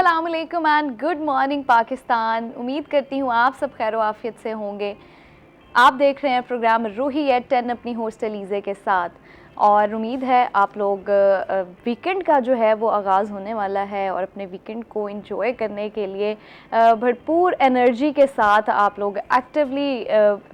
अस्सलाम वालेकुम and good morning Pakistan. उम्मीद करती हूँ आप सब खैर आफियत से होंगे। आप देख रहे हैं प्रोग्राम रूही एट 10 अपनी होस्ट अलीज़े के साथ, और उम्मीद है आप लोग वीकेंड का जो है वो आगाज़ होने वाला है और अपने वीकेंड को एंजॉय करने के लिए भरपूर एनर्जी के साथ आप लोग एक्टिवली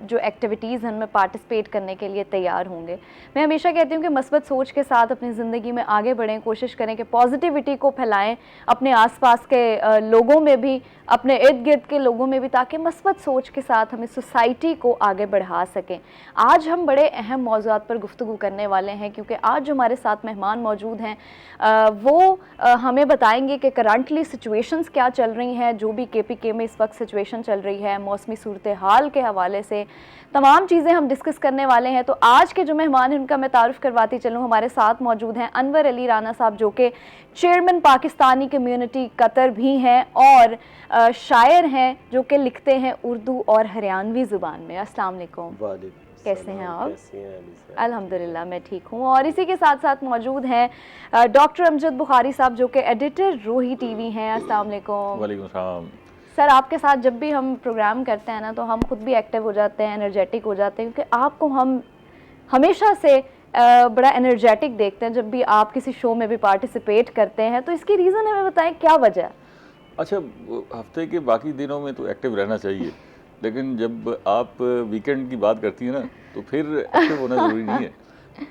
जो एक्टिविटीज़ हैं उनमें पार्टिसिपेट करने के लिए तैयार होंगे। मैं हमेशा कहती हूँ कि मस्बत सोच के साथ अपनी ज़िंदगी में आगे बढ़ें, कोशिश करें कि पॉजिटिविटी को फैलाएं अपने आसपास के लोगों में भी, अपने इर्द गिर्द के लोगों में भी, ताकि मस्बत सोच के साथ हमें सोसाइटी को आगे बढ़ा सकें। आज हम बड़े अहम मौज़ूआत पर गुफ्तगू करने वाले हैं, क्योंकि आज जो हमारे साथ मेहमान मौजूद हैं वो हमें बताएंगे कि करंटली सिचुएशंस क्या चल रही हैं, जो भी KPK में इस वक्त सिचुएशन चल रही है, मौसमी सूरत हाल के हवाले से तमाम चीज़ें हम डिस्कस करने वाले हैं। तो आज के जो मेहमान हैं उनका मैं तारुफ करवाती चलूँ। हमारे साथ मौजूद हैं अनवर अली राना साहब, जो कि चेयरमैन पाकिस्तानी कम्युनिटी कतर भी हैं और शायर हैं जो कि लिखते हैं उर्दू और हरियाणवी ज़ुबान में। अस्सलाम वालेकुम। कैसे हैं आप? अल्हम्दुलिल्लाह मैं ठीक हूँ। और इसी के साथ साथ मौजूद हैं डॉक्टर अमजद बुखारी साहब, जो कि एडिटर रूही TV हैं। अस्सलाम वालेकुम। वालेकुम सलाम। सर, आपके साथ जब भी हम प्रोग्राम करते हैं ना तो हम खुद भी एक्टिव हो जाते हैं, एनर्जेटिक हो जाते हैं, क्योंकि आपको हम हमेशा से बड़ा एनर्जेटिक देखते हैं जब भी आप किसी शो में भी पार्टिसिपेट करते हैं। तो इसकी रीज़न हमें बताएं, क्या वजह? अच्छा, हफ्ते के बाकी दिनों में तो एक्टिव रहना चाहिए, लेकिन जब आप वीकेंड की बात करती हैं ना तो फिर एक्टिव होना ज़रूरी नहीं है।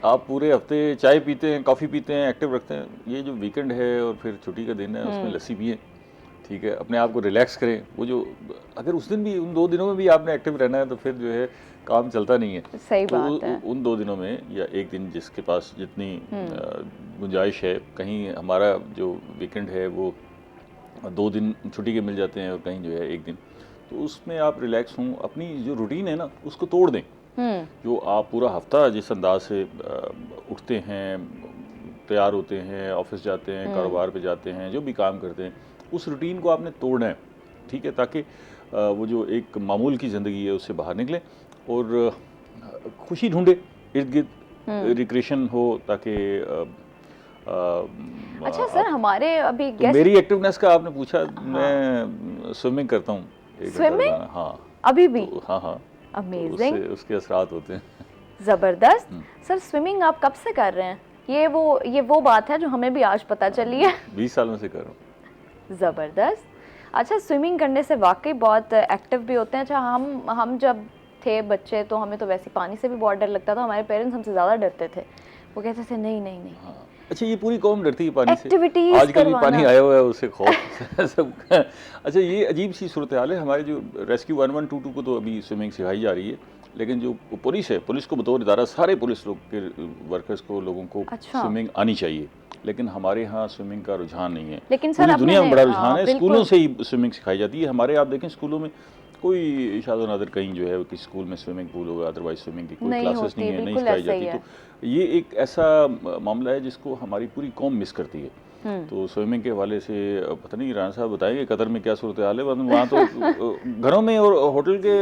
आप पूरे हफ्ते चाय पीते हैं, कॉफ़ी पीते हैं, एक्टिव रखते हैं। ये जो वीकेंड है और फिर छुट्टी का दिन है उसमें लस्सी पिएं, ठीक है, अपने आप को रिलैक्स करें। वो जो अगर उस दिन भी, उन 2 दिनों में भी आपने एक्टिव रहना है तो फिर जो है काम चलता नहीं है। सही तो बात है। उन 2 दिनों में या एक दिन जिसके पास जितनी गुंजाइश है, कहीं हमारा जो वीकेंड है वो 2 दिन छुट्टी के मिल जाते हैं और कहीं जो है 1 दिन, तो उसमें आप रिलैक्स हों, अपनी जो रूटीन है ना उसको तोड़ दें। जो आप पूरा हफ्ता जिस अंदाज से उठते हैं, तैयार होते हैं, ऑफिस जाते हैं, कारोबार पे जाते हैं, जो भी काम करते हैं, उस रूटीन को आपने तोड़ना है, ठीक है, ताकि वो जो एक मामूल की ज़िंदगी है उससे बाहर निकलें और खुशी ढूंढे, इर्द गिर्द रिक्रिएशन हो, ताकि अच्छा सर, हमारे अभी तो मेरी एक्टिवनेस का आपने पूछा। हाँ। मैं स्विमिंग करता हूँ 1 घंटा रोजाना। हाँ अभी भी? तो हाँ अमेजिंग। तो उसके असरात होते हैं। ज़बरदस्त। सर, स्विमिंग आप कब से कर रहे हैं? ये वो बात है जो हमें भी आज पता चली है। 20 सालों से कर रहा हूँ। ज़बरदस्त। अच्छा, स्विमिंग करने से वाकई बहुत एक्टिव भी होते हैं। अच्छा, हम जब थे बच्चे तो हमें तो वैसे पानी से भी बहुत डर लगता था। हमारे पेरेंट्स हमसे ज़्यादा डरते थे, वो कहते थे नहीं नहीं नहीं। हाँ। अच्छा, ये पूरी कौम डरती है पानी से। एक्टिविटीज आजकल भी पानी आया हुआ है, उससे खौफ सब। अच्छा, ये अजीब सी सूरत हाल है। हमारे जो रेस्क्यू 1122 को तो अभी स्विमिंग सिखाई जा रही है, लेकिन जो पुलिस है, पुलिस को बतौर इदारा सारे पुलिस लोग के वर्कर्स को, लोगों को स्विमिंग आनी चाहिए, लेकिन हमारे यहाँ स्विमिंग का रुझान नहीं है। लेकिन सर, दुनिया में बड़ा रुझान है, स्कूलों से ही स्विमिंग सिखाई जाती है। हमारे आप देखें स्कूलों में कोई शायद नादर कहीं जो है किसी स्कूल में स्विमिंग पूल होगा, अदरवाइज स्विमिंग की कोई क्लासेस नहीं है, नहीं सिखाई जाती। तो ये एक ऐसा मामला है जिसको हमारी पूरी कौम मिस करती है। तो स्विमिंग के हवाले से पता नहीं, राना साहब बताएंगे कतर में क्या सूरत हाल है। वहाँ तो घरों में और होटल के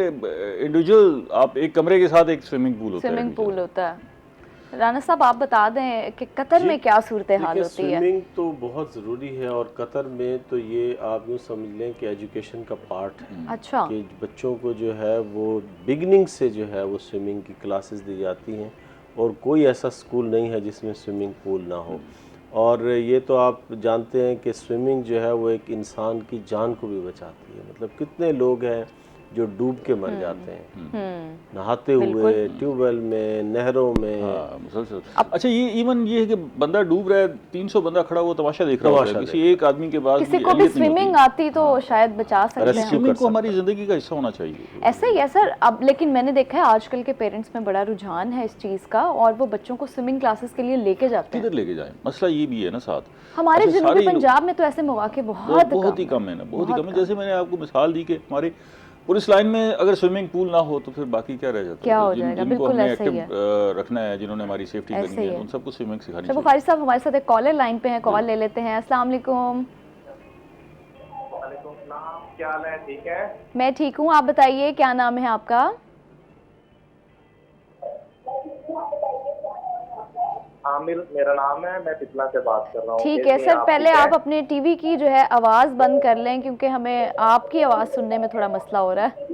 इंडिविजुअल आप एक कमरे के साथ एक स्विमिंग पूल होता है। राना साहब, आप बता दें कि कतर में क्या सूरत हाल होती है? स्विमिंग तो बहुत ज़रूरी है, और कतर में तो ये आप यूँ समझ लें कि एजुकेशन का पार्ट है। अच्छा। कि बच्चों को जो है वो बिगनिंग से जो है वो स्विमिंग की क्लासेस दी जाती हैं, और कोई ऐसा स्कूल नहीं है जिसमें स्विमिंग पूल ना हो। और ये तो आप जानते हैं कि स्विमिंग जो है वो एक इंसान की जान को भी बचाती है। मतलब कितने लोग हैं जो डूब के मर जाते हैं नहाते हुए, ट्यूबवेल में, नहरों में। अच्छा, ये इवन ये है कि बंदा डूब रहा है, 300 बंदा खड़ा हुआ तमाशा देख रहा है, किसी एक आदमी के पास किसी को भी स्विमिंग आती तो शायद बचा सकते हैं। स्विमिंग को हमारी जिंदगी का हिस्सा होना चाहिए। ऐसा ही है सर। अब लेकिन मैंने देखा है आजकल के पेरेंट्स में बड़ा रुझान है इस चीज़ का, और वो बच्चों को स्विमिंग क्लासेस के लिए लेके जाते हैं। किधर लेके जाएं, मसला ये भी है ना साथ। हमारे जनूबी पंजाब में तो ऐसे मौके बहुत ही कम है ना, बहुत ही कम है। जैसे मैंने आपको मिसाल दी कि हमारे पुलिस लाइन में अगर स्विमिंग पूल ना हो तो फिर बाकी क्या रह जाता है? क्या हो जाएगा? बिल्कुल ऐसे ही है। रखना है, जिन्होंने हमारी सेफ्टी करनी है, उन सबको स्विमिंग सिखानी चाहिए। बुखारी साहब, हमारे साथ एक कॉलर लाइन पे हैं, कॉल ले लेते हैं। अस्सलाम वालेकुम। क्या हाल है? ठीक है, मैं ठीक हूँ, आप बताइए क्या नाम है आपका? आमिर मेरा नाम है, मैं पिपला से बात कर रहा हूँ। ठीक है कैसी हैं सर, पहले ठीक है? आप अपने टीवी की जो है आवाज़ बंद कर लें, क्योंकि हमें आपकी आवाज़ सुनने में थोड़ा मसला हो रहा है।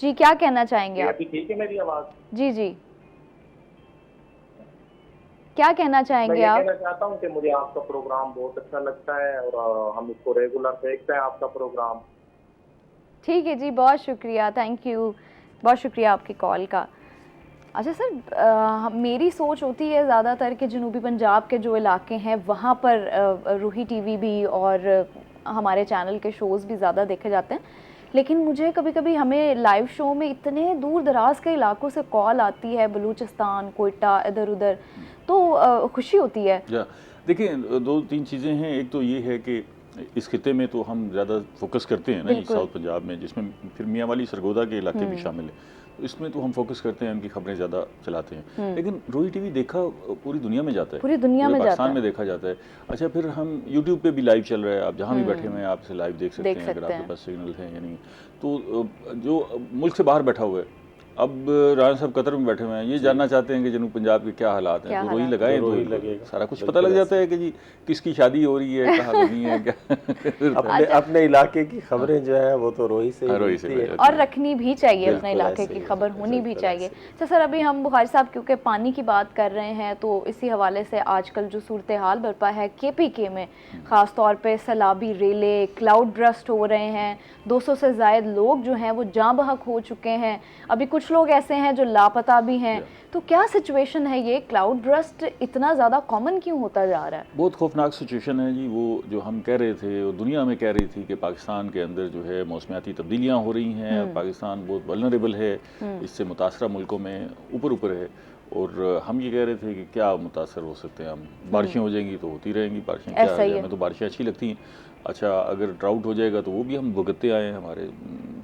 जी, क्या कहना चाहेंगे जी, आप? अभी ठीक है मेरी आवाज़? जी जी, क्या कहना मैं चाहेंगे ये आप? कहना चाहता हूँ कि मुझे आपका प्रोग्राम बहुत अच्छा लगता है और हम इसको रेगुलर देखते हैं आपका प्रोग्राम। ठीक है जी, बहुत शुक्रिया, थैंक यू, बहुत शुक्रिया आपकी कॉल का। अच्छा सर, मेरी सोच होती है ज़्यादातर कि जनूबी पंजाब के जो इलाके हैं वहाँ पर रूही टीवी भी और हमारे चैनल के शोज़ भी ज़्यादा देखे जाते हैं, लेकिन मुझे कभी कभी हमें लाइव शो में इतने दूर दराज के इलाकों से कॉल आती है, बलूचिस्तान, कोयटा, इधर उधर, तो खुशी होती है। देखिए, दो तीन चीज़ें हैं। एक तो ये है कि इस खिते में तो हम ज़्यादा फोकस करते हैं ना, ये साउथ पंजाब में, जिसमें फिर मियाँ वाली सरगोदा के इलाके भी शामिल है, तो इसमें तो हम फोकस करते हैं, उनकी खबरें ज़्यादा चलाते हैं। लेकिन रूही टीवी देखा पूरी दुनिया में जाता है, पूरी दुनिया में जाता पाकिस्तान है। में देखा जाता है। अच्छा, फिर हम यूट्यूब पे भी लाइव चल रहा है, आप जहाँ भी बैठे हुए हैं आपसे लाइव देख सकते हैं, अगर आपके पास सिग्नल है या नहीं। तो जो मुल्क से बाहर बैठा हुआ है, अब राना साहब कतर में बैठे हुए हैं, ये जानना चाहते हैं कि जनूब पंजाब के क्या हालात हैं, तो रोही लगाएं तो सारा कुछ पता लग जाता है कि जी किसकी शादी हो रही है, कहाँ गमी है क्या। अपने इलाके की खबरें जो है वो तो रोही से ही मिलती है, और रखनी भी चाहिए, अपने इलाके की खबर होनी भी चाहिए। तो सर, अभी हम बुखारी साहब क्योंकि पानी की बात कर रहे हैं, तो इसी हवाले से आजकल जो सूरत हाल बरपा है KPK में, ख़ास तौर पे सैलाबी रेले, क्लाउड ब्रस्ट हो रहे हैं, 200 से ज़ायद लोग जो हैं वो जाँ बहक हो चुके हैं, अभी कुछ लोग ऐसे हैं जो लापता भी हैं। तो क्या सिचुएशन है, ये क्लाउड ब्रस्ट इतना ज़्यादा कॉमन क्यों होता जा रहा है? बहुत खौफनाक सिचुएशन है जी। वो जो हम कह रहे थे, वो दुनिया में कह रही थी कि पाकिस्तान के अंदर जो है मौसमियाती तब्दीलियाँ हो रही हैं और पाकिस्तान बहुत वल्नरेबल है, इससे मुतासरा मुल्कों में ऊपर है। और हम ये कह रहे थे कि क्या मुतासर हो सकते हैं हम, बारिशें हो जाएंगी तो होती रहेंगी, बारिशें क्या है, हमें तो बारिशें अच्छी लगती हैं। अच्छा, अगर ड्राउट हो जाएगा तो वो भी हम भुगतते आए हैं, हमारे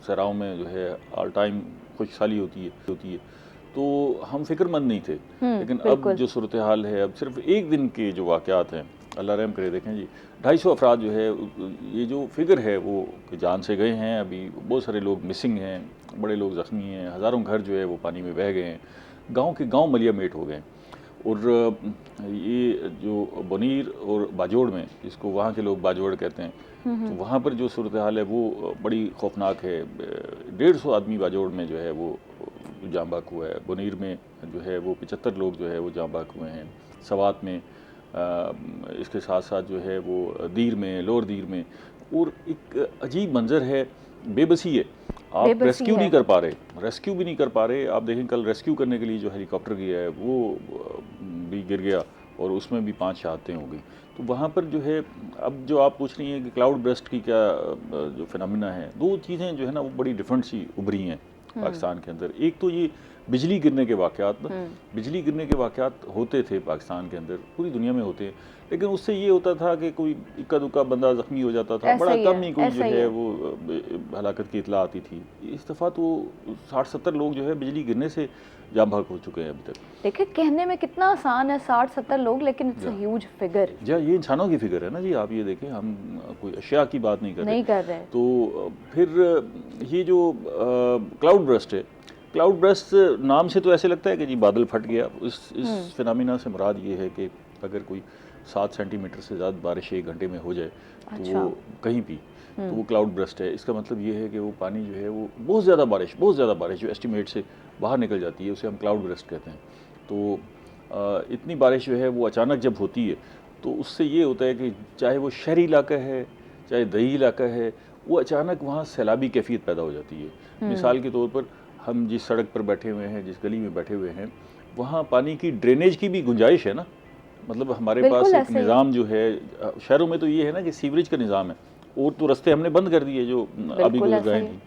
सराव में जो है ऑल टाइम खुशहाली होती है, तो हम फिक्रमंद नहीं थे। लेकिन अब जो सूरत हाल है, अब सिर्फ एक दिन के जो वाक़यात हैं, अल्लाह रहम करे, देखें जी 250 अफराद जो है, ये जो फिगर है वो जान से गए हैं, अभी बहुत सारे लोग मिसिंग हैं, बड़े लोग ज़ख्मी हैं, हज़ारों घर जो है वो पानी में बह गए हैं, गाँव के गाँव मलिया मेट हो गए। और ये जो बनीर और बाजोड़ में, जिसको वहाँ के लोग बाजोड़ कहते हैं, तो वहाँ पर जो सूरत हाल है वो बड़ी खौफनाक है। 150 आदमी बाजोड़ में जो है वो जाँ बहक हुआ है, बनीर में जो है वो 75 लोग जो है वो जाँ बहक हुए हैं, सवात में, इसके साथ साथ जो है वो दीर में, लोअर दीर में। और एक अजीब मंजर है, बेबसी है, आप रेस्क्यू नहीं कर पा रहे, रेस्क्यू भी नहीं कर पा रहे। आप देखें, कल रेस्क्यू करने के लिए जो हेलीकॉप्टर गया है वो भी गिर गया और उसमें भी 5 शहादतें हो गई। तो वहाँ पर जो है, अब जो आप पूछ रही हैं कि क्लाउड ब्रस्ट की क्या जो फिनोमिना है, दो चीज़ें जो है ना वो बड़ी डिफरेंट सी उभरी हैं पाकिस्तान के अंदर। एक तो ये बिजली गिरने के वाक़यात, बिजली गिरने के वाक़यात होते थे पाकिस्तान के अंदर, पूरी दुनिया में होते हैं, लेकिन उससे ये होता था कि कोई इक्का दुक्का बंदा ज़ख्मी हो जाता था, बड़ा कम ही कोई जो है वो हलाकत की इतला आती थी। इस दफ़ा तो 60-70 लोग जो है बिजली गिरने से जाँ बहक हो चुके हैं अभी तक। देखिए, कहने में कितना आसान है 60-70 लोग, लेकिन इट्स अ ह्यूज फिगर। जी, ये इंसानों की फिगर है ना जी। आप ये देखें, हम कोई अशिया की बात नहीं कर रहे। तो फिर ये जो क्लाउड ब्रस्ट है, क्लाउड ब्रस्ट नाम से तो ऐसे लगता है कि जी बादल फट गया। इस फिनोमिना से मुराद ये है कि अगर कोई 7 सेंटीमीटर से ज़्यादा बारिश 1 घंटे में हो जाए, तो वो कहीं भी, तो वो क्लाउड ब्रस्ट है। इसका मतलब ये है कि वो पानी जो है वो बहुत ज़्यादा बारिश जो एस्टिमेट से बाहर निकल जाती है, उसे हम क्लाउड ब्रस्ट कहते हैं। तो इतनी बारिश जो है वो अचानक जब होती है, तो उससे ये होता है कि चाहे वो शहरी इलाका है, चाहे दही इलाका है, वो अचानक वहाँ सैलाबी कैफियत पैदा हो जाती है। मिसाल के तौर पर, हम जिस सड़क पर बैठे हुए हैं, जिस गली में बैठे हुए हैं, वहाँ पानी की ड्रेनेज की भी गुंजाइश है ना। मतलब हमारे पास एक निज़ाम जो है, शहरों में तो ये है ना कि सीवरेज का निज़ाम है, और तो रास्ते हमने बंद कर दिए जो अभी गुजर रहे हैं,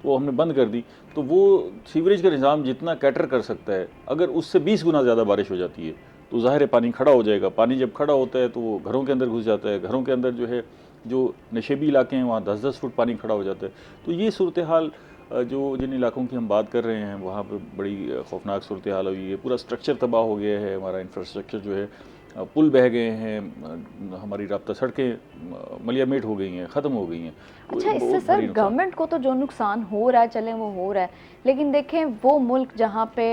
वो हमने बंद कर दी। तो वो सीवरेज का निज़ाम जितना कैटर कर सकता है, अगर उससे 20 गुना ज़्यादा बारिश हो जाती है तो ज़ाहिर है पानी खड़ा हो जाएगा। पानी जब खड़ा होता है तो वो घरों के अंदर घुस जाता है, घरों के अंदर जो है जो नशेबी इलाके हैं वहाँ 10-10 फुट पानी खड़ा हो जाता है। तो ये सूरत हाल जो जिन इलाकों की हम बात कर रहे हैं, वहाँ पर बड़ी खौफनाक सूरत हाल हुई है। पूरा स्ट्रक्चर तबाह हो गया है, हमारा इंफ्रास्ट्रक्चर जो है पुल बह गए हैं, हमारी राब्ता सड़कें मलियामेट हो गई हैं, ख़त्म हो गई हैं। तो अच्छा, इससे बहुत सर भारी नुकसान। गवर्नमेंट को तो जो नुकसान हो रहा है चले वो हो रहा है, लेकिन देखें वो मुल्क जहाँ पे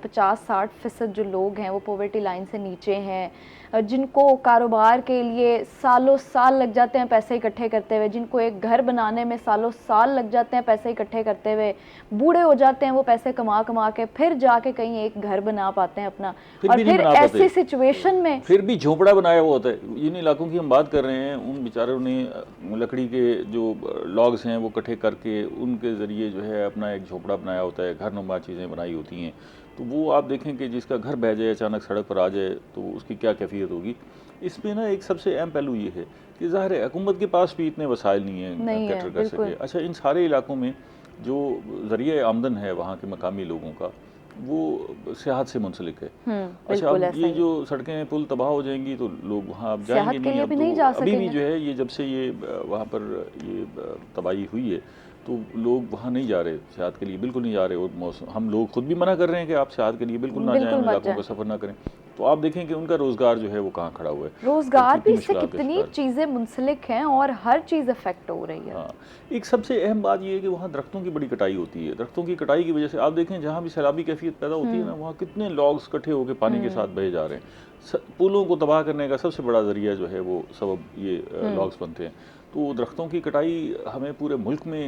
50-60% जो लोग हैं वो पॉवर्टी लाइन से नीचे हैं, जिनको कारोबार के लिए सालों साल लग जाते हैं पैसे इकट्ठे करते हुए, जिनको एक घर बनाने में सालों साल लग जाते हैं पैसे इकट्ठे करते हुए, बूढ़े हो जाते हैं वो पैसे कमा कमा के, फिर जाके कहीं एक घर बना पाते हैं अपना, फिर और भी नहीं फिर बना पाते। ऐसी सिचुएशन में फिर भी झोपड़ा बनाया हुआ होता है। जिन इलाकों की हम बात कर रहे हैं उन बेचारों ने लकड़ी के जो लॉग्स हैं वो इकट्ठे करके उनके ज़रिए जो है अपना एक झोपड़ा बनाया होता है, घर नुमा चीज़ें बनाई होती हैं। तो वो आप देखें कि जिसका घर बह जाए, अचानक सड़क पर आ जाए, तो उसकी क्या कैफियत होगी। इसमें ना एक सबसे अहम पहलू ये है कि ज़ाहिर है हुकूमत के पास भी इतने वसाइल नहीं नहीं है है, कैटर कर बिल्कुल। सके। अच्छा, इन सारे इलाकों में जो ज़रिए आमदन है वहाँ के मकामी लोगों का, वो सियाहत से मुंसलिक है। अच्छा, बिल्कुल अब ऐसा ये ही। जो सड़कें पुल तबाह हो जाएंगी तो लोग वहाँ अब सियाहत जाएंगे के लिए नहीं। अब भी तो नहीं जा अभी भी सकेंगे। जो है ये जब से ये वहाँ पर ये तबाही हुई है तो लोग वहाँ नहीं जा रहे, सियाहत के लिए बिल्कुल नहीं जा रहे। और मौसम, हम लोग खुद भी मना कर रहे हैं कि आप सियाहत के लिए बिल्कुल ना जाएं, बिल्कुल उन मत इलाकों जाएं। का सफ़र ना करें। तो आप देखें कि उनका रोज़गार जो है वो कहाँ खड़ा हुआ है, रोजगार और भी इससे मुश्किलात का कितनी शिकार है। चीजें मुंसलिक हैं और हर चीज अफेक्ट हो रही है। हाँ, एक सबसे अहम बात यह है कि वहाँ दरख्तों की बड़ी कटाई होती है। दरख्तों की कटाई की वजह से आप देखें जहाँ भी सैलाबी कैफियत पैदा होती है ना, वहाँ कितने लॉग्स इकट्ठे होकर पानी के साथ बहे जा रहे हैं। पुलों को तबाह करने का सबसे बड़ा जरिया जो है वो सबब ये लॉग्स बनते हैं। तो दरख्तों की कटाई हमें पूरे मुल्क में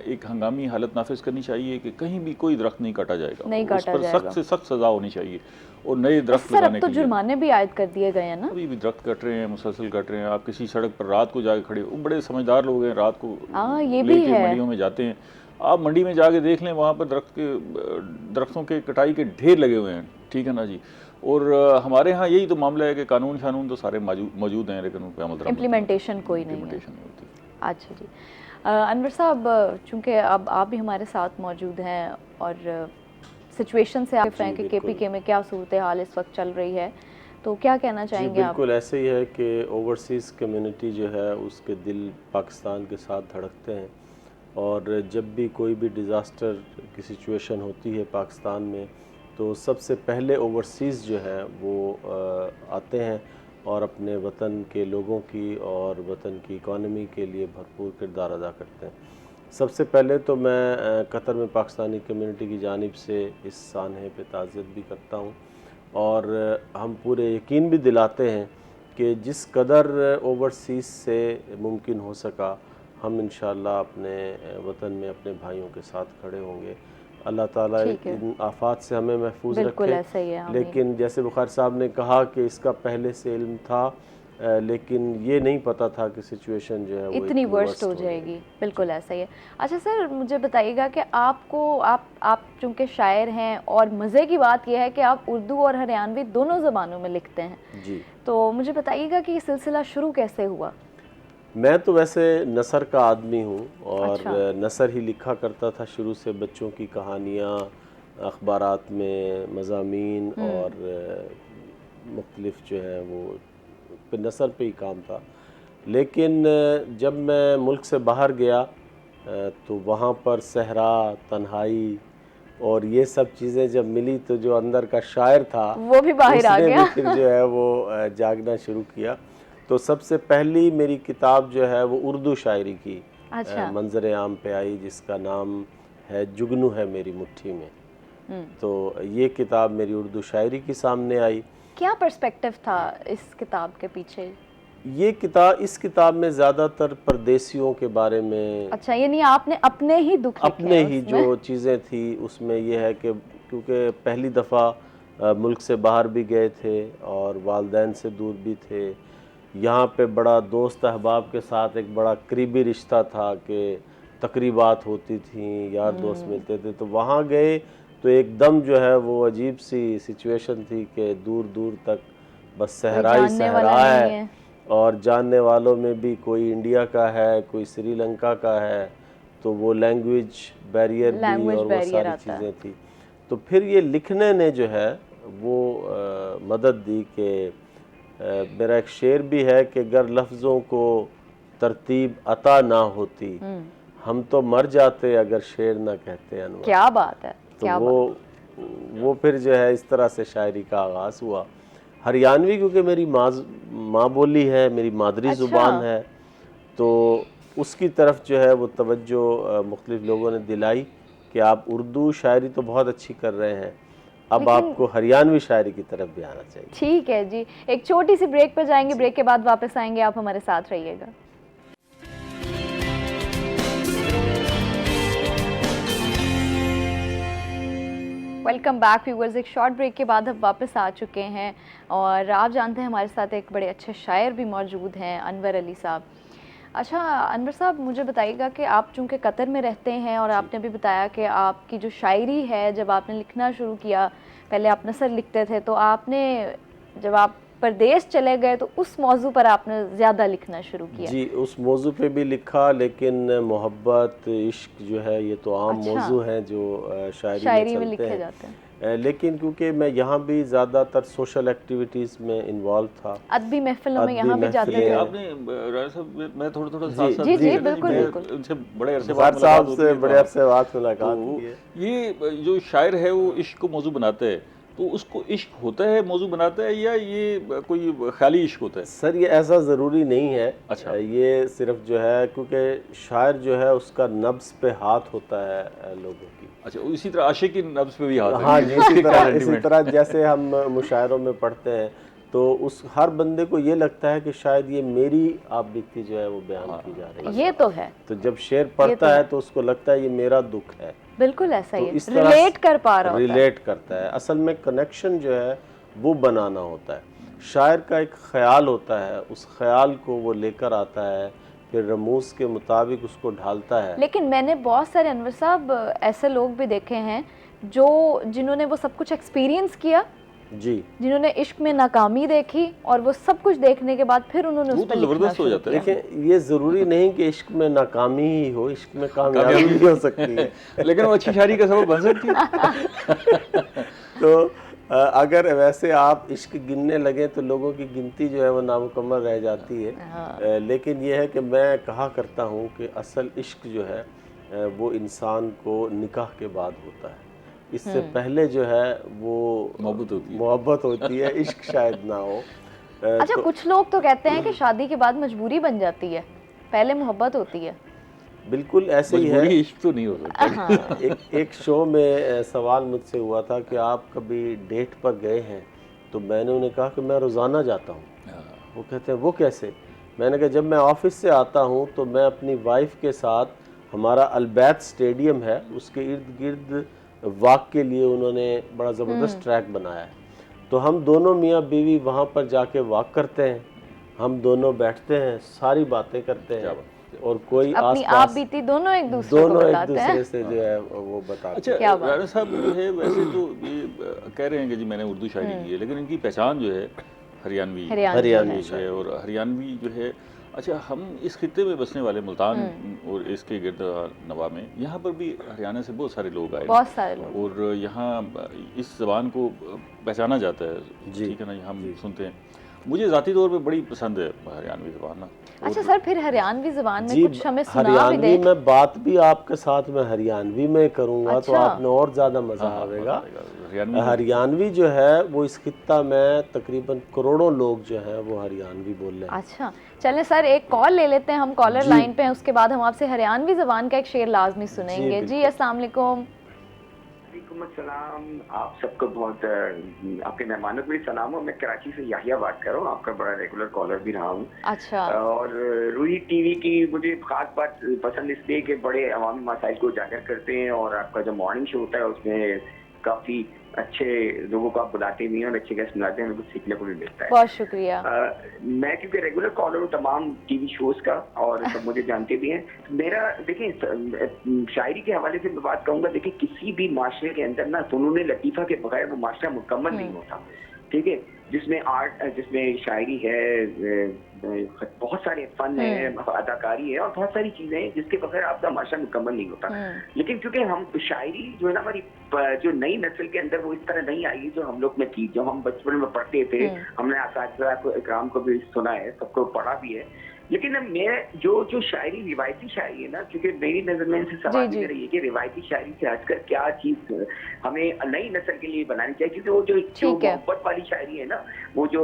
एक हंगामी हालत नाफिज करनी चाहिए कि कहीं भी कोई दरख्त नहीं काटा जाएगा, नहीं उस काटा पर जाएगा। सख्त से सख्त सज़ा होनी चाहिए। और नए दरख्त सर अब लगाने तो के लिए जुर्माने भी आयद कर दिए गए हैं ना। अभी भी दरख्त कट रहे हैं, मुसलसल कट रहे हैं। आप किसी सड़क पर रात को जाके खड़े, वो बड़े समझदार लोग हैं, रात को हाँ, ये भी लेके है। मंडियों में जाते हैं। आप मंडी में जाके देख लें, वहाँ पर दरख्तों के कटाई के ढेर लगे हुए हैं, ठीक है ना जी। और हमारे यहाँ यही तो मामला है कि कानून शानून तो सारे मौजूद हैं, लेकिन उन पर अमल दरामद इम्प्लीमेंटेशन कोई नहीं है। इम्प्लीमेंटेशन नहीं होती। अच्छा जी, अनवर साहब, चूँकि अब आप भी हमारे साथ मौजूद हैं और सिचुएशन से आप हैं कि केपीके में क्या सूरत हाल इस वक्त चल रही है, तो क्या कहना जी चाहेंगे आप? बिल्कुल ऐसे ही है कि ओवरसीज़ कम्युनिटी जो है उसके दिल पाकिस्तान के साथ धड़कते हैं, और जब भी कोई भी डिज़ास्टर की सिचुएशन होती है पाकिस्तान में तो सबसे पहले ओवरसीज़ जो है वो आते हैं और अपने वतन के लोगों की और वतन की इकॉनमी के लिए भरपूर किरदार अदा करते हैं। सबसे पहले तो मैं कतर में पाकिस्तानी कम्युनिटी की जानिब से इस सानहे पे ताज़ियत भी करता हूँ, और हम पूरे यकीन भी दिलाते हैं कि जिस कदर ओवरसीज़ से मुमकिन हो सका हम इंशाअल्लाह अपने वतन में अपने भाइयों के साथ खड़े होंगे। अल्लाह ताला ठीक है। इन आफात से हमें महफूज बिल्कुल रखे। ऐसा ही है, आमीन। लेकिन जैसे बुखारी साहब ने कहा कि इसका पहले से इल्म था, लेकिन ये नहीं पता था कि सिचुएशन जो है वो इतनी वर्स्ट हो जाएगी। बिल्कुल ऐसा ही है। अच्छा सर, मुझे बताइएगा कि आपको आप चूँकि शायर हैं और मज़े की बात यह है कि आप उर्दू और हरियाणवी दोनों ज़बानों में लिखते हैं, जी। तो मुझे बताइएगा कि ये सिलसिला शुरू कैसे हुआ? मैं तो वैसे नसर का आदमी हूँ और अच्छा। नसर ही लिखा करता था शुरू से, बच्चों की कहानियाँ अखबारात में मज़ामीन और मुख्तलिफ जो है वो पे नसर पे ही काम था। लेकिन जब मैं मुल्क से बाहर गया तो वहाँ पर सहरा, तन्हाई और ये सब चीज़ें जब मिली तो जो अंदर का शायर था वो भी बाहर आ उसने गया। भी फिर जो है वो जागना शुरू किया। तो सबसे पहली मेरी किताब जो है वो उर्दू शायरी की अच्छा। मंजर आम पे आई, जिसका नाम है जुगनू है मेरी मुट्ठी में। तो ये किताब मेरी उर्दू शायरी की सामने आई। क्या पर्सपेक्टिव था इस किताब के पीछे? इस किताब में ज़्यादातर परदेसियों के बारे में, अच्छा, यानी आपने अपने ही दुख लिखे अपने हैं ही उसमें? जो चीज़ें थी उसमें यह है कि क्योंकि पहली दफ़ा मुल्क से बाहर भी गए थे और वालिदैन से दूर भी थे, यहाँ पे बड़ा दोस्त अहबाब के साथ एक बड़ा करीबी रिश्ता था कि तकरीबात होती थी, यार दोस्त मिलते थे। तो वहाँ गए तो एकदम जो है वो अजीब सी सिचुएशन थी कि दूर दूर तक बस सहरा ही जानने वाला सहरा नहीं है, है। और जानने वालों में भी कोई इंडिया का है, कोई श्रीलंका का है, तो वो लैंग्वेज बैरियर भी और वो सारी आता है। चीज़ें थी। तो फिर ये लिखने ने जो है वो मदद दी कि मेरा एक शेर भी है कि अगर लफ्ज़ों को तरतीब अता ना होती हम तो मर जाते अगर शेर ना कहते अनवर। क्या बात है, तो क्या वो फिर जो है इस तरह से शायरी का आगाज़ हुआ। हरियाणवी क्योंकि मेरी माँ बोली है, मेरी मादरी अच्छा। ज़ुबान है, तो उसकी तरफ जो है वो तवज्जो मुख्तलिफ लोगों ने दिलाई कि आप उर्दू शायरी तो बहुत अच्छी कर रहे हैं, अब लेकिन- आपको हरियाणवी शायरी की तरफ भी आना चाहिए। ठीक है जी, एक छोटी सी ब्रेक पर जाएंगे, ब्रेक के बाद वापस आएंगे, आप हमारे साथ रहिएगा। Welcome back viewers. एक शॉर्ट ब्रेक के बाद हम वापस आ चुके हैं और आप जानते हैं हमारे साथ एक बड़े अच्छे शायर भी मौजूद हैं, अनवर अली साहब। अच्छा अनवर साहब, मुझे बताइएगा कि आप चूँकि कतर में रहते हैं और आपने भी बताया कि आपकी जो शायरी है, जब आपने लिखना शुरू किया, पहले आप नसर लिखते थे, तो आपने जब आप परदेश चले गए तो उस मौजू पर आपने ज़्यादा लिखना शुरू किया। जी, उस मौजू पे भी लिखा, लेकिन मोहब्बत, इश्क जो है ये तो आम अच्छा। मौजू हैं जो शायरी में चलते लिखे हैं। जाते हैं। लेकिन क्योंकि मैं यहाँ भी ज़्यादातर सोशल एक्टिविटीज़ में इन्वॉल्व था, अदबी महफिलों में अदबी यहाँ भी जाते महफिलें- थे। आपने राय साहब, मैं थोड़ा थोड़ा जी, साथ साथ जी, जी, मैं बिल्कुल, बिल्कुल। उनसे बड़े अरसे ज़फर बाद साहब मुलाकात से होती है, बड़े तो अरसे बाद मुलाकात तो की है। ये जो शायर है वो इश्क को मौजू बनाता है, तो उसको इश्क होता है मौजू बनाता है, या ये कोई ख्याली इश्क होता है? सर ये ऐसा ज़रूरी नहीं है। अच्छा। ये सिर्फ जो है क्योंकि शायर जो है उसका नब्ज़ पे हाथ होता है लोगों की। अच्छा, इसी तरह आशिक की नब्ज़ पे भी हाथ है। हाँ जी, उसके क्या इसी sentiment? तरह जैसे हम मुशायरों में पढ़ते हैं तो उस हर बंदे को ये लगता है कि शायद ये मेरी आप बीती जो है वो बयान की जा रही है। ये तो है, तो जब शेर पढ़ता है तो उसको लगता है ये मेरा दुख है, बिल्कुल ऐसा ही तो है, इस तरह रिलेट कर पा रहा होता है। रिलेट करता है। असल में कनेक्शन जो है वो बनाना होता है। शायर का एक ख्याल होता है, उस ख्याल को वो लेकर आता है, फिर रमूज के मुताबिक उसको ढालता है। लेकिन मैंने बहुत सारे अनवर साहब ऐसे लोग भी देखे हैं जो जिन्होंने वो सब कुछ एक्सपीरियंस किया, जी, जिन्होंने इश्क में नाकामी देखी और वो सब कुछ देखने के बाद फिर उन्होंने वो उस तो पर लिखना ज़बरदस्त हो शुरू जाता है। किया। देखिए ये ज़रूरी नहीं कि इश्क में नाकामी ही हो, इश्क में कामयाबी भी हो सकती है। लेकिन वो अच्छी शायरी का सबब बन सकती है। तो अगर वैसे आप इश्क गिनने लगे तो लोगों की गिनती जो है वो नामुकम्मल रह जाती है। लेकिन यह है कि मैं कहा करता हूँ कि असल इश्क जो है वो इंसान को निकाह के बाद होता है। इससे पहले जो है वो मोहब्बत होती है, इश्क शायद ना हो। अच्छा, कुछ लोग तो कहते हैं कि शादी के बाद मजबूरी बन जाती है, पहले मोहब्बत होती है। बिल्कुल ऐसे ही है। मजबूरी इश्क तो नहीं हो सकता। एक शो में सवाल मुझसे हुआ था कि आप कभी डेट पर गए हैं, तो मैंने उन्हें कहा कि मैं रोज़ाना जाता हूँ। वो कहते हैं वो कैसे? मैंने कहा जब मैं ऑफिस से आता हूँ तो मैं अपनी वाइफ के साथ, हमारा अलबैत स्टेडियम है उसके इर्द गिर्द वॉक के लिए उन्होंने बड़ा ज़बरदस्त ट्रैक बनाया है, तो हम दोनों मियाँ बीवी वहाँ पर जाके वॉक करते हैं, हम दोनों बैठते हैं, सारी बातें करते हैं और कोई अपनी आप बीती दोनों एक दूसरे को बताते हैं। दूसरे से जो है वो बताते हैं। अच्छा राणा साहब जो है वैसे तो ये कह रहे हैं कि जी मैंने उर्दू शायरी की है, लेकिन इनकी पहचान जो है हरियाणवी है और हरियाणवी जो है। अच्छा, हम इस खित्ते में बसने वाले मुल्तान और इसके गिरद नवा में, यहाँ पर भी हरियाणा से बहुत सारे लोग आए, बहुत सारे लोग, और यहाँ इस ज़बान को पहचाना जाता है, ठीक है ना, हम सुनते हैं। मुझे ज़ाती तौर पे बड़ी पसंद है हरियाणवी ज़बान ना। अच्छा सर, फिर हरियाणवी ज़बान में कुछ हमें सुना भी हरियाणवी दे। में बात भी आपके साथ में हरियाणवी में करूँगा तो आपने और ज़्यादा मज़ा आएगा। हरियाणवी जो है वो इस खित्ता में तकरीबन करोड़ों लोग जो है वो हरियाणवी बोल रहे हैं। अच्छा चलें सर, एक कॉल ले लेते हैं, हम कॉलर लाइन पे हैं, उसके बाद हम आपसे हरियाणवी ज़बान का एक शेर लाजमी सुनेंगे। जी अस्सलाम वालेकुम। सलाम, आप सबको बहुत आपके मेहमानों को भी सलाम हो। मैं कराची से याहिया बात कर रहा हूँ, आपका बड़ा रेगुलर कॉलर भी रहा हूँ। अच्छा। और रूही टीवी की मुझे खास बात पसंद इसलिए कि बड़े अवामी मसाइल को उजागर करते हैं और आपका जो मॉर्निंग शो होता है उसमें काफ़ी अच्छे लोगों को आप बुलाते भी हैं और अच्छे गेस्ट बुलाते हैं, हमें कुछ सीखने को भी मिलता है। बहुत शुक्रिया। मैं क्योंकि रेगुलर कॉलर हूँ तमाम टीवी शोज का और सब मुझे जानते भी हैं। मेरा देखिए शायरी के हवाले से मैं बात कहूँगा, देखिए किसी भी माशरे के अंदर ना फ़नून लतीफ़ा के बगैर वो माशरा मुकम्मल नहीं होता, ठीक है। जिसमें आर्ट, जिसमें शायरी है, बहुत सारे फन है, अदाकारी है और बहुत सारी चीजें हैं जिसके बगैर आपका माशा मुकम्मल नहीं होता। लेकिन क्योंकि हम शायरी जो है ना हमारी जो नई नस्ल के अंदर वो इस तरह नहीं आई जो हम लोग में थी, जो हम बचपन में पढ़ते थे, हमने असातिज़ा को इकराम को भी सुना है, सबको पढ़ा भी है। लेकिन अब मैं जो शायरी रिवायती शायरी है ना, क्योंकि मेरी नजर में इनसे सवाल भी रही है कि रिवायती शायरी से हटकर क्या चीज हमें नई नस्ल के लिए बनानी चाहिए, क्योंकि वो जो मोहब्बत वाली शायरी है ना, वो जो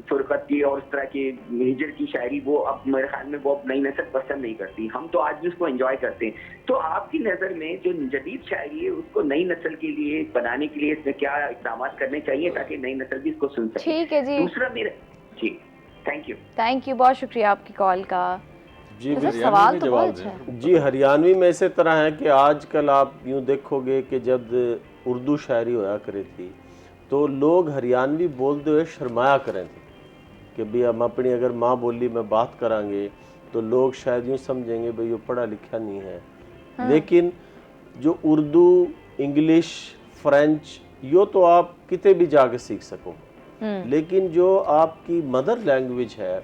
फुरकत की और इस तरह की हिजर की शायरी, वो अब मेरे ख्याल में वो अब नई नस्ल पसंद नहीं करती। हम तो आज भी उसको एंजॉय करते हैं। तो आपकी नज़र में जो जदीद शायरी है उसको नई नस्ल के लिए बनाने के लिए इसमें क्या इक़दाम करने चाहिए ताकि नई नस्ल भी इसको सुन सके? ठीक है जी। दूसरा मेरा जी, थैंक यू, बहुत शुक्रिया आपकी कॉल का। जी सवाल तो बहुत अच्छा है। जी, हरियाणवी में इसी तरह है कि आजकल आप यूँ देखोगे कि जब उर्दू शायरी होया करी थी तो लोग हरियाणवी बोलते हुए शर्माया करें थे कि भाई हम अपनी अगर माँ बोली में बात करांगे तो लोग शायद यूँ समझेंगे भाई ये पढ़ा लिखा नहीं है। लेकिन जो उर्दू, इंग्लिश, फ्रेंच यो तो आप किते भी जाके सीख सको, लेकिन जो आपकी मदर लैंग्वेज है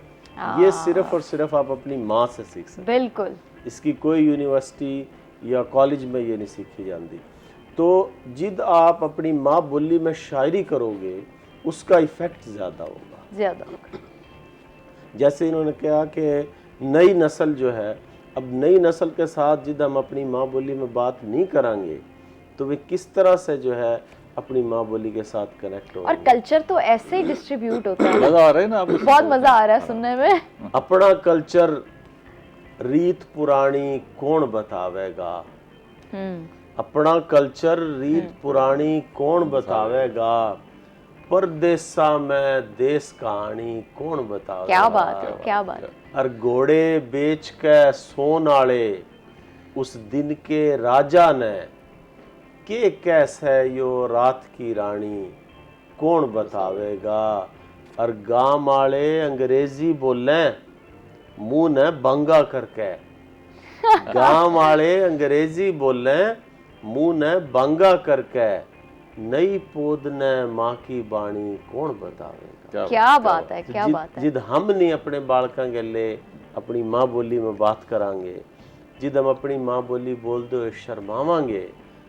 ये सिर्फ और सिर्फ आप अपनी माँ से सीख सकते। बिल्कुल, इसकी कोई यूनिवर्सिटी या कॉलेज में ये नहीं सीखी जाती। तो जिद आप अपनी माँ बोली में शायरी करोगे उसका इफेक्ट ज़्यादा होगा। जैसे इन्होंने कहा कि नई नस्ल जो है, अब नई नस्ल के साथ जिद हम अपनी माँ बोली में बात नहीं करांगे तो वे किस तरह से जो है अपनी माँ बोली के साथ कनेक्ट होंगे। और कल्चर तो ऐसे ही डिस्ट्रीब्यूट होता है। मजा आ रहा है ना आपको? बहुत मजा आ रहा है सुनने में। अपना कल्चर रीत पुरानी कौन बतावेगा, अपना कल्चर रीत पुरानी कौन बतावेगा, परदेसा में देश कहानी कौन बतावेगा। क्या बात है, क्या बात है। और घोड़े बेच के सोन आले उस दिन के राजा ने के कैसे यो रात की रानी कौन बतावेगा। और गांव वाले अंग्रेजी बोले मुंह ने बंगा करके, गांव वाले अंग्रेजी बोले मुंह ने बंगा करके, नई पोद ने माँ की बाणी कौन बतावेगा। क्या बात है, क्या बात है। जिद हम नहीं अपने बालका गले अपनी माँ बोली में बात करांगे, जिद हम अपनी माँ बोली बोलते हुए शर्मावांगे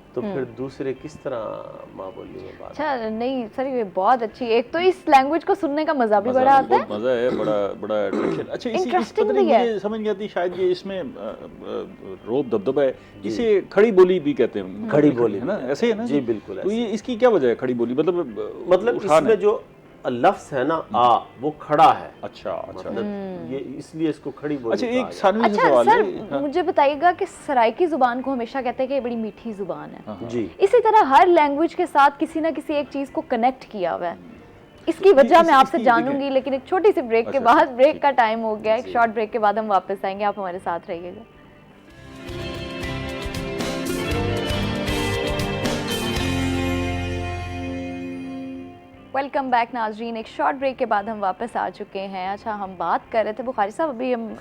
तो फिर दूसरे किस तरह माँ बोली में बात। अच्छा, नहीं सर ये बहुत अच्छी। एक तो इस लैंग्वेज को सुनने का मजा भी बड़ा आता है, मजा है, बड़ा अट्रैक्शन। अच्छा, इंटरेस्टिंग भी है। मुझे समझ नहीं आती, शायद ये इसमें रोब दबदबा है, इसे खड़ी बोली भी कहते हैं। खड़ी बोली है ना, ऐसे है ना जी? बिल्कुल। तो ये इसकी क्या वजह है खड़ी बोली? मतलब इसमें जो लफ्ज है ना आ, वो खड़ा है। अच्छा, ये इसलिए इसको खड़ी बोली। अच्छा, एक सानवी अच्छा सवाल सर, है। मुझे बताइएगा कि सराइकी जुबान को हमेशा कहते हैं कि ये बड़ी मीठी जुबान है। जी, इसी तरह हर लैंग्वेज के साथ किसी ना किसी एक चीज को कनेक्ट किया हुआ है। इसकी वजह मैं आपसे जानूंगी, लेकिन एक छोटी सी ब्रेक के बाद, ब्रेक का टाइम हो गया, एक शॉर्ट ब्रेक के बाद हम वापस आएंगे। आप हमारे साथ रहिएगा। वेलकम बैक नाजरीन। एक शॉर्ट ब्रेक के बाद हम वापस आ चुके हैं। अच्छा, हम बात कर रहे थे बुखारी साहब, अभी हम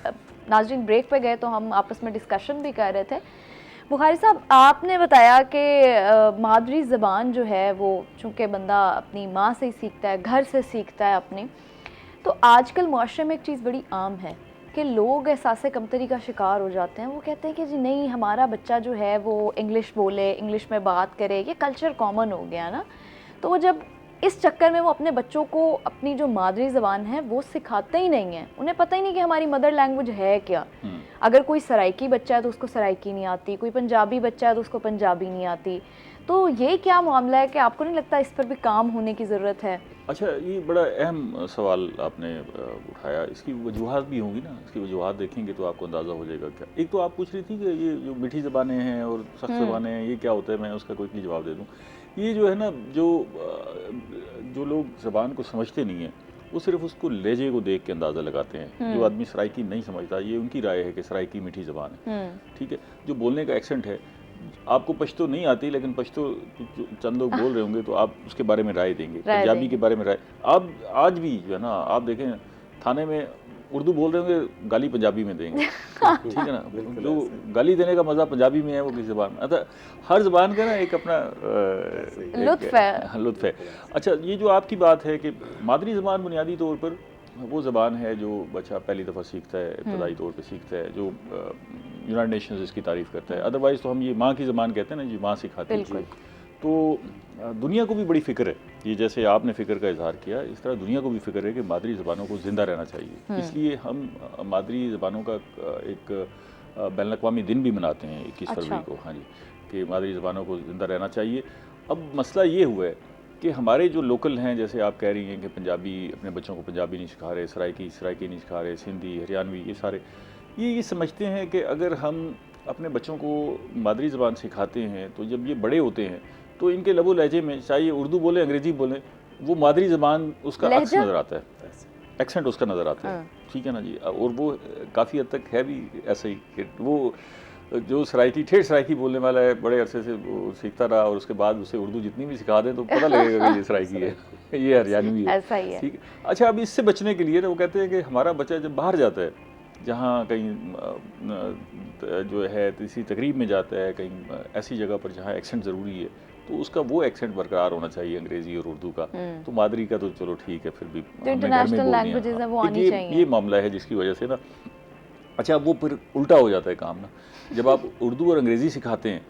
नाजरीन ब्रेक पे गए तो हम आपस में डिस्कशन भी कर रहे थे। बुखारी साहब, आपने बताया कि मादरी ज़बान जो है वो चूँकि बंदा अपनी माँ से ही सीखता है, घर से सीखता है अपनी, तो आजकल मुआशरे में एक चीज़ बड़ी आम है कि लोग एहसास कमतरी का शिकार हो जाते हैं। वो कहते हैं कि जी नहीं, हमारा बच्चा जो है वो इंग्लिश बोले, इंग्लिश में बात करे, ये कल्चर कॉमन हो गया ना। तो वो जब इस चक्कर में वो अपने बच्चों को अपनी जो मादरी ज़बान है वो सिखाते ही नहीं हैं। उन्हें पता ही नहीं कि हमारी मदर लैंग्वेज है क्या। अगर कोई सराइकी बच्चा है तो उसको सराइकी नहीं आती, कोई पंजाबी बच्चा है तो उसको पंजाबी नहीं आती। तो ये क्या मामला है कि आपको नहीं लगता इस पर भी काम होने की ज़रूरत है? अच्छा, ये बड़ा अहम सवाल आपने उठाया। इसकी वजूहात भी होंगी ना, इसकी वजूहात देखेंगे तो आपको अंदाज़ा हो जाएगा। क्या एक तो आप पूछ रही थी कि ये जो मीठी ज़बानें हैं और सख्त ज़बानें हैं, ये क्या होता है, मैं उसका कोई भी जवाब दे दूँ। ये जो है ना, जो लोग ज़बान को समझते नहीं हैं वो सिर्फ उसको लहजे को देख के अंदाज़ा लगाते हैं। जो आदमी सराइकी नहीं समझता, ये उनकी राय है कि सराइकी मीठी ज़बान है, ठीक है। जो बोलने का एक्सेंट है, आपको पश्तो नहीं आती लेकिन पश्तो चंद लोग बोल रहे होंगे तो आप उसके बारे में राय देंगे, पंजाबी के बारे में राय। आप आज भी जो है ना, आप देखें थाने में उर्दू बोल रहे होंगे, गाली पंजाबी में देंगे, ठीक है ना। जो गाली देने का मज़ा पंजाबी में है वो किस ज़बान में। अतः हर ज़बान का ना एक अपना लुत्फ़ है। अच्छा, ये जो आपकी बात है कि मादरी ज़बान बुनियादी तौर पर वो ज़बान है जो बच्चा पहली दफ़ा सीखता है, इब्तदाई तौर पे सीखता है, जो यूनाइटेड नेशंस इसकी तारीफ़ करता है। अदरवाइज़ तो हम ये माँ की ज़बान कहते हैं ना जी, माँ सिखाती है। तो दुनिया को भी बड़ी फ़िक्र है, ये जैसे आपने फ़िक्र का इजहार किया, इस तरह दुनिया को भी फ़िक्र है कि मादरी ज़बानों को ज़िंदा रहना चाहिए। इसलिए हम मादरी ज़बानों का एक बैनुल अक़वामी दिन भी मनाते हैं 21 फरवरी को। हाँ जी, कि मादरी ज़बानों को ज़िंदा रहना चाहिए। अब मसला ये हुआ है कि हमारे जो लोकल हैं, जैसे आप कह रही हैं कि पंजाबी अपने बच्चों को पंजाबी नहीं सिखा रहे, सराइकी नहीं सिखा रहे, सिंधी, हरियाणवी, ये सारे ये समझते हैं कि अगर हम अपने बच्चों को मादरी ज़बान सिखाते हैं तो जब ये बड़े होते हैं तो इनके लबो लहजे में, चाहे ये उर्दू बोले अंग्रेज़ी बोलें, वो मादरी ज़बान उसका अक्स नज़र आता है, एक्सेंट उसका नज़र आता है। ठीक है ना जी। और वो काफ़ी हद तक है भी ऐसे ही कि वो जो सराइकी, ठेठ सराइकी बोलने वाला है, बड़े अरसे से वो सीखता रहा और उसके बाद उसे उर्दू जितनी भी सिखा दें तो पता लगेगा कि ये सराइकी है, ये हरियाणवी है। ऐसा ही है। ठीक है। अच्छा, अब इससे बचने के लिए ना वो कहते हैं कि हमारा बच्चा जब बाहर जाता है, जहाँ कहीं जो है किसी तकरीब में जाता है, कहीं ऐसी जगह पर जहाँ एक्सेंट ज़रूरी है, तो उसका वो एक्सेंट बरकरार होना चाहिए अंग्रेज़ी और उर्दू का। तो मादरी का तो चलो ठीक है, फिर भी इंटरनेशनल लैंग्वेजेस है वो आनी चाहिए। ये मामला है जिसकी वजह से ना, अच्छा वो फिर उल्टा हो जाता है काम ना। जब आप उर्दू और अंग्रेज़ी सिखाते हैं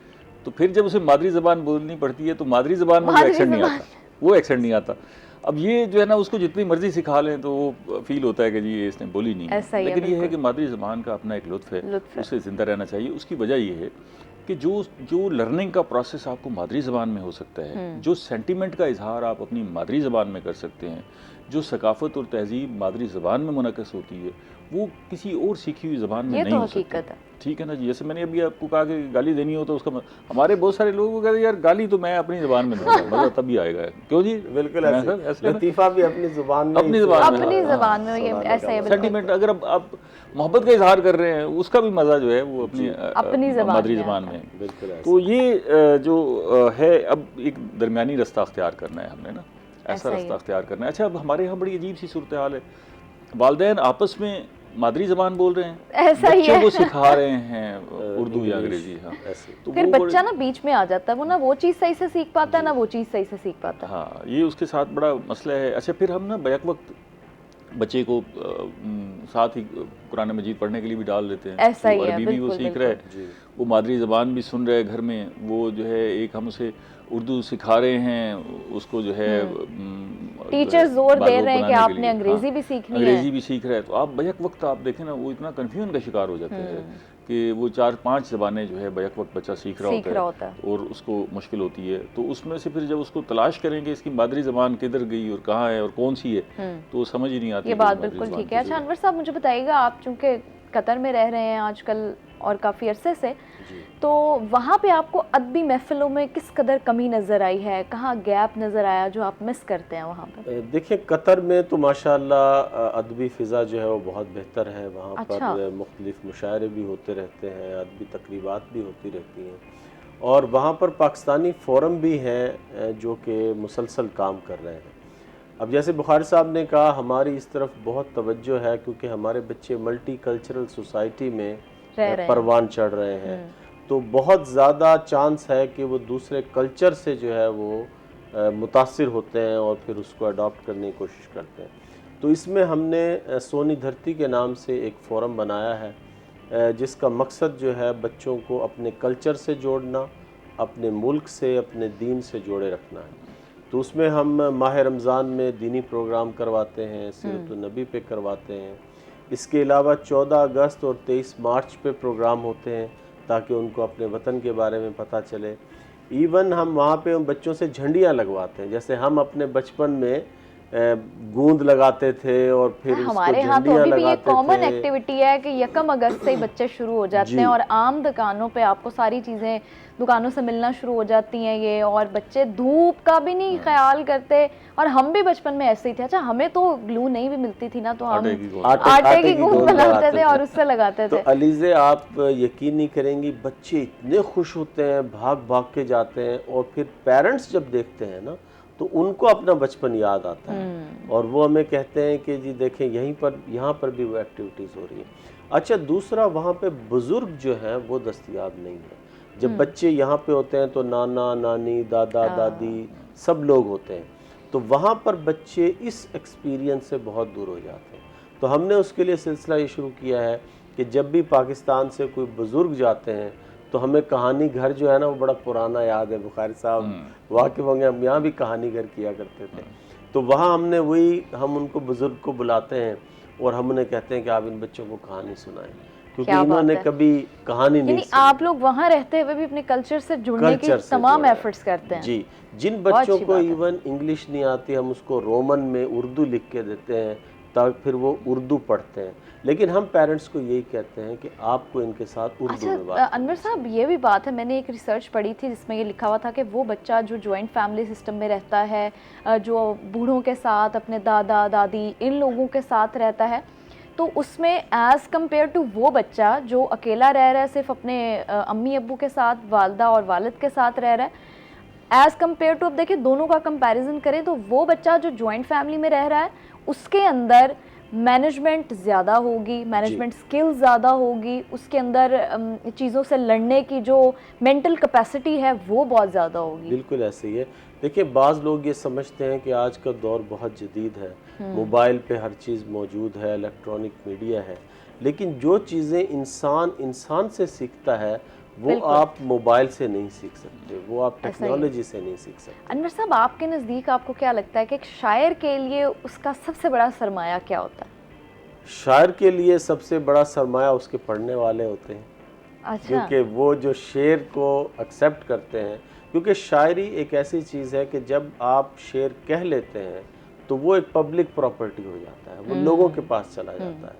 तो फिर जब उसे मादरी ज़बान बोलनी पड़ती है तो मादरी ज़बान में वो एक्सेंट नहीं आता, वो एक्सेंट नहीं आता। अब ये जो है ना, उसको जितनी मर्जी सिखा लें तो वो फील होता है कि जी ये इसने बोली नहीं है। लेकिन ये है कि मादरी ज़बान का अपना एक लुत्फ़ है, उसे ज़िंदा रहना चाहिए। उसकी वजह ये है कि जो लर्निंग का प्रोसेस आपको मादरी ज़बान में हो सकता है, जो सेंटिमेंट का इजहार आप अपनी मादरी ज़बान में कर सकते हैं, जो सकाफ़त और तहज़ीब मादरी ज़बान में मुनक़स होती है, वो किसी और सीखी हुई ज़बान में नहीं हो सकती। ठीक है ना जी। जैसे मैंने अभी आपको कहा कि गाली देनी हो तो उसका हमारे बहुत सारे लोग को कहते हैं यार गाली तो मैं अपनी ज़बान में दूंगा, मज़ा तभी आएगा। क्यों जी? बिल्कुल ऐसे लतीफ़ा भी अपनी ज़बान में, अपनी ज़बान में ये ऐसा है। सेंटिमेंट अगर आप मोहब्बत का इजहार कर रहे हैं, उसका भी मज़ा जो है वो अपनी मादरी ज़बान में। बिल्कुल। तो ये जो है, अब एक दरमियानी रास्ता अख्तियार करना है हमने ना, ऐसा रास्ता अख्तियार करना है। अच्छा, अब हमारे यहाँ बड़ी अजीब सी सूरत हाल है, वालिदैन आपस में मादरी ज़बान बोल रहे हैं, ऐसा ही बच्चों को सिखा रहे हैं उर्दू या अंग्रेजी। हाँ, तो फिर बच्चा ना बीच में आ जाता है, वो ना वो चीज़ सही से सीख पाता है ना वो चीज़ सही से सीख पाता है। हाँ, ये उसके साथ बड़ा मसला है। अच्छा, फिर हम ना बैक वक्त बच्चे को साथ ही कुरान मजीद पढ़ने के लिए भी डाल देते हैं। ऐसा ही है, अरबी भी वो सीख रहा है, वो मादरी ज़बान भी सुन रहा है घर में, वो जो है एक हम उसे उर्दू सिखा रहे हैं, उसको जो है टीचर्स जोर दे रहे हैं कि आपने अंग्रेजी भी सीखनी है, अंग्रेजी भी सीख रहा है। तो आप बैक वक्त आप देखें ना, वो इतना कन्फ्यूजन का शिकार हो जाता है कि वो 4-5 ज़बानें जो है बैक वक्त बच्चा सीख रहा होता है और उसको मुश्किल होती है। तो उसमें से फिर जब उसको तलाश करेंगे इसकी मादरी ज़बान किधर गई और कहाँ है और कौन सी है, तो समझ ही नहीं आती। ये बात बिल्कुल ठीक है। अच्छा अनवर साहब, मुझे बताइएगा, आप चूँकि कतर में रह रहे हैं आजकल और काफ़ी अरसे से, तो वहाँ पे आपको अदबी महफिलों में किस कदर कमी नज़र आई है, कहाँ गैप नज़र आया जो आप मिस करते हैं वहाँ पर? देखिए, कतर में तो माशाअल्लाह अदबी फ़िज़ा जो है वो बहुत बेहतर है। वहाँ पर मुख्तलिफ मुशायरे भी होते रहते हैं, अदबी तकरीबात भी होती रहती हैं, और वहाँ पर पाकिस्तानी फ़ोरम भी हैं जो कि मुसलसल काम कर रहे हैं। अब जैसे बुखारी साहब ने कहा, हमारी इस तरफ बहुत तवज्जो है क्योंकि हमारे बच्चे मल्टी कल्चरल सोसाइटी में परवान चढ़ रहे हैं, तो बहुत ज़्यादा चांस है कि वो दूसरे कल्चर से जो है वो मुतासिर होते हैं और फिर उसको अडॉप्ट करने की कोशिश करते हैं। तो इसमें हमने सोनी धरती के नाम से एक फ़ोरम बनाया है जिसका मकसद जो है बच्चों को अपने कल्चर से जोड़ना, अपने मुल्क से, अपने दीन से जोड़े रखना है। तो उसमें हम माह रमज़ान में दीनी प्रोग्राम करवाते हैं, सीरत नबी पे करवाते हैं। इसके अलावा 14 अगस्त और 23 मार्च पे प्रोग्राम होते हैं ताकि उनको अपने वतन के बारे में पता चले। इवन हम वहाँ पे उन बच्चों से झंडियाँ लगवाते हैं, जैसे हम अपने बचपन में गूंद लगाते थे और फिर हमारे यहाँ तो अभी भी ये कॉमन एक्टिविटी है कि 1 अगस्त से ही बच्चे शुरू हो जाते हैं और आम दुकानों पे आपको सारी चीज़ें दुकानों से मिलना शुरू हो जाती हैं ये, और बच्चे धूप का भी नहीं ख्याल करते। और हम भी बचपन में ऐसे ही थे। अच्छा, हमें तो ग्लू नहीं भी मिलती थी ना, तो हम आटे की गूंद बनाते थे और उससे लगाते थे। तो अलीज़े, आप यकीन नहीं करेंगी, बच्चे इतने खुश होते हैं, भाग भाग के जाते हैं, और फिर पेरेंट्स जब देखते हैं ना तो उनको अपना बचपन याद आता है और वो हमें कहते हैं कि जी देखें यहाँ पर भी वो एक्टिविटीज़ हो रही है। अच्छा, दूसरा, वहाँ पे बुज़ुर्ग जो हैं वो दस्तयाब नहीं है। जब बच्चे यहाँ पे होते हैं तो नाना नानी, दादा दादी सब लोग होते हैं, तो वहाँ पर बच्चे इस एक्सपीरियंस से बहुत दूर हो जाते हैं। तो हमने उसके लिए सिलसिला ये शुरू किया है कि जब भी पाकिस्तान से कोई बुज़ुर्ग जाते हैं तो हमें कहानी घर जो है ना वो बड़ा पुराना याद है। बुखारी साहब वाकिफ़ होंगे, हम यहाँ भी कहानी घर किया करते थे। तो वहाँ हमने वही, हम उनको बुज़ुर्ग को बुलाते हैं और हम उन्हें कहते हैं कि आप इन बच्चों को कहानी सुनाएं, क्योंकि इन्होंने कभी कहानी नहीं सुनी। आप लोग वहाँ रहते हुए भी अपने कल्चर से जुड़ने की तमाम एफर्ट्स करते हैं। जी, जिन बच्चों को इवन इंग्लिश नहीं आती, हम उसको रोमन में उर्दू लिख के देते हैं ताकि फिर वो उर्दू पढ़ते हैं। लेकिन हम पेरेंट्स को यही कहते हैं कि आपको इनके साथ उर्दू में बात। अनवर साहब, ये भी बात है, मैंने एक रिसर्च पढ़ी थी जिसमें ये लिखा हुआ था कि वो बच्चा जो जॉइंट फैमिली सिस्टम में रहता है, जो बूढ़ों के साथ, अपने दादा दादी इन लोगों के साथ रहता है, तो उसमें एज़ कम्पेयर टू वो बच्चा जो अकेला रह रहा है, सिर्फ अपने अम्मी अब्बू के साथ, वालदा और वालिद के साथ रह रहा है, एज़ कम्पेयर टू, अब देखिए दोनों का कंपैरिजन करें तो वो बच्चा जो जॉइंट फैमिली में रह रहा है उसके अंदर मैनेजमेंट ज़्यादा होगी, मैनेजमेंट स्किल ज़्यादा होगी, उसके अंदर चीज़ों से लड़ने की जो मेंटल कैपेसिटी है वो बहुत ज़्यादा होगी। बिल्कुल ऐसे ही है। देखिए, बाज़ लोग ये समझते हैं कि आज का दौर बहुत जदीद है, मोबाइल पे हर चीज़ मौजूद है, इलेक्ट्रॉनिक मीडिया है, लेकिन जो चीज़ें इंसान से सीखता है वो आप मोबाइल से नहीं सीख सकते, वो आप टेक्नोलॉजी से नहीं सीख सकते। अनवर साहब, आपके नज़दीक आपको क्या लगता है कि एक शायर के लिए उसका सबसे बड़ा सरमाया क्या होता है? शायर के लिए सबसे बड़ा सरमाया उसके पढ़ने वाले होते हैं। अच्छा। क्योंकि वो जो शेर को एक्सेप्ट करते हैं, क्योंकि शायरी एक ऐसी चीज़ है कि जब आप शेर कह लेते हैं तो वो एक पब्लिक प्रॉपर्टी हो जाता है, वो लोगों के पास चला जाता है।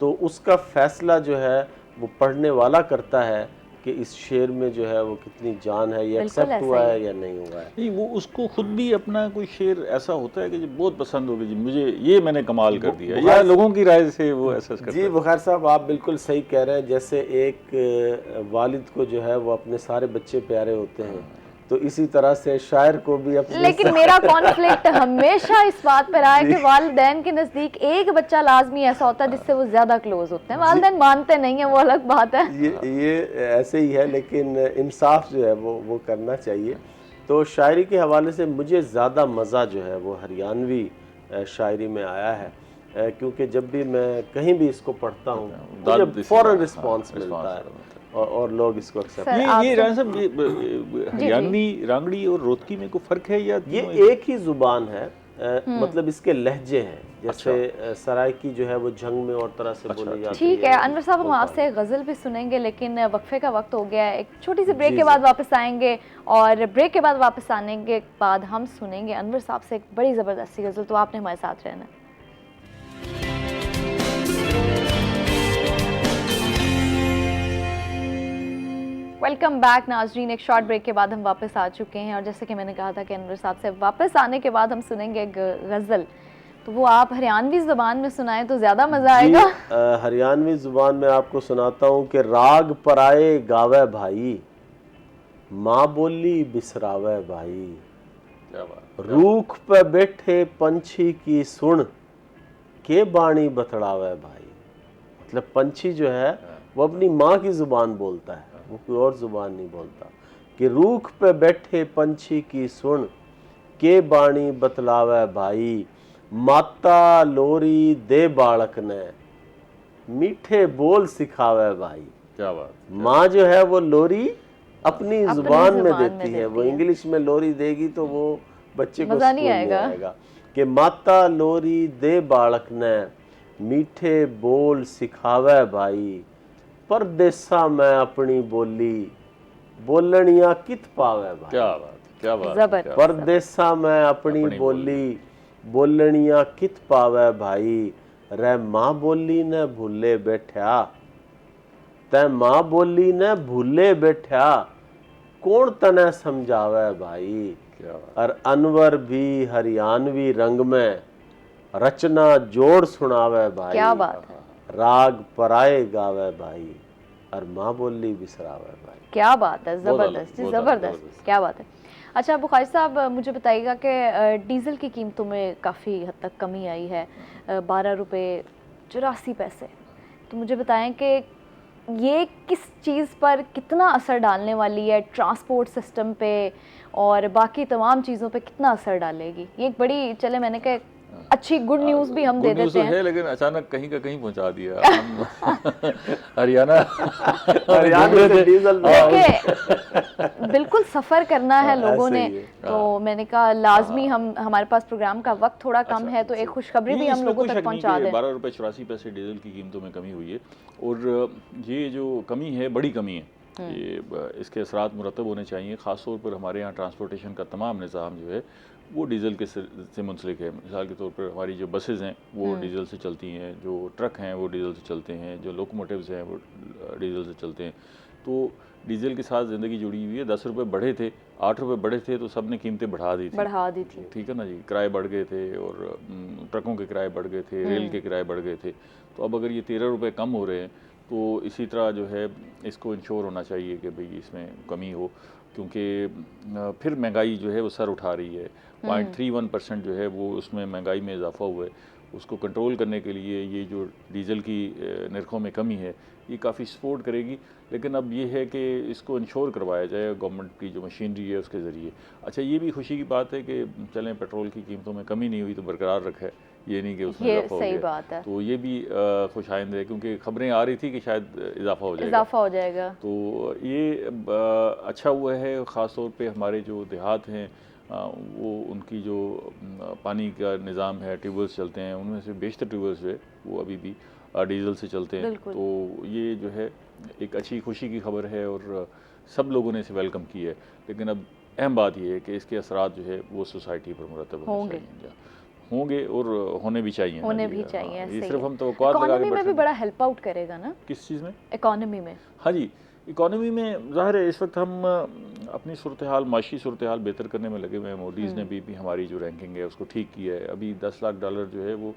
तो उसका फैसला जो है वो पढ़ने वाला करता है कि इस शेर में जो है वो कितनी जान है, ये एक्सेप्ट हुआ है या नहीं हुआ है। नहीं, वो उसको खुद भी अपना कोई शेर ऐसा होता है कि जो बहुत पसंद हो गया, जी मुझे ये मैंने कमाल कर दिया, या लोगों की राय से वो एसेस करता है। जी बुखार साहब, आप बिल्कुल सही कह रहे हैं। जैसे एक वालिद को जो है वो अपने सारे बच्चे प्यारे होते हैं, तो इसी तरह से शायर को भी अपने। लेकिन मेरा कॉन्फ्लिक्ट हमेशा इस बात पर रहा है कि वालिदैन के नज़दीक एक बच्चा लाजमी ऐसा होता है जिससे वो ज़्यादा क्लोज होते हैं। वालिदैन मानते नहीं है, वो अलग बात है। ये ऐसे ही है, लेकिन इंसाफ जो है वो करना चाहिए। तो शायरी के हवाले से मुझे ज़्यादा मज़ा जो है वो हरियाणवी शायरी में आया है, क्योंकि जब भी मैं कहीं भी इसको पढ़ता हूँ मुझे फ़ौरन रिस्पॉन्स मिलता है और लोग इसको एक्सेप्ट। ये राय साहब, हरियाणवी, रांगड़ी और रोहतकी में कोई फ़र्क है या ये एक ही ज़ुबान है? मतलब इसके लहजे हैं, जैसे सराइकी जो है वो झंग में और तरह से बोली जाती है। ठीक है अनवर साहब, हम आपसे गज़ल भी सुनेंगे, लेकिन वक्फे का वक्त हो गया है। एक छोटी सी ब्रेक के बाद वापस आएंगे, और ब्रेक के बाद वापस आने के बाद हम सुनेंगे अनवर साहब से एक बड़ी ज़बरदस्ती गज़ल। तो आपने हमारे साथ रहना। वेलकम बैक नाजरीन। एक शॉर्ट ब्रेक के बाद हम वापस आ चुके हैं, और जैसे कि मैंने कहा था कि अनवर साहब से वापस आने के बाद हम सुनेंगे गज़ल, तो वो आप हरियाणवी ज़ुबान में सुनाएं तो ज़्यादा मज़ा आएगा। हरियाणवी ज़ुबान में आपको सुनाता हूँ कि राग पराए गावे भाई, माँ बोली बिसरावे भाई, क्या बात। रूख पे बैठे पंछी की सुन के बाणी बतड़ावे भाई। मतलब पंछी जो है वो अपनी माँ की ज़ुबान बोलता है, वो कोई और ज़ुबान नहीं बोलता। कि रूख पे बैठे पंछी की सुन के बाणी बतलावे भाई, माता लोरी दे बालक ने मीठे बोल सिखावे भाई। क्या बात। माँ जो है वो लोरी अपनी ज़ुबान में देती है, वो इंग्लिश में लोरी देगी तो वो बच्चे को मज़ा नहीं आएगा। कि माता लोरी दे बालक ने मीठे बोल सिखावे भाई, परदेसा मैं अपनी बोली बोलनिया कित पावे भाई। क्या बात, क्या बात। ज़बरदस्त। परदेसा मैं अपनी बोली बोलनिया कित पावे भाई, रे माँ बोली ने भूले बैठा, तै माँ बोली ने भूले बैठा, कौन तने समझावे भाई। क्या बात। और अनवर भी हरियाणवी रंग में रचना जोड़ सुनावे भाई। क्या बात है। राग पराए गावे भाई, और माँ बोली बिसरावे भाई। क्या बात है, ज़बरदस्त, ज़बरदस्त, क्या बात है। अच्छा बुखारी साहब, मुझे बताइएगा कि डीज़ल की कीमतों में काफ़ी हद तक कमी आई है, 12 रुपये 84 पैसे। तो मुझे बताएं कि ये किस चीज़ पर कितना असर डालने वाली है, ट्रांसपोर्ट सिस्टम पे और बाकी तमाम चीज़ों पे कितना असर डालेगी? ये एक बड़ी, चले मैंने कहा अच्छी गुड न्यूज़ भी हम दे गुड न्यूज़ देते तो हैं। है, लेकिन अचानक कहीं का कहीं पहुंचा दिया हम हरियाणा हरियाणा से डीजल देखिए बिल्कुल सफ़र करना है लोगों ऐसे ने, ही है। तो मैंने कहा लाजमी हम, हमारे पास प्रोग्राम का वक्त थोड़ा कम है, तो एक खुशखबरी भी हम लोगों तक पहुंचा दें। 12 रुपये 84 पैसे डीजल की कीमतों में कमी हुई है, और ये जो कमी है बड़ी कमी है। ये इसके असरात मुरतब होने चाहिए। ख़ास तौर पर हमारे यहाँ ट्रांसपोर्टेशन का तमाम निज़ाम जो है वो डीज़ल के से मुंसलिक है। मिसाल के तौर पर हमारी जो बसेज़ हैं वो डीज़ल से चलती हैं, जो ट्रक हैं वो डीज़ल से चलते हैं, जो लोकोमोटिव्स हैं वो डीज़ल से चलते हैं। तो डीज़ल के साथ ज़िंदगी जुड़ी हुई है। 10 रुपये बढ़े थे, 8 रुपये बढ़े थे, तो सब ने कीमतें बढ़ा दी थी। ठीक है ना जी, किराए बढ़ गए थे, और ट्रकों के किराए बढ़ गए थे, रेल के किराए बढ़ गए थे। तो अब अगर ये 13 रुपये कम हो रहे हैं, तो इसी तरह जो है इसको इंश्योर होना चाहिए कि भाई इसमें कमी हो, क्योंकि फिर महंगाई जो है वो सर उठा रही है। 0.31% जो है वो उसमें महंगाई में इजाफा हुआ है। उसको कंट्रोल करने के लिए ये जो डीज़ल की नरखों में कमी है ये काफ़ी सपोर्ट करेगी। लेकिन अब ये है कि इसको इंश्योर करवाया जाए गवर्नमेंट की जो मशीनरी है उसके ज़रिए। अच्छा, ये भी खुशी की बात है कि चलें पेट्रोल की कीमतों में कमी नहीं हुई तो बरकरार रखा है, ये नहीं कि उसमें इजाफा हो गया। बात है। तो ये भी खुशाइंद है, क्योंकि खबरें आ रही थी कि शायद इजाफा हो जाएगा। तो ये अच्छा हुआ है। ख़ास तौर पे हमारे जो देहात हैं वो उनकी जो पानी का निज़ाम है, ट्यूबवेल्स चलते हैं, उनमें से बेशतर ट्यूबवेल्स जो है वो अभी भी डीज़ल से चलते हैं। तो ये जो है एक अच्छी खुशी की खबर है, और सब लोगों ने इसे वेलकम की है। लेकिन अब अहम बात यह है कि इसके असरात जो है वो सोसाइटी पर मुरतब होंगे और होने भी चाहिए। ये सिर्फ हम तवक्कुआत लगा के इकोनॉमी में भी बड़ा हेल्प आउट करेगा ना। किस चीज़ में? इकोनॉमी में। हाँ जी, इकोनॉमी में ज़ाहिर है इस वक्त हम अपनी सूरत हाल, माशी सूरत हाल बेहतर करने में लगे हुए हैं। मोडीज़ ने भी हमारी जो रैंकिंग है उसको ठीक किया है। अभी $10 लाख जो है वो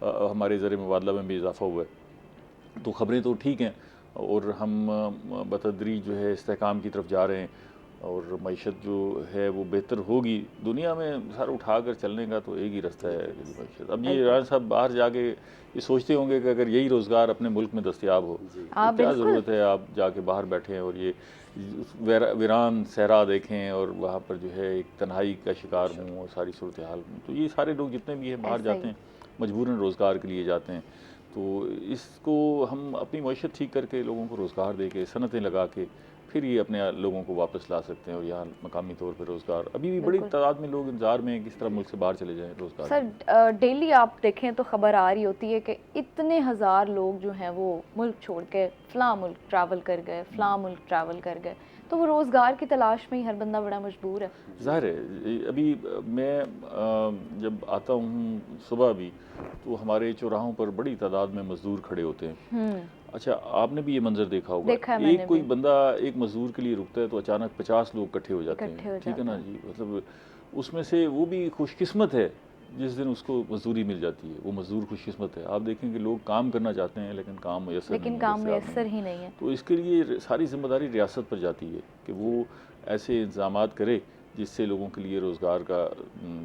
हमारे ज़र मुबादला में भी इजाफा हुआ है। तो ख़बरें तो ठीक हैं, और हम बतदरीज जो है इस्तेहकाम की तरफ जा रहे हैं, और मईशत जो है वो बेहतर होगी। दुनिया में सर उठा कर चलने का तो एक ही रास्ता है मईशत। अब ये राना साहब बाहर जाके ये सोचते होंगे कि अगर यही रोज़गार अपने मुल्क में दस्तयाब हो तो क्या ज़रूरत है आप जाके बाहर बैठें और ये वीरान सहरा देखें और वहाँ पर जो है एक तन्हाई का शिकार हों और सारी सूरत हाल में। तो ये सारे लोग जितने भी हैं बाहर जाते हैं मजबूरन रोज़गार के लिए जाते हैं। तो इसको हम अपनी मईशत ठीक करके लोगों को रोज़गार दे के, सनतें लगा के, फिर ये अपने लोगों को वापस ला सकते हैं, और यहाँ मकामी तौर पर रोज़गार अभी भी बड़ी तादाद में लोग इंतजार में किस तरह मुल्क से बाहर चले जाएं रोज़गार। सर डेली आप देखें तो ख़बर आ रही होती है कि इतने हज़ार लोग जो हैं वो मुल्क छोड़ के फ़लाँ मुल्क ट्रैवल कर गए, फ़लाँ मुल्क ट्रैवल कर गए, तो वो रोज़गार की तलाश में ही हर बंदा बड़ा मजबूर है। ज़ाहिर है, अभी मैं जब आता हूँ सुबह भी तो हमारे चौराहों पर बड़ी तादाद में मज़दूर खड़े होते हैं। अच्छा, आपने भी ये मंजर देखा होगा, एक कोई बंदा एक मजदूर के लिए रुकता है तो अचानक 50 लोग इकट्ठे हो जाते हैं। ठीक है ना जी, मतलब उसमें से वो भी खुशकिस्मत है जिस दिन उसको मजदूरी मिल जाती है, वो मजदूर खुशकिस्मत है। आप देखेंगे लोग काम करना चाहते हैं लेकिन काम मुयस्सर ही नहीं है। तो इसके लिए सारी जिम्मेदारी रियासत पर जाती है कि वो ऐसे इंतजाम करे जिससे लोगों के लिए रोज़गार का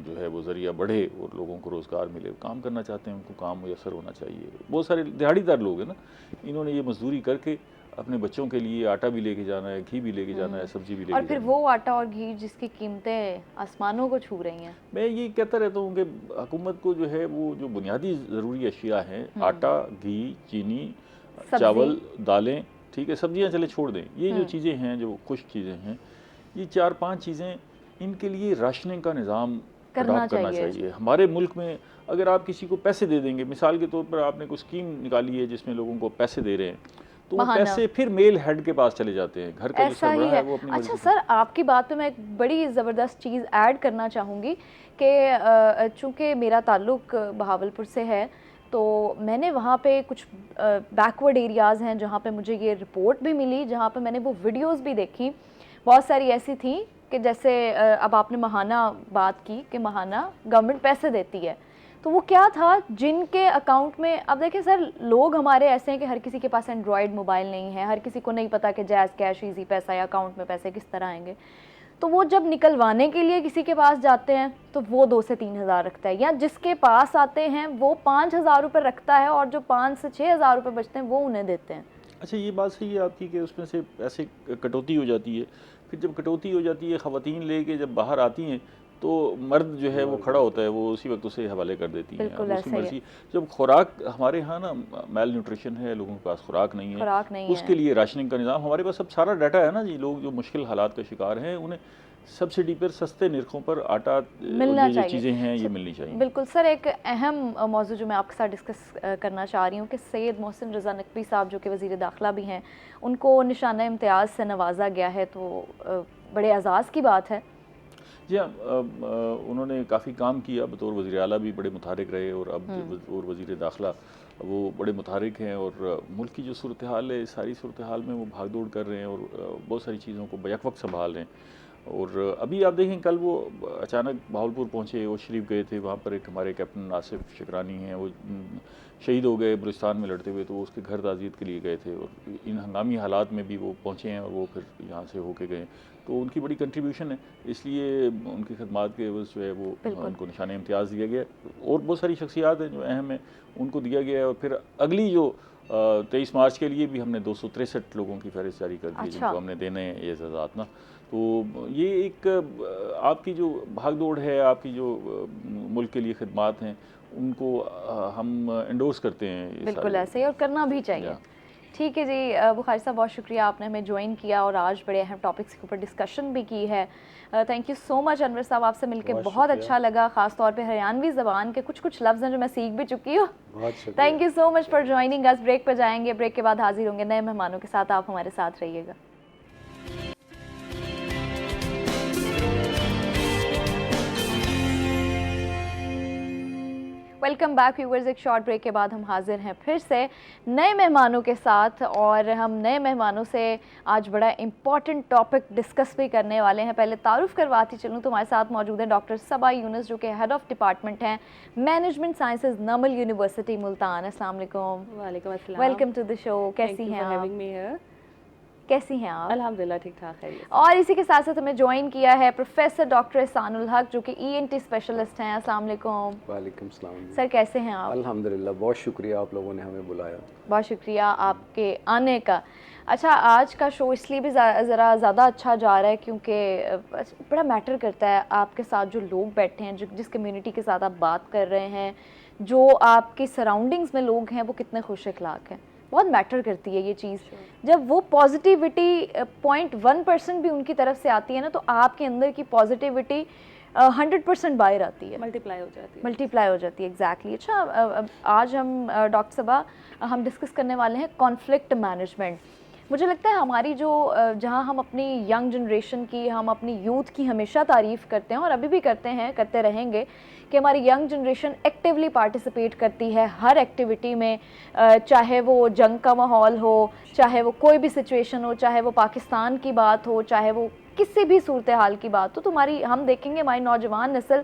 जो है वो ज़रिया बढ़े और लोगों को रोज़गार मिले। काम करना चाहते हैं, उनको काम मुयस्सर होना चाहिए। बहुत सारे दिहाड़ीदार लोग हैं ना, इन्होंने ये मजदूरी करके अपने बच्चों के लिए आटा भी लेके जाना है, घी भी लेके जाना है, सब्जी भी लेके जाना है, और फिर वो आटा और घी जिसकी कीमतें आसमानों को छू रही हैं। मैं ये कहता रहता हूँ कि हुकूमत को जो है वो जो बुनियादी ज़रूरी अशिया हैं, आटा, घी, चीनी, चावल, दालें, ठीक है, सब्जियाँ चले छोड़ दें, ये जो चीज़ें हैं जो खुश्क चीज़ें हैं, ये 4-5 चीज़ें इनके लिए राशनिंग का निज़ाम करना चाहिए। हमारे मुल्क में अगर आप किसी को पैसे दे देंगे, मिसाल के तौर पर आपने कोई स्कीम निकाली है जिसमें लोगों को पैसे दे रहे हैं, तो वो पैसे फिर मेल हेड के पास चले जाते हैं, घर का जो सरबराह है वो अपनी। अच्छा सर, आपकी बात पे मैं एक बड़ी ज़बरदस्त चीज़ ऐड करना चाहूँगी कि चूँकि मेरा ताल्लुक़ बहावलपुर से है, तो मैंने वहाँ पे कुछ बैकवर्ड एरियाज़ हैं जहाँ पे मुझे ये रिपोर्ट भी मिली, जहाँ पे मैंने वो वीडियोज़ भी देखी, बहुत सारी ऐसी थी कि जैसे अब आपने महाना बात की कि महाना गवर्नमेंट पैसे देती है, तो वो क्या था जिनके अकाउंट में, अब देखिए सर लोग हमारे ऐसे हैं कि हर किसी के पास एंड्रॉयड मोबाइल नहीं है, हर किसी को नहीं पता कि जैज़ कैश ईजी पैसा या अकाउंट में पैसे किस तरह आएंगे। तो वो जब निकलवाने के लिए किसी के पास जाते हैं तो वो 2 से 3 हज़ार रखता है, या जिसके पास आते हैं वो 5 हज़ार रुपये रखता है और जो 5 से 6 हज़ार रुपये बचते हैं वो उन्हें देते हैं। अच्छा, ये बात सही है आपकी कि उसमें से ऐसे कटौती हो जाती है। फिर जब कटौती हो जाती है, ख़वातीन लेके जब बाहर आती हैं तो मर्द जो है वो खड़ा होता है, वो उसी वक्त उसे हवाले कर देती हैं। बिल्कुल अब उसकी ऐसा ही है। मर्ज़ी। जब खुराक हमारे यहाँ ना मेल न्यूट्रिशन है, लोगों के पास खुराक नहीं है, खुराक नहीं उसके है। लिए राशनिंग का निज़ाम हमारे पास अब सारा डाटा है ना जी। लोग जो मुश्किल हालात का शिकार हैं उन्हें सब्सिडी पर सस्ते निर्खों पर आटा और मिलना ये जो चाहिए। चीज़ें हैं ये मिलनी चाहिए। बिल्कुल सर, एक अहम मौजू जो मैं आपके साथ डिस्कस करना चाह रही हूँ कि सैयद मोहसिन रज़ा नकवी साहब जो कि वज़ीर दाखिला भी हैं, उनको निशाना इम्तियाज़ से नवाजा गया है, तो बड़े एज़ाज़ की बात है। जी हाँ, उन्होंने काफ़ी काम किया, बतौर वज़ीर आला भी बड़े मुतहरिक रहे, और अब और वज़ीर दाखिला वो बड़े मुतहरिक हैं, और मुल्क की जो सूरत हाल है, सारी सूरत हाल में वो भाग दौड़ कर रहे हैं और बहुत सारी चीज़ों को बैक वक्त संभाल रहे हैं। और अभी आप देखें, कल वो अचानक बहावलपुर पहुँचे, वो शरीफ गए थे, वहाँ पर एक हमारे कैप्टन आसिफ शिकरानी हैं, वो शहीद हो गए बलूचिस्तान में लड़ते हुए, तो वो उसके घर ताज़ियत के लिए गए थे, और इन हंगामी हालात में भी वो पहुँचे हैं और वो फिर यहाँ से होके गए। तो उनकी बड़ी कंट्रीब्यूशन है, इसलिए उनकी खदमात के एवज़ जो है वो उनको निशान इम्तियाज़ दिया गया। और बहुत सारी शख्सियात हैं जो अहम हैं, उनको दिया गया है। और फिर अगली जो 23 मार्च के लिए भी हमने 263 लोगों की फहरिस्त जारी कर दी है, जिनको हमने देने हैं ये एजाज़ात ना। तो ये एक आपकी जो भाग दौड़ है, आपकी जो मुल्क के लिए खिदमात हैं, उनको हम एंडोर्स करते हैं। बिल्कुल ऐसे ही, और करना भी चाहिए। ठीक है जी बुखारी साहब, बहुत शुक्रिया आपने हमें ज्वाइन किया और आज बड़े अहम टॉपिक्स के ऊपर डिस्कशन भी की है। Thank you so much Anwar साहब, आपसे मिलकर बहुत अच्छा लगा। ख़ास तौर पे हरियाणवी ज़बान के कुछ कुछ लफ्ज़ हैं जो मैं सीख भी चुकी हूँ। Thank you so much for joining us. Break पर जाएंगे, ब्रेक के बाद हाजिर होंगे नए मेहमानों के साथ। आप हमारे साथ रहिएगा। Welcome back viewers. एक शॉर्ट ब्रेक के बाद हम हाजिर हैं फिर से नए मेहमानों के साथ, और हम नए मेहमानों से आज बड़ा इम्पॉर्टेंट टॉपिक डिस्कस भी करने वाले हैं। पहले तारुफ करवाती चलूँ तो हमारे साथ मौजूद है डॉक्टर सबा यूनुस, जो कि हेड ऑफ डिपार्टमेंट हैं management sciences Namal university Multan. अस्सलाम वालेकुम। वालेकुम अस्सलाम। Welcome to the show. कैसी हैं आप? कैसी हैं आप? अल्हम्दुलिल्लाह ठीक ठाक है। और इसी के साथ साथ हमें ज्वाइन किया है प्रोफेसर डॉक्टर एहसानुल हक, जो कि ENT स्पेशलिस्ट हैं। अस्सलाम वालेकुम। वालेकुम सलाम सर, कैसे हैं आप? अल्हम्दुलिल्लाह, बहुत शुक्रिया आप लोगों ने हमें बुलाया। बहुत शुक्रिया आपके आने का। अच्छा, आज का शो इसलिए भी ज़रा ज़्यादा अच्छा जा रहा है क्योंकि बड़ा मैटर करता है आपके साथ जो लोग बैठे हैं, जिस कम्युनिटी के साथ आप बात कर रहे हैं, जो आपकी सराउंडिंग्स में लोग हैं, वो कितने खुश अखलाक हैं। बहुत मैटर करती है ये चीज़। जब वो पॉजिटिविटी 0.1% भी उनकी तरफ से आती है ना, तो आपके अंदर की पॉजिटिविटी 100% बाहर आती है, मल्टीप्लाई हो जाती है। एग्जैक्टली। अच्छा, आज हम डॉक्टर सबा हम डिस्कस करने वाले हैं कॉन्फ्लिक्ट मैनेजमेंट। मुझे लगता है हमारी जो जहाँ हम अपनी यंग जनरेशन की, हम अपनी यूथ की हमेशा तारीफ़ करते हैं और अभी भी करते हैं, करते रहेंगे, कि हमारी यंग जनरेशन एक्टिवली पार्टिसिपेट करती है हर एक्टिविटी में, चाहे वो जंग का माहौल हो, चाहे वो कोई भी सिचुएशन हो, चाहे वो पाकिस्तान की बात हो, चाहे वो किसी भी सूरत हाल की बात हो। तो हम देखेंगे हमारी नौजवान नस्ल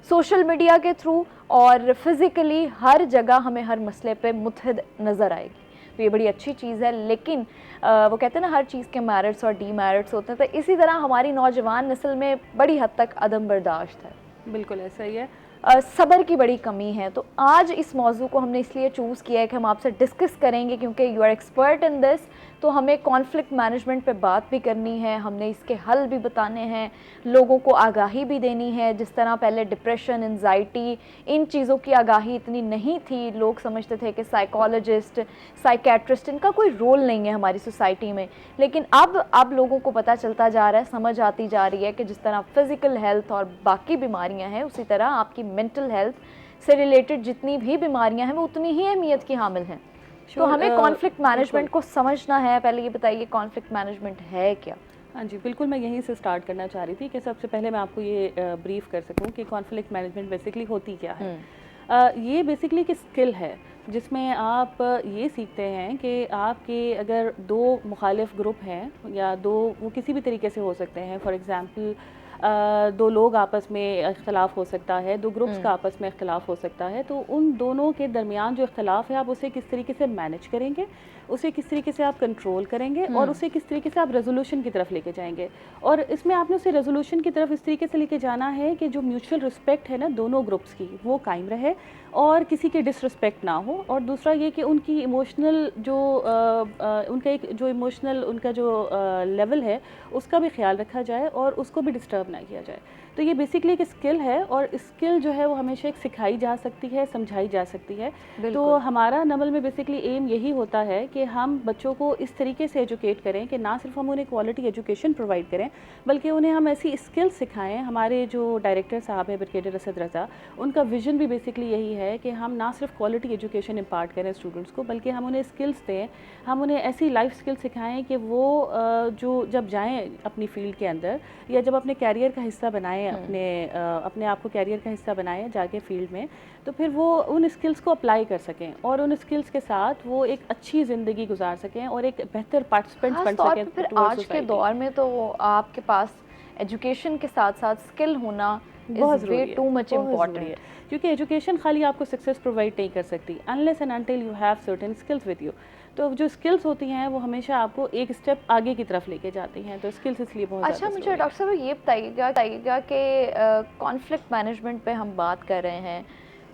सोशल मीडिया के थ्रू और फिज़िकली हर जगह हमें हर मसले पे मुत्तहिद नज़र आएगी। तो ये बड़ी अच्छी चीज़ है, लेकिन वो कहते हैं ना हर चीज़ के मेरिट्स और डीमेरिट्स होते हैं, तो इसी तरह हमारी नौजवान नस्ल में बड़ी हद तक अदम बर्दाश्त है। बिल्कुल ऐसा ही है। सब्र की बड़ी कमी है। तो आज इस मौजू को हमने इसलिए चूज़ किया है कि हम आपसे डिस्कस करेंगे, क्योंकि you are expert in this. तो हमें कॉन्फ्लिक्ट मैनेजमेंट पे बात भी करनी है, हमने इसके हल भी बताने हैं, लोगों को आगाही भी देनी है। जिस तरह पहले डिप्रेशन, एंजाइटी, इन चीज़ों की आगाही इतनी नहीं थी, लोग समझते थे कि साइकोलॉजिस्ट, साइकेट्रिस्ट, इनका कोई रोल नहीं है हमारी सोसाइटी में। लेकिन अब लोगों को पता चलता जा रहा है, समझ आती जा रही है कि जिस तरह फिज़िकल हेल्थ और बाकी बीमारियाँ हैं, उसी तरह आपकी मेंटल हेल्थ से रिलेटेड जितनी भी बीमारियां हैं वो उतनी ही अहमियत की हामिल हैं। तो हमें कॉन्फ्लिक्ट मैनेजमेंट को समझना है। पहले ये बताइए कॉन्फ्लिक्ट मैनेजमेंट है क्या? हाँ जी, बिल्कुल मैं यहीं से स्टार्ट करना चाह रही थी कि सबसे पहले मैं आपको ये ब्रीफ कर सकूं कि कॉन्फ्लिक्ट मैनेजमेंट बेसिकली होती क्या है। ये बेसिकली एक स्किल है जिसमें आप ये सीखते हैं कि आपके अगर दो मुखालिफ ग्रुप हैं या दो, वो किसी भी तरीके से हो सकते हैं। फॉर एग्ज़ाम्पल दो लोग आपस में इख्तलाफ हो सकता है, दो ग्रुप्स का आपस में इख्तलाफ हो सकता है, तो उन दोनों के दरमियान जो इख्तलाफ है आप उसे किस तरीके से मैनेज करेंगे, उसे किस तरीके से आप कंट्रोल करेंगे और उसे किस तरीके से आप रेजोल्यूशन की तरफ लेके जाएंगे। और इसमें आपने उसे रेजोल्यूशन की तरफ इस तरीके से लेके जाना है कि जो म्यूचुअल रिस्पेक्ट है ना दोनों ग्रुप्स की, वो कायम रहे और किसी की डिसरिस्पेक्ट ना हो। और दूसरा ये कि उनकी इमोशनल जो उनका एक जो इमोशनल उनका जो लेवल है उसका भी ख्याल रखा जाए और उसको भी डिस्टर्ब ना किया जाए। तो ये बेसिकली एक स्किल है और स्किल जो है वो हमेशा एक सिखाई जा सकती है, समझाई जा सकती है। तो हमारा नमल में बेसिकली एम यही होता है कि हम बच्चों को इस तरीके से एजुकेट करें कि ना सिर्फ हम उन्हें क्वालिटी एजुकेशन प्रोवाइड करें बल्कि उन्हें हम ऐसी स्किल सिखाएं। हमारे जो डायरेक्टर साहब है ब्रिगेडियर असद रज़ा, उनका विजन भी बेसिकली यही है कि हम ना सिर्फ क्वालिटी एजुकेशन इम्पार्ट करें स्टूडेंट्स को बल्कि हम उन्हें स्किल्स दें, हम उन्हें ऐसी लाइफ स्किल सिखाएं कि वो जो जब जाएँ अपनी फील्ड के अंदर या जब अपने कैरियर का हिस्सा बनाएं, अपने आप को कैरियर का हिस्सा बनाएं जाके फील्ड में, तो फिर वो उन स्किल्स को अप्लाई कर सकें और उन स्किल्स के साथ वो एक अच्छी ज़िंदगी गुजार सकें और एक बेहतर पार्टिसिपेंट बन सकें। फिर आज के दौर में तो आपके पास एजुकेशन के साथ साथ स्किल होना बहुत ज़रूरी है, टू मच इम्पॉर्टेंट, क्योंकि एजुकेशन खाली आपको सक्सेस प्रोवाइड नहीं कर सकती unless and until you have certain skills with you. तो जो स्किल्स होती हैं वो हमेशा आपको एक स्टेप आगे की तरफ लेके जाती हैं, तो स्किल्स इसलिए बहुत अच्छा। मुझे डॉक्टर साहब ये बताइएगा कि कॉन्फ्लिक्ट मैनेजमेंट पे हम बात कर रहे हैं,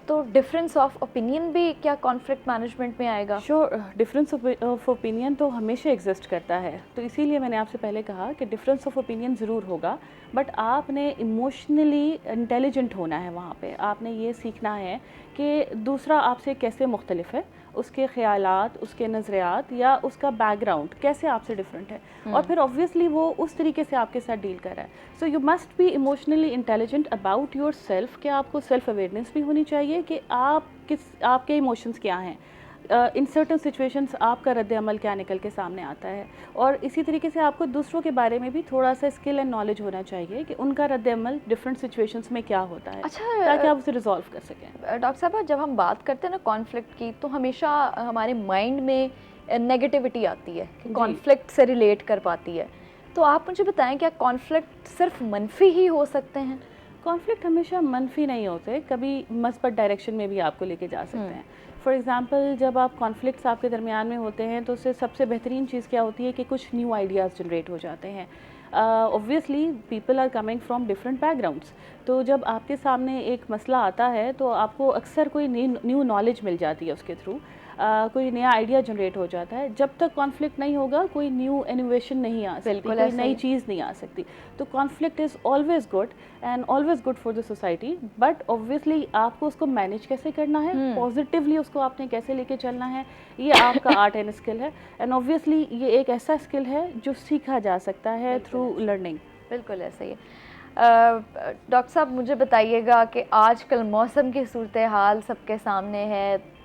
तो डिफरेंस ऑफ ओपिनियन भी क्या कॉन्फ्लिक्ट मैनेजमेंट में आएगा? श्योर, डिफरेंस ऑफ ओपिनियन तो हमेशा एग्जिस्ट करता है, तो इसीलिए मैंने आपसे पहले कहा कि डिफरेंस ऑफ ओपिनियन ज़रूर होगा, बट आपने इमोशनली इंटेलिजेंट होना है। वहाँ पे आपने ये सीखना है कि दूसरा आपसे कैसे मुख्तलिफ है, उसके ख़यालात, उसके नज़रियात या उसका बैकग्राउंड कैसे आपसे डिफरेंट है, और फिर ऑब्वियसली वो उस तरीके से आपके साथ डील कर रहा है। So you must be emotionally intelligent about your self, कि आपको सेल्फ अवेयरनेस भी होनी चाहिए कि आपके इमोशंस क्या हैं, इन सर्टन सिचुएशंस आपका रद्द अमल क्या निकल के सामने आता है। और इसी तरीके से आपको दूसरों के बारे में भी थोड़ा सा स्किल एंड नॉलेज होना चाहिए कि उनका रद्द अमल डिफरेंट सिचुएशंस में क्या होता है, अच्छा, ताकि आप उसे रिजॉल्व कर सकें। डॉक्टर साहब जब हम बात करते हैं ना कॉन्फ्लिक्ट की, तो हमेशा हमारे माइंड में नेगेटिविटी आती है कि कॉन्फ्लिक्ट से रिलेट कर पाती है। तो आप मुझे बताएं, क्या कॉन्फ्लिक्ट सिर्फ मनफी ही हो सकते हैं? कॉन्फ्लिक्ट हमेशा मनफी नहीं होते, कभी मस्बत डायरेक्शन में भी आपको लेके जा सकते हैं। फॉर एग्ज़ाम्पल, जब आप कॉन्फ्लिक्ट्स आपके दरमियान में होते हैं तो उससे सबसे बेहतरीन चीज़ क्या होती है कि कुछ न्यू आइडियाज़ जनरेट हो जाते हैं। Obviously people are coming from different backgrounds, तो जब आपके सामने एक मसला आता है तो आपको अक्सर कोई न्यू नॉलेज मिल जाती है उसके थ्रू, कोई नया आइडिया जनरेट हो जाता है। जब तक कॉन्फ्लिक्ट नहीं होगा कोई न्यू इनोवेशन नहीं आ सकती, कोई नई चीज़ नहीं आ सकती। तो conflict is always good and always good for the society, but obviously आपको उसको मैनेज कैसे करना है, पॉजिटिवली उसको आपने कैसे लेके चलना है, ये आपका आर्ट एंड स्किल है। एंड ऑब्वियसली ये एक ऐसा स्किल है जो सीखा जा सकता है थ्रू लर्निंग। बिल्कुल ऐसा ही है। डॉक्टर साहब मुझे बताइएगा कि आजकल मौसम की सूरत हाल सबके सामने है,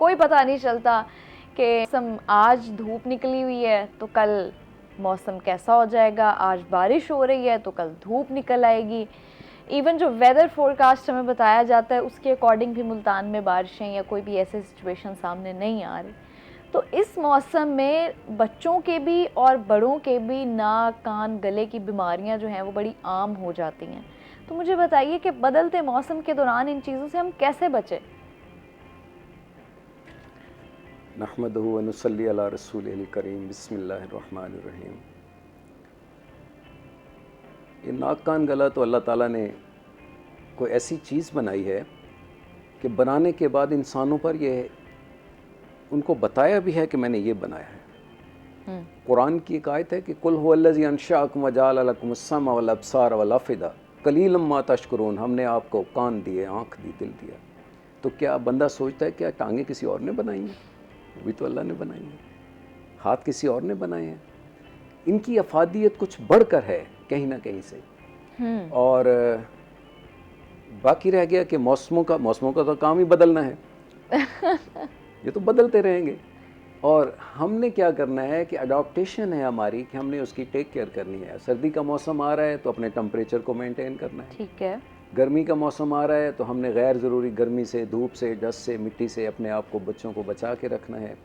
कोई पता नहीं चलता कि मौसम आज धूप निकली हुई है तो कल मौसम कैसा हो जाएगा, आज बारिश हो रही है तो कल धूप निकल आएगी। इवन जो वेदर फोरकास्ट हमें बताया जाता है उसके अकॉर्डिंग भी मुल्तान में बारिशें या कोई भी ऐसे सिचुएशन सामने नहीं आ रही। तो इस मौसम में बच्चों के भी और बड़ों के भी नाक कान गले की बीमारियां जो हैं वो बड़ी आम हो जाती हैं। तो मुझे बताइए कि बदलते मौसम के दौरान इन चीज़ों से हम कैसे बचें? नहमदहु व नुसल्ली अला रसूलिल करीम, बिस्मिल्लाहिर्रहमानिर्रहीम। ये नाक कान गला तो अल्लाह ताला ने कोई ऐसी चीज़ बनाई है कि बनाने के बाद इंसानों पर ये उनको बताया भी है कि मैंने ये बनाया है। कुरान की एक आयत है कि कुल हुवल्लज़ी अंशाकुम वजअल लकुमुस्समा वल अब्सार वल अफ़िदा कलीलन मा तशकुरून, हमने आपको कान दिए, आँख दी, दिल दिया। तो क्या बंदा सोचता है क्या टांगे किसी और ने बनाई हैं? वो भी तो अल्लाह ने बनाई है। हाथ किसी और ने बनाए हैं। इनकी अफादियत कुछ बढ़कर है कहीं ना कहीं से। और बाकी रह गया कि मौसमों का तो काम ही बदलना है। ये तो बदलते रहेंगे और हमने क्या करना है कि अडॉप्टेशन है हमारी कि हमने उसकी टेक केयर करनी है। सर्दी का मौसम आ रहा है तो अपने टेम्परेचर को मेंटेन करना है। ठीक है। गर्मी का मौसम आ रहा है तो हमने गैर ज़रूरी गर्मी से, धूप से, डस्ट से, मिट्टी से अपने आप को, बच्चों को बचा के रखना है।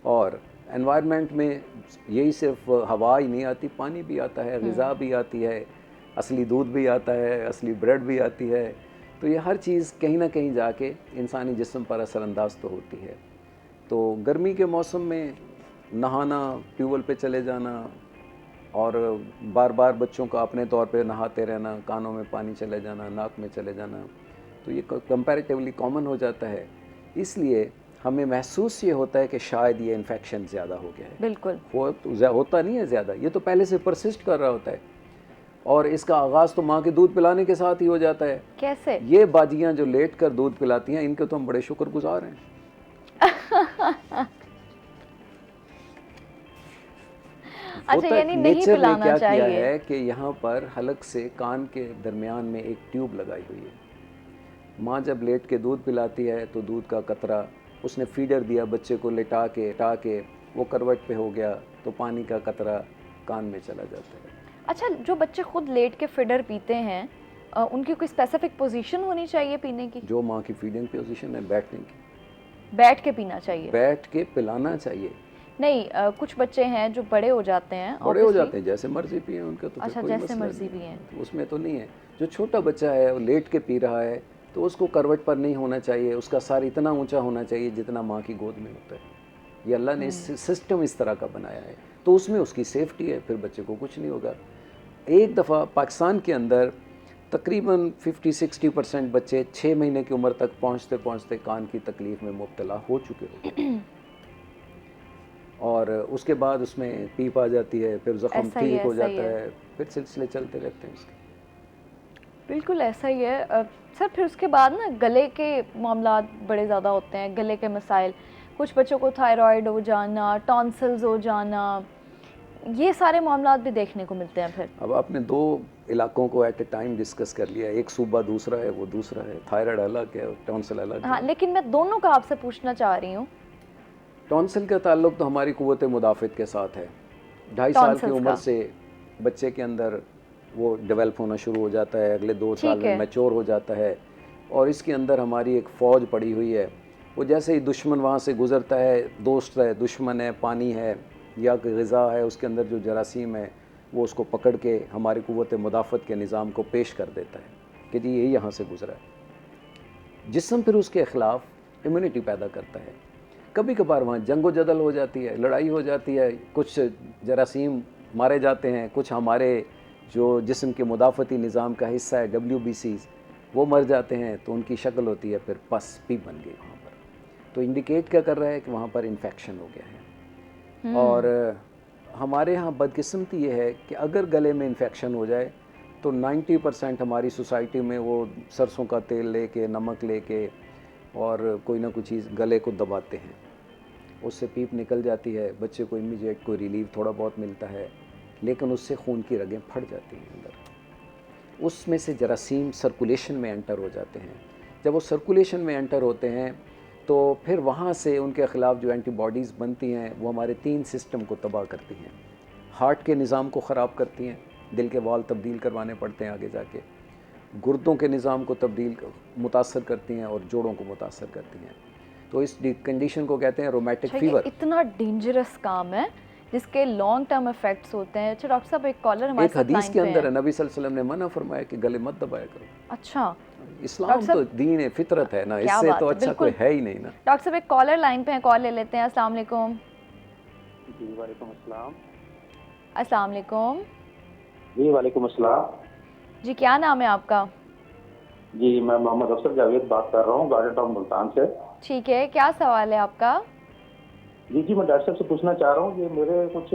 और एनवायरनमेंट में यही सिर्फ हवा ही नहीं आती, पानी भी आता है, ग़िज़ा भी आती है, असली दूध भी आता है, असली ब्रेड भी आती है। तो ये हर चीज़ कहीं ना कहीं जाके इंसानी जिस्म पर असरअंदाज तो होती है। तो गर्मी के मौसम में नहाना, ट्यूबवेल पे चले जाना और बार बार बच्चों का अपने तौर पे नहाते रहना, कानों में पानी चले जाना, नाक में चले जाना, तो ये कंपैरेटिवली कॉमन हो जाता है। इसलिए हमें महसूस ये होता है कि शायद ये इन्फेक्शन ज़्यादा हो गया है। बिल्कुल होता नहीं है ज़्यादा, ये तो पहले से परसिस्ट कर रहा होता है और इसका आगाज़ तो माँ के दूध पिलाने के साथ ही हो जाता है। कैसे? ये बाजियाँ जो लेट कर दूध पिलाती हैं, इनके तो हम बड़े शुक्रगुजार हैं। अच्छा, यानी नहीं पिलाना क्या चाहिए। किया है कि यहाँ पर हलक से कान के दरमियान में एक ट्यूब लगाई हुई है। माँ जब लेट के दूध पिलाती है तो दूध का कतरा उसने फीडर दिया बच्चे को लेटा के वो करवट पे हो गया तो पानी का कतरा कान में चला जाता है। अच्छा, जो बच्चे खुद लेट के फीडर पीते हैं उनकी कोई स्पेसिफिक पोजीशन होनी चाहिए पीने की? जो माँ की फीडिंग पोजीशन है बैठने की, बैठ के पीना चाहिए, बैठ के पिलाना चाहिए। नहीं कुछ बच्चे हैं जो बड़े हो जाते हैं, बड़े हो जाते हैं जैसे मर्जी पिए उनका तो अच्छा, कोई जैसे मसला मर्जी नहीं पिए, है, उसमें तो नहीं है। जो छोटा बच्चा है वो लेट के पी रहा है तो उसको करवट पर नहीं होना चाहिए, उसका सर इतना ऊंचा होना चाहिए जितना माँ की गोद में होता है। ये अल्लाह ने सिस्टम इस तरह का बनाया है, तो उसमें उसकी सेफ्टी है, फिर बच्चे को कुछ नहीं होगा। एक दफ़ा पाकिस्तान के अंदर तकरीबन 50-60% बच्चे 6 महीने की उम्र तक पहुँचते पहुँचते कान की तकलीफ़ में मुब्तला हो चुके होते और उसके बाद उसमें पीप आ जाती है, फिर ज़ख्म ठीक हो जाता है, फिर सिलसिले चलते रहते हैं उसके। बिल्कुल ऐसा ही है सर। फिर उसके बाद ना गले के मामला बड़े ज़्यादा होते हैं, गले के मसाइल। कुछ बच्चों को थायराइड हो जाना, टॉन्सिल्स हो जाना, ये सारे मामला भी देखने को मिलते हैं। फिर अब आपने 2 इलाकों को एट ए टाइम डिस्कस कर लिया, एक सूबा दूसरा है, वो दूसरा है, थायराइड अलग है, टॉन्सिल अलग है। हाँ, लेकिन मैं दोनों का आपसे पूछना चाह रही हूँ। टॉन्सिल का ताल्लुक तो हमारी कुव्वत मुदाफ़त के साथ है। 2.5 साल की उम्र से बच्चे के अंदर वो डेवलप होना शुरू हो जाता है, अगले 2 साल में मैच्योर हो जाता है और इसके अंदर हमारी एक फ़ौज पड़ी हुई है। वो जैसे ही दुश्मन वहाँ से गुज़रता है, दोस्त है, दुश्मन है, पानी है या ग़िज़ा है, उसके अंदर जो जरासीम है वो उसको पकड़ के हमारी कुव्वत मुदाफ़त के निज़ाम को पेश कर देता है कि जी यही यहाँ से गुज़रा है। जिस्म फिर उसके ख़िलाफ़ इम्यूनिटी पैदा करता है। कभी कभार वहाँ जंगो जदल हो जाती है, लड़ाई हो जाती है, कुछ जरासीम मारे जाते हैं, कुछ हमारे जो जिस्म के मुदाफ़ती निज़ाम का हिस्सा है WBCs वो मर जाते हैं, तो उनकी शक्ल होती है फिर पस पी बन गई वहाँ पर, तो इंडिकेट क्या कर रहा है कि वहाँ पर इन्फेक्शन हो गया है। और हमारे यहाँ बदकिस्मती ये है कि अगर गले में इन्फेक्शन हो जाए तो 90% हमारी सोसाइटी में वो सरसों का तेल लेके, नमक लेके और कोई ना कोई चीज़ गले को दबाते हैं, उससे पीप निकल जाती है, बच्चे को इमीडिएट कोई रिलीफ थोड़ा बहुत मिलता है, लेकिन उससे खून की रगें फट जाती हैं अंदर, उसमें से जरासीम सर्कुलेशन में एंटर हो जाते हैं। जब वो सर्कुलेशन में एंटर होते हैं तो फिर वहाँ से उनके ख़िलाफ़ जो एंटीबॉडीज़ बनती हैं वो हमारे 3 सिस्टम को तबाह करती हैं। हार्ट के निज़ाम को ख़राब करती हैं, दिल के वाल तब्दील करवाने पड़ते हैं आगे जाके, गुर्दों के निज़ाम को मुतासर करती हैं और जोड़ों को मुतासर करती हैं। तो इस कंडीशन को कहते हैं रोमैटिक फीवर। इतना डेंजरस काम है जिसके लॉन्ग टर्म इफेक्ट्स होते हैं। अच्छा डॉक्टर साहब, एक कॉलर हमारे साथ लाइन पे है। एक हदीस के अंदर है, नबी सल्लल्लाहु अलैहि वसल्लम ने मना फरमाया कि गले मत दबाया करो। अच्छा, इस्लाम तो दीन है, फितरत है ना, इससे तो अच्छा कोई है ही नहीं ना। डॉक्टर साहब एक कॉलर लाइन पे है, कॉल ले लेते हैं। अस्सलाम वालेकुम। जी वालेकुम अस्सलाम। अस्सलाम वालेकुम। जी वालेकुम अस्सलाम। जी क्या नाम है आपका? जी मैं मोहम्मद अफसर जावेद बात कर रहा हूँ, गार्डन टाउन मुल्तान से। ठीक है, क्या सवाल है आपका? जी मैं डॉक्टर साहब से पूछना चाह रहा हूँ, ये मेरे कुछ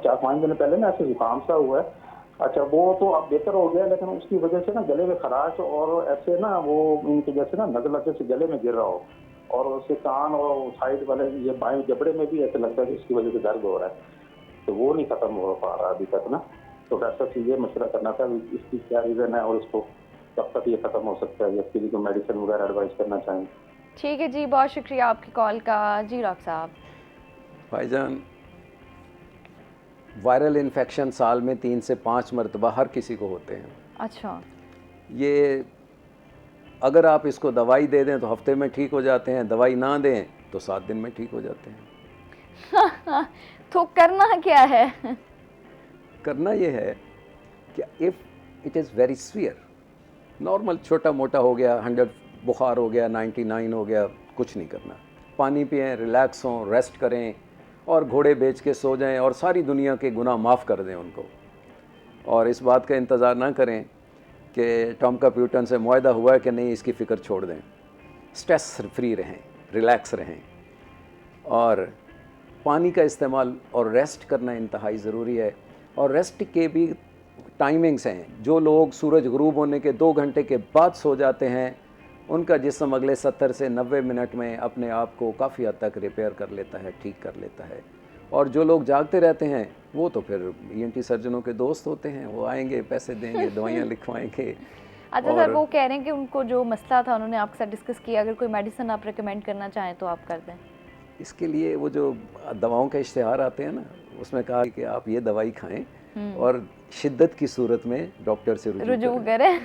4-5 दिन पहले ना ऐसे जुकाम सा हुआ है। अच्छा वो तो अब बेहतर हो गया, लेकिन उसकी वजह से ना गले में खराश और ऐसे ना वो उनकी जैसे ना नज़ला जैसे गले में गिर रहा हो, और उसके कान और साइड वाले ये बाएं जबड़े में भी ऐसे लगता है कि इसकी वजह से दर्द हो रहा है, तो वो नहीं खत्म हो पा रहा अभी तक ना। तो डॉक्टर साहब से ये मशवरा करना था इसकी क्या रीज़न है और इसको कब तक ये खत्म हो सकता है, इसके लिए कोई मेडिसिन वगैरह एडवाइस करना चाहेंगे। ठीक है जी, बहुत शुक्रिया आपकी कॉल का। जी डॉक्टर साहब। भाईजान, वायरल इन्फेक्शन साल में 3 से 5 मरतबा हर किसी को होते हैं। अच्छा, ये अगर आप इसको दवाई दे दें तो हफ्ते में ठीक हो जाते हैं, दवाई ना दें तो 7 दिन में ठीक हो जाते हैं। तो करना क्या है? करना ये है कि it is very severe. Normal छोटा मोटा हो गया, 100 बुखार हो गया, 99 हो गया, कुछ नहीं करना, पानी पिएं, रिलैक्स हों, रेस्ट करें और घोड़े बेच के सो जाएं और सारी दुनिया के गुनाह माफ़ कर दें उनको। और इस बात का इंतज़ार ना करें कि टॉम का प्यूटन से मुआहदा हुआ है कि नहीं, इसकी फ़िक्र छोड़ दें। स्ट्रेस फ्री रहें, रिलैक्स रहें और पानी का इस्तेमाल और रेस्ट करना इंतहाई ज़रूरी है। और रेस्ट के भी टाइमिंग्स हैं। जो लोग सूरज ग़रूब होने के 2 घंटे के बाद सो जाते हैं, उनका जिस्म अगले 70 से 90 मिनट में अपने आप को काफ़ी हद तक रिपेयर कर लेता है, ठीक कर लेता है। और जो लोग जागते रहते हैं वो तो फिर ENT सर्जनों के दोस्त होते हैं, वो आएंगे, पैसे देंगे, दवाइयाँ लिखवाएंगे। अच्छा सर, वो कह रहे हैं कि उनको जो मसला था उन्होंने आपके साथ डिस्कस किया, अगर कोई मेडिसिन आप रिकमेंड करना चाहें तो आप कर दें। इसके लिए वो जो दवाओं के इश्तिहार आते हैं ना, उसमें कहा कि आप ये दवाई खाएं और शिद्दत की सूरत में डॉक्टर से रुजू करें।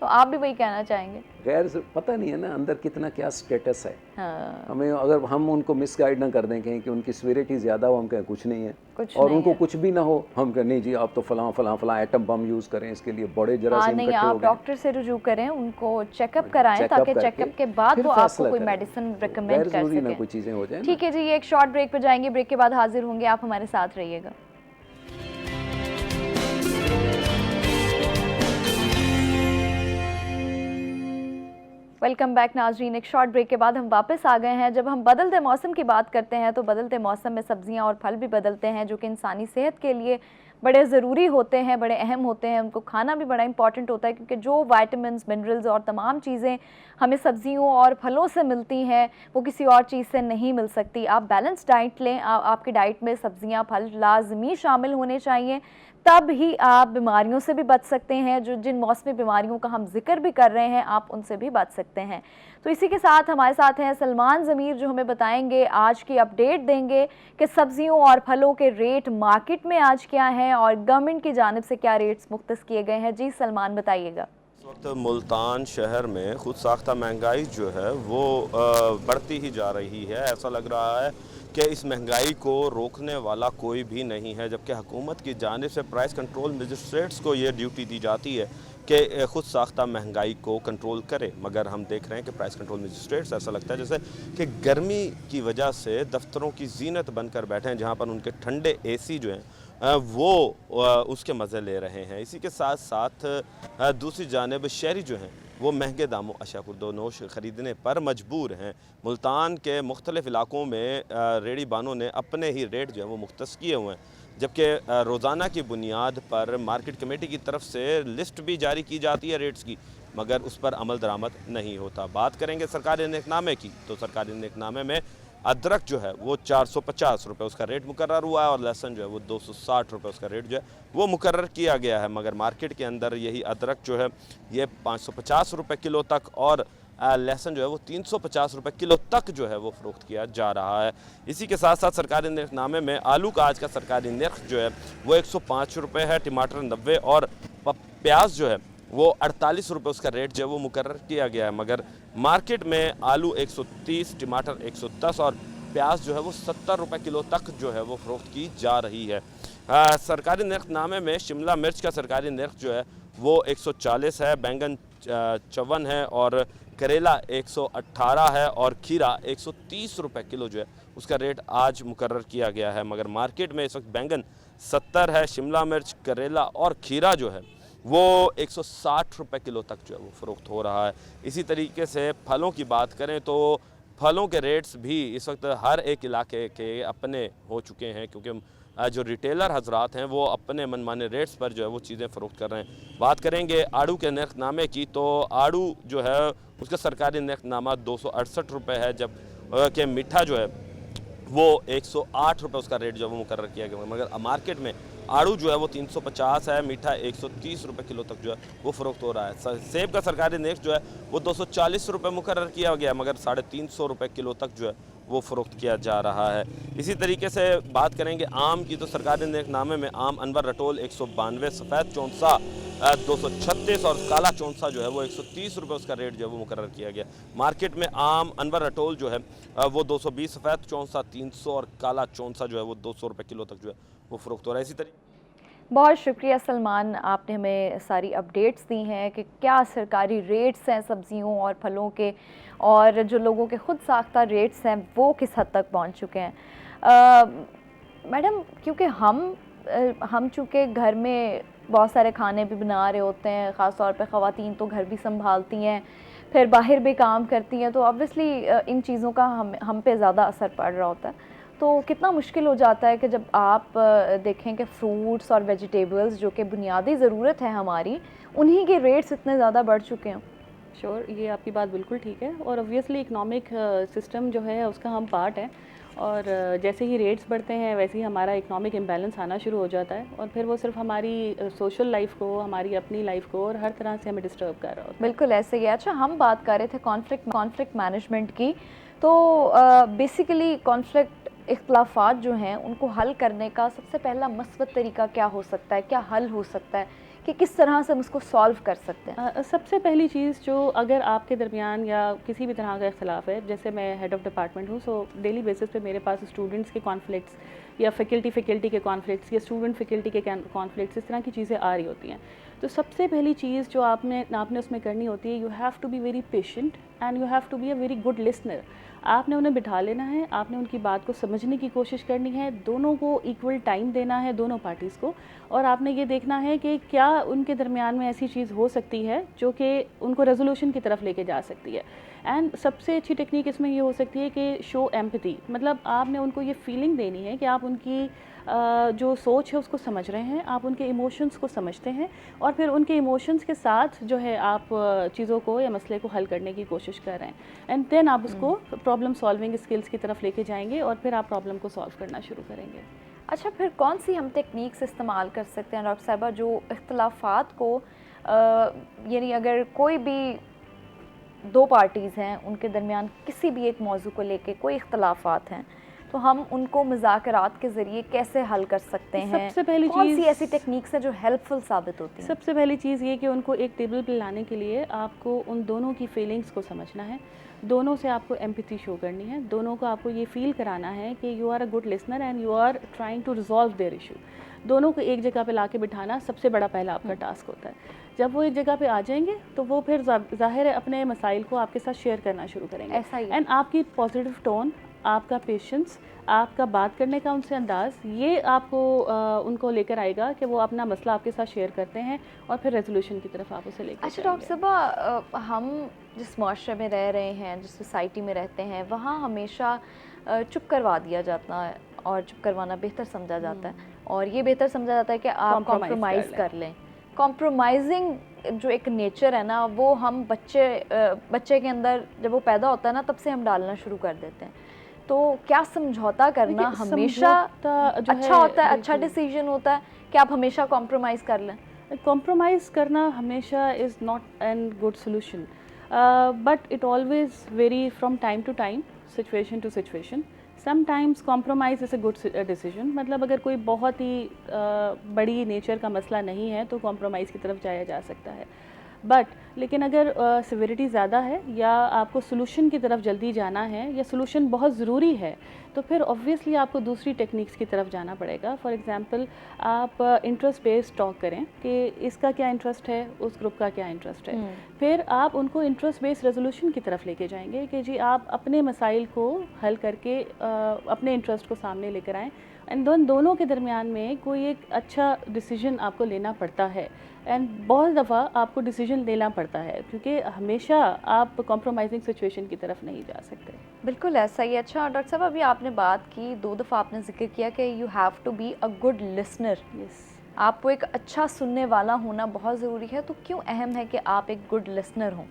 तो आप भी वही कहना चाहेंगे? गैर पता नहीं है ना अंदर कितना क्या स्टेटस है। हाँ। हमें अगर हम उनको मिसगाइड ना कर दें कहीं कि उनकी सीवियरिटी ज़्यादा हो, हम कहें कुछ नहीं है, और नहीं उनको है। कुछ भी ना हो, हम कहें नहीं जी आप तो फलां एटम बम यूज़ करें, इसके लिए बड़े जरासीम नहीं, आप डॉक्टर से रुजू करें, उनको चेकअप कराएं ताकि चेकअप के बाद वो आपको कोई मेडिसिन रिकमेंड कर सकें। कोई चीज़ें हो जाए। ठीक है जी, ये एक शॉर्ट ब्रेक पे जाएंगे, ब्रेक के बाद हाजिर होंगे, आप हमारे साथ रहिएगा। वेलकम बैक नाजरीन। एक शॉर्ट ब्रेक के बाद हम वापस आ गए हैं। जब हम बदलते मौसम की बात करते हैं तो बदलते मौसम में सब्जियां और फल भी बदलते हैं, जो कि इंसानी सेहत के लिए बड़े ज़रूरी होते हैं, बड़े अहम होते हैं। उनको खाना भी बड़ा इंपॉर्टेंट होता है, क्योंकि जो विटामिन्स, मिनरल्स और तमाम चीज़ें हमें सब्जियों और फलों से मिलती हैं वो किसी और चीज़ से नहीं मिल सकती। आप बैलेंस डाइट लें, आपकी डाइट में सब्जियां, फल लाजमी शामिल होने चाहिए, तब ही आप बीमारियों से भी बच सकते हैं। जो जिन मौसमी बीमारियों का हम जिक्र भी कर रहे हैं, आप उनसे भी बच सकते हैं। तो इसी के साथ हमारे साथ हैं सलमान ज़मीर, जो हमें बताएंगे, आज की अपडेट देंगे कि सब्जियों और फलों के रेट मार्केट में आज क्या हैं और गवर्नमेंट की जानिब से क्या रेट्स मुख्तस किए गए हैं। जी सलमान, बताइएगा। इस वक्त मुल्तान शहर में खुद साख्ता महंगाई जो है वो बढ़ती ही जा रही है। ऐसा लग रहा है कि इस महंगाई को रोकने वाला कोई भी नहीं है, जबकि हुकूमत की जानिब से प्राइस कंट्रोल मजिस्ट्रेट्स को ये ड्यूटी दी जाती है कि खुद साख्ता महंगाई को कंट्रोल करे। मगर हम देख रहे हैं कि प्राइस कंट्रोल मजिस्ट्रेट्स, ऐसा लगता है जैसे कि गर्मी की वजह से दफ्तरों की जीनत बनकर बैठे हैं, जहाँ पर उनके ठंडे AC जो हैं वो उसके मज़े ले रहे हैं। इसी के साथ साथ दूसरी जानिब शहरी जो हैं वो महंगे दामों अशाकुर्दोनोश ख़रीदने पर मजबूर हैं। मुल्तान के मुख्तलिफ़ इलाकों में रेडी बानों ने अपने ही रेट जो है वो मुख्तस किए हुए हैं, जबकि रोज़ाना की बुनियाद पर मार्केट कमेटी की तरफ से लिस्ट भी जारी की जाती है रेट्स की, मगर उस पर अमल दरामद नहीं होता। बात करेंगे सरकारी नेकनामे की, तो सरकारी नेकनामे में अदरक जो है वो 450 रुपये उसका रेट मुकर्रर हुआ है और लहसुन जो है वो 260 रुपये उसका रेट जो है वो मुकर्रर किया गया है। मगर मार्केट के अंदर यही अदरक जो है ये 550 रुपये किलो तक और लहसुन जो है वो 350 रुपये किलो तक जो है वो फ़रोख्त किया जा रहा है। इसी के साथ साथ सरकारी निर्खनामे में आलू का आज का सरकारी निर्ख जो है वो 105 रुपये है, टमाटर 90 और प्याज जो है वो 48 रुपये उसका रेट जो है वो मुकर्रर किया गया है। मगर मार्केट में आलू 130, टमाटर 110 और प्याज जो है वो 70 रुपये किलो तक जो है वो फ़रोख्त की जा रही है। सरकारी निर्खनामे में शिमला मिर्च का सरकारी निर्ख जो है वो 140 है, बैंगन 54 है और करेला 118 है और खीरा 130 रुपये किलो जो है उसका रेट आज मुकर्रर किया गया है। मगर मार्केट में इस वक्त बैंगन 70 है, शिमला मिर्च, करेला और खीरा जो है वो 160 रुपये किलो तक जो है वो फ़रोख्त हो रहा है। इसी तरीके से फलों की बात करें तो फलों के रेट्स भी इस वक्त हर एक इलाके के अपने हो चुके हैं, क्योंकि जो रिटेलर हजरात हैं वो अपने मनमाने रेट्स पर जो है वो चीज़ें फ़रोख्त कर रहे हैं। बात करेंगे आड़ू के निर्खनामे की, तो आड़ू जो है उसका सरकारी निर्खनामा 268 रुपये है, जब कि मीठा जो है वो 108 रुपये उसका रेट जो है वो मुकर्रर किया गया। मगर मार्केट में आड़ू जो है वो 350 है, मीठा 130 रुपये किलो तक जो है वो फ़रोख्त हो रहा है। सेब का सरकारी निर्ख जो है वो 240 रुपये मुकर्रर किया गया, मगर 350 रुपये किलो तक जो है वो फ़रोख्त किया जा रहा है। इसी तरीके से बात करेंगे आम की, तो सरकारी निर्खनामे में आम अनवर रटोल 192, सफ़ेद चौंसा 236 और काला चौंसा जो है वो 130 रुपये उसका रेट जो है वो मुकर्रर किया गया। मार्केट में आम अनवर रटोल जो है वो 220, सफ़ेद चौंसा 300 और काला चौंसा जो है वो 200 रुपये किलो तक जो है वो फ़रोख्त हो रहा है। इसी तरीके बहुत शुक्रिया सलमान, आपने हमें सारी अपडेट्स दी हैं कि क्या सरकारी रेट्स हैं सब्जियों और फलों के, और जो लोगों के खुद साख्ता रेट्स हैं वो किस हद तक पहुंच चुके हैं। मैडम, क्योंकि हम चूँकि घर में बहुत सारे खाने भी बना रहे होते हैं, ख़ास तौर पे ख़वातीन तो घर भी संभालती हैं, फिर बाहर भी काम करती हैं, तो ऑब्वियसली इन चीज़ों का हम पे ज़्यादा असर पड़ रहा होता है। तो कितना मुश्किल हो जाता है कि जब आप देखें कि फ्रूट्स और वेजिटेबल्स जो कि बुनियादी ज़रूरत है हमारी, उन्हीं के रेट्स इतने ज़्यादा बढ़ चुके हैं। श्योर, ये आपकी बात बिल्कुल ठीक है, और ऑब्वियसली इकोनॉमिक सिस्टम जो है उसका हम पार्ट हैं, और जैसे ही रेट्स बढ़ते हैं वैसे ही हमारा इकोनॉमिक इम्बैलेंस आना शुरू हो जाता है, और फिर वो सिर्फ हमारी सोशल लाइफ को, हमारी अपनी लाइफ को और हर तरह से हमें डिस्टर्ब कर रहा होता है। बिल्कुल ऐसे ही है। अच्छा, हम बात कर रहे थे कॉन्फ्लिक्ट मैनेजमेंट की, तो बेसिकली कॉन्फ्लिक्ट इख्तलाफात जो हैं उनको हल करने का सबसे पहला मस्बत तरीका क्या हो सकता है, क्या हल हो सकता है, कि किस तरह से हम उसको सॉल्व कर सकते हैं? सबसे पहली चीज़, जो अगर आपके दरमियान या किसी भी तरह का इख्तलाफ है, जैसे मैं हेड ऑफ़ डिपार्टमेंट हूँ, सो डेली बेसिस पे मेरे पास स्टूडेंट्स के कॉन्फ्लिक्ट्स या फैकल्टी के कॉन्फ्लिक्ट्स या स्टूडेंट फैकल्टी के कॉन्फ्लिक्ट्स, इस तरह की चीज़ें आ रही होती हैं। तो सबसे पहली चीज़ जो आपने उसमें करनी होती है, you have to be very patient and you have to be a very good listener. आपने उन्हें बिठा लेना है, आपने उनकी बात को समझने की कोशिश करनी है, दोनों को इक्वल टाइम देना है, दोनों पार्टीज़ को, और आपने ये देखना है कि क्या उनके दरमियान में ऐसी चीज़ हो सकती है जो कि उनको रेजोल्यूशन की तरफ लेके जा सकती है। एंड सबसे अच्छी टेक्निक इसमें ये हो सकती है कि शो एम्पैथी, मतलब आपने उनको ये फीलिंग देनी है कि आप उनकी जो सोच है उसको समझ रहे हैं, आप उनके इमोशंस को समझते हैं, और फिर उनके इमोशंस के साथ जो है आप चीज़ों को या मसले को हल करने की कोशिश कर रहे हैं, एंड देन आप उसको प्रॉब्लम सॉल्विंग स्किल्स की तरफ लेके जाएंगे और फिर आप प्रॉब्लम को सॉल्व करना शुरू करेंगे। अच्छा, फिर कौन सी हम टेक्निक्स इस्तेमाल कर सकते हैं डॉक्टर साहिबा, जो इख्तलाफात को यानी अगर कोई भी दो पार्टीज़ हैं उनके दरमियान किसी भी एक मौजू को लेके कोई इख्तलाफात हैं, तो हम उनको मुज़ाकरात के ज़रिए कैसे हल कर सकते हैं? सबसे पहली कौन सी ऐसी टेक्निक्स है जो हेल्पफुल साबित होती है? सबसे पहली चीज़ ये कि उनको एक टेबल पर लाने के लिए आपको उन दोनों की फीलिंग्स को समझना है, दोनों से आपको एम्पैथी शो करनी है, दोनों को आपको ये फील कराना है कि you are a good listener and you are trying to resolve their issue. दोनों को एक जगह पे लाके बिठाना सबसे बड़ा पहला आपका टास्क होता है। जब वो एक जगह पे आ जाएंगे तो वो फिर ज़ाहिर है अपने मसाइल को आपके साथ शेयर करना शुरू करेंगे। ऐसा ही एंड आपकी पॉजिटिव टोन, आपका पेशेंस, आपका बात करने का उनसे अंदाज़, ये आपको उनको लेकर आएगा कि वो अपना मसला आपके साथ शेयर करते हैं और फिर रेजोल्यूशन की तरफ आप उसे लेकर। अच्छा डॉक्टर साहबा, हम जिस माशरे में रह रहे हैं, जिस सोसाइटी में रहते हैं, वहाँ हमेशा चुप करवा दिया जाता है, और चुप करवाना बेहतर समझा जाता है, और ये बेहतर समझा जाता है कि आप कॉम्प्रोमाइज़ कर लें। कॉम्प्रोमाइजिंग जो एक नेचर है ना, वो हम बच्चे के अंदर जब वो पैदा होता है ना, तब से हम डालना शुरू कर देते हैं। तो क्या समझौता करना हमेशा अच्छा होता है, अच्छा डिसीजन होता है कि आप हमेशा कॉम्प्रोमाइज़ कर लें? कॉम्प्रोमाइज़ करना हमेशा is not an good solution, but it always vary from time to time, situation to situation. Sometimes compromise is a good decision, मतलब अगर कोई बहुत ही बड़ी नेचर का मसला नहीं है तो कॉम्प्रोमाइज़ की तरफ जाया जा सकता है। बट लेकिन अगर सिविरिटी ज़्यादा है या आपको सोल्यूशन की तरफ जल्दी जाना है या सोल्यूशन बहुत ज़रूरी है, तो फिर ऑब्वियसली आपको दूसरी टेक्निक्स की तरफ जाना पड़ेगा। फॉर एग्जांपल, आप इंटरेस्ट बेस्ड टॉक करें कि इसका क्या इंटरेस्ट है, उस ग्रुप का क्या इंटरेस्ट है, फिर आप उनको इंटरेस्ट बेस्ड रेजोल्यूशन की तरफ लेके जाएंगे कि जी आप अपने मसाइल को हल करके अपने इंटरेस्ट को सामने लेकर आएँ, एंड दोनों के दरमियान में कोई एक अच्छा डिसीजन आपको लेना पड़ता है। एंड बहुत दफ़ा आपको डिसीजन लेना पड़ता है क्योंकि हमेशा आप कॉम्प्रोमाइजिंग सिचुएशन की तरफ नहीं जा सकते। बिल्कुल ऐसा ही। अच्छा डॉक्टर साहब, अभी आपने बात की, 2 दफ़ा आपने जिक्र किया कि you have to be a good listener. Yes, आपको एक अच्छा सुनने वाला होना बहुत ज़रूरी है। तो क्यों अहम है कि आप एक गुड लिसनर हों?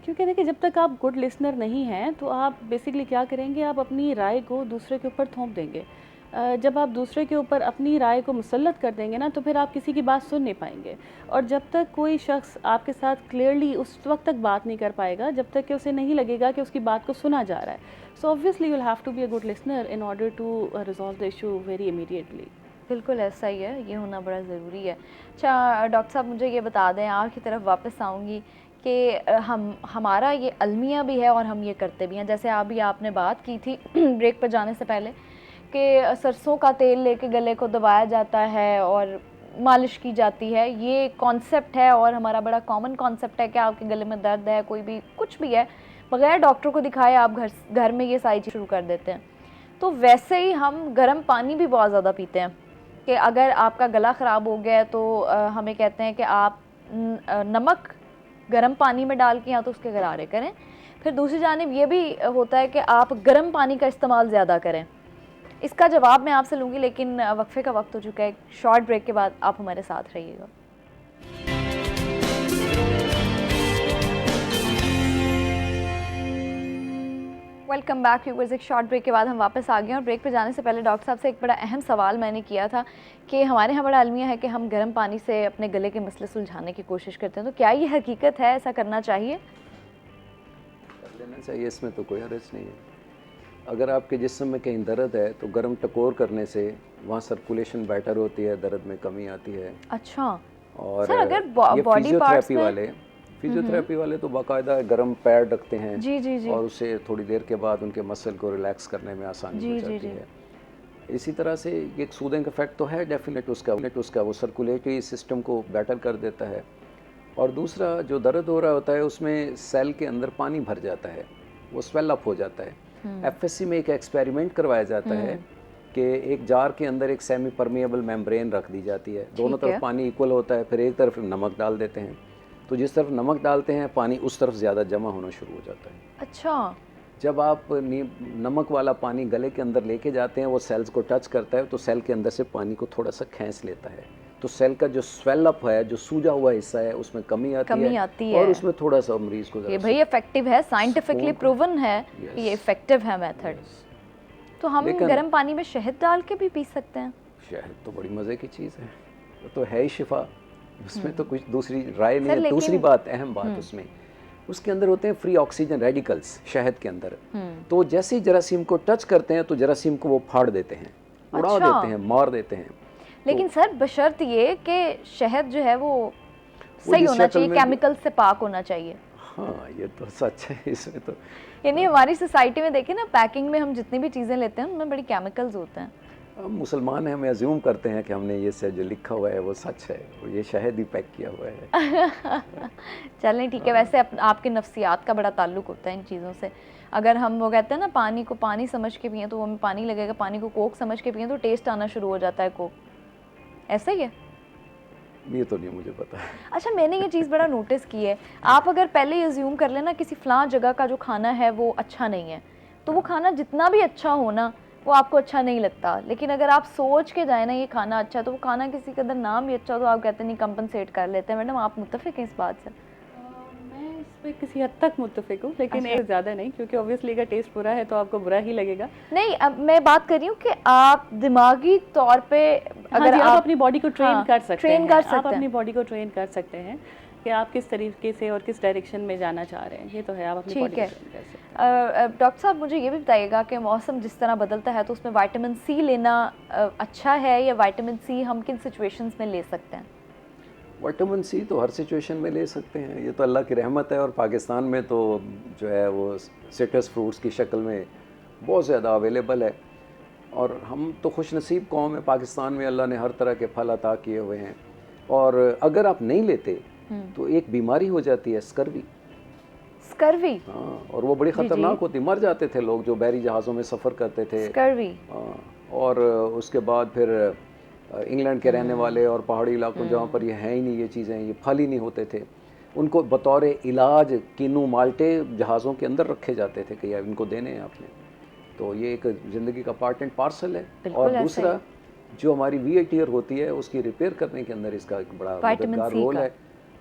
क्योंकि देखिए, जब तक आप गुड लिसनर नहीं हैं तो आप बेसिकली क्या करेंगे, आप अपनी राय को दूसरे के ऊपर थोप देंगे। जब आप दूसरे के ऊपर अपनी राय को मुसल्लत कर देंगे ना, तो फिर आप किसी की बात सुन नहीं पाएंगे, और जब तक कोई शख्स आपके साथ क्लियरली उस वक्त तक बात नहीं कर पाएगा जब तक कि उसे नहीं लगेगा कि उसकी बात को सुना जा रहा है। So obviously you will have to be a good listener in order to resolve the issue very immediately. बिल्कुल ऐसा ही है, ये होना बड़ा ज़रूरी है। अच्छा डॉक्टर साहब, मुझे ये बता दें, आपकी तरफ वापस आऊँगी कि हमारा ये अलमिया भी है और हम ये करते भी हैं। जैसे अभी आपने बात की थी ब्रेक पर जाने से पहले कि सरसों का तेल लेके गले को दबाया जाता है और मालिश की जाती है, ये कॉन्सेप्ट है और हमारा बड़ा कॉमन कॉन्सेप्ट है कि आपके गले में दर्द है, कोई भी कुछ भी है, बगैर डॉक्टर को दिखाए आप घर में ये सारी चीज़ शुरू कर देते हैं। तो वैसे ही हम गर्म पानी भी बहुत ज़्यादा पीते हैं कि अगर आपका गला ख़राब हो गया है तो हमें कहते हैं कि आप नमक गर्म पानी में डाल के या तो उसके गरारे करें। फिर दूसरी जानिब ये भी होता है कि आप गर्म पानी का इस्तेमाल ज़्यादा करें। इसका जवाब मैं आपसे लूँगी, लेकिन वक्फे का वक्त हो चुका है। शॉर्ट ब्रेक के बाद आप हमारे साथ रहिएगा। Welcome back viewers. एक शॉर्ट ब्रेक के बाद हम वापस आ गए हैं और ब्रेक पे जाने से पहले डॉक्टर साहब से एक बड़ा अहम सवाल मैंने किया था कि हमारे यहाँ बड़ा अलमिया है कि हम गर्म पानी से अपने गले के मसले सुलझाने की कोशिश करते हैं, तो क्या ये हकीकत है, ऐसा करना चाहिए? कर लेना चाहिए, इसमें तो कोई हर्ज नहीं है। अगर आपके जिस्म में कहीं दर्द है तो गर्म टकोर करने से वहाँ सर्कुलेशन बेटर होती है, दर्द में कमी आती है। अच्छा। और सर अगर ये बॉडी पार्ट्स में फिजियोथेरेपी वाले तो बाकायदा गर्म पैड रखते हैं जी जी जी, और उससे थोड़ी देर के बाद उनके मसल को रिलैक्स करने में आसानी हो जाती है। इसी तरह से ये एक सूदिंग इफेक्ट तो है डेफिनेट उसका वो सर्कुलेटरी सिस्टम को बेटर कर देता है। और दूसरा जो दर्द हो रहा होता है उसमें सेल के अंदर पानी भर जाता है, वो स्वेल अप हो जाता है। एफएससी में एक एक्सपेरिमेंट करवाया जाता है कि एक जार के अंदर एक सेमी परमिएबल मेम्ब्रेन रख दी जाती है, दोनों तरफ पानी इक्वल होता है, फिर एक तरफ नमक डाल देते हैं, तो जिस तरफ नमक डालते हैं पानी उस तरफ ज़्यादा जमा होना शुरू हो जाता है। अच्छा। जब आप नमक वाला पानी गले के अंदर लेके जाते हैं, वो सेल्स को टच करता है तो सेल के अंदर से पानी को थोड़ा सा खींच लेता है, तो सेल का जो स्वेल अप है, जो सूजा हुआ हिस्सा है, उसमें कमी आती है और उसमें थोड़ा सा मरीज को ये भाई इफेक्टिव है, साइंटिफिकली प्रूवन है, ये इफेक्टिव है मेथड। तो हम गर्म पानी में शहद डाल के भी पी सकते हैं? शहद तो बड़ी मज़े की चीज़ है, वो तो है ही शिफा, उसमें तो कुछ दूसरी राय नहीं है। दूसरी बात, अहम बात उसमें, उसके अंदर होते हैं फ्री ऑक्सीजन रेडिकल्स शहद के अंदर, तो जैसे ही जरासीम को टच करते हैं तो जरासीम को वो फाड़ देते हैं, उड़ा देते हैं, मार देते हैं। लेकिन सर बशर्त ये कि शहद जो है वो सही होना चाहिए, केमिकल से पाक होना चाहिए। हाँ, ये तो सच है। इसमें तो यानी हमारी सोसाइटी में देखें ना, पैकिंग में हम जितनी भी चीज़ें लेते हैं उनमें बड़ी केमिकल्स होते हैं। हम मुसलमान हैं, हमें अज्यूम करते हैं कि हमने ये से जो लिखा हुआ है वो सच है, और ये शहद ही पैक किया हुआ है। चलें ठीक है। वैसे आपके नफ्सियात का बड़ा ताल्लुक होता है इन चीज़ों से। अगर हम वो कहते हैं ना पानी को पानी समझ के पिएं तो वो हमें पानी लगेगा, पानी को कोक समझ के पिएं तो टेस्ट आना शुरू हो जाता है कोक, ऐसा ही है? ये तो नहीं मुझे पता है। अच्छा, मैंने ये चीज़ बड़ा नोटिस की है, आप अगर पहले ही अज्यूम कर लेना किसी फ़लाँ जगह का जो खाना है वो अच्छा नहीं है, तो वो खाना जितना भी अच्छा हो ना वो आपको अच्छा नहीं लगता। लेकिन अगर आप सोच के जाए ना ये खाना अच्छा है, तो वो खाना किसी के अंदर नाम भी अच्छा हो तो आप कहते नहीं, कंपनसेट कर लेते हैं। मैडम आप मुत्तफ़िक हैं इस बात से? मैं इस पर किसी हद तक मुत्तफ़िक हूँ, लेकिन एक ज़्यादा नहीं, क्योंकि ऑब्वियसली अगर टेस्ट बुरा है तो आपको बुरा ही लगेगा। नहीं, अब मैं बात कर रही हूँ कि आप दिमागी तौर पे अगर आप अपनी बॉडी को ट्रेन कर सकते हैं, आप हैं। अपनी बॉडी को ट्रेन कर सकते हैं कि आप किस तरीके से और किस डायरेक्शन में जाना चाह रहे हैं, ये तो है, आप अपनी बॉडी को ट्रेन कर सकते हैं। डॉक्टर साहब मुझे ये भी बताइएगा कि मौसम जिस तरह बदलता है तो उसमें विटामिन सी लेना अच्छा है, या विटामिन सी हम किन सिचुएशंस में ले सकते हैं? विटामिन सी तो हर सिचुएशन में ले सकते हैं, ये तो अल्लाह की रहमत है। और पाकिस्तान में तो जो है वो सिट्रस फ्रूट्स की शक्ल में बहुत ज़्यादा अवेलेबल है, और हम तो खुशनसीब कौम है, पाकिस्तान में अल्लाह ने हर तरह के फल अता किए हुए हैं। और अगर आप नहीं लेते तो एक बीमारी हो जाती है, स्कर्वी। हाँ, और वो बड़ी ख़तरनाक होती, मर जाते थे लोग जो बहरी जहाज़ों में सफ़र करते थे। स्कर्वी। और उसके बाद फिर इंग्लैंड के रहने वाले और पहाड़ी इलाकों जहाँ पर ये हैं ही नहीं, ये चीज़ें, ये फल ही नहीं होते थे, उनको बतौर इलाज किन्नू माल्टे जहाज़ों के अंदर रखे जाते थे कि यार इनको देने हैं आपने। तो ये एक ज़िंदगी का पार्ट एंड पार्सल है। और दूसरा जो हमारी VATR होती है उसकी रिपेयर करने के अंदर इसका एक बड़ा मददगार रोल है,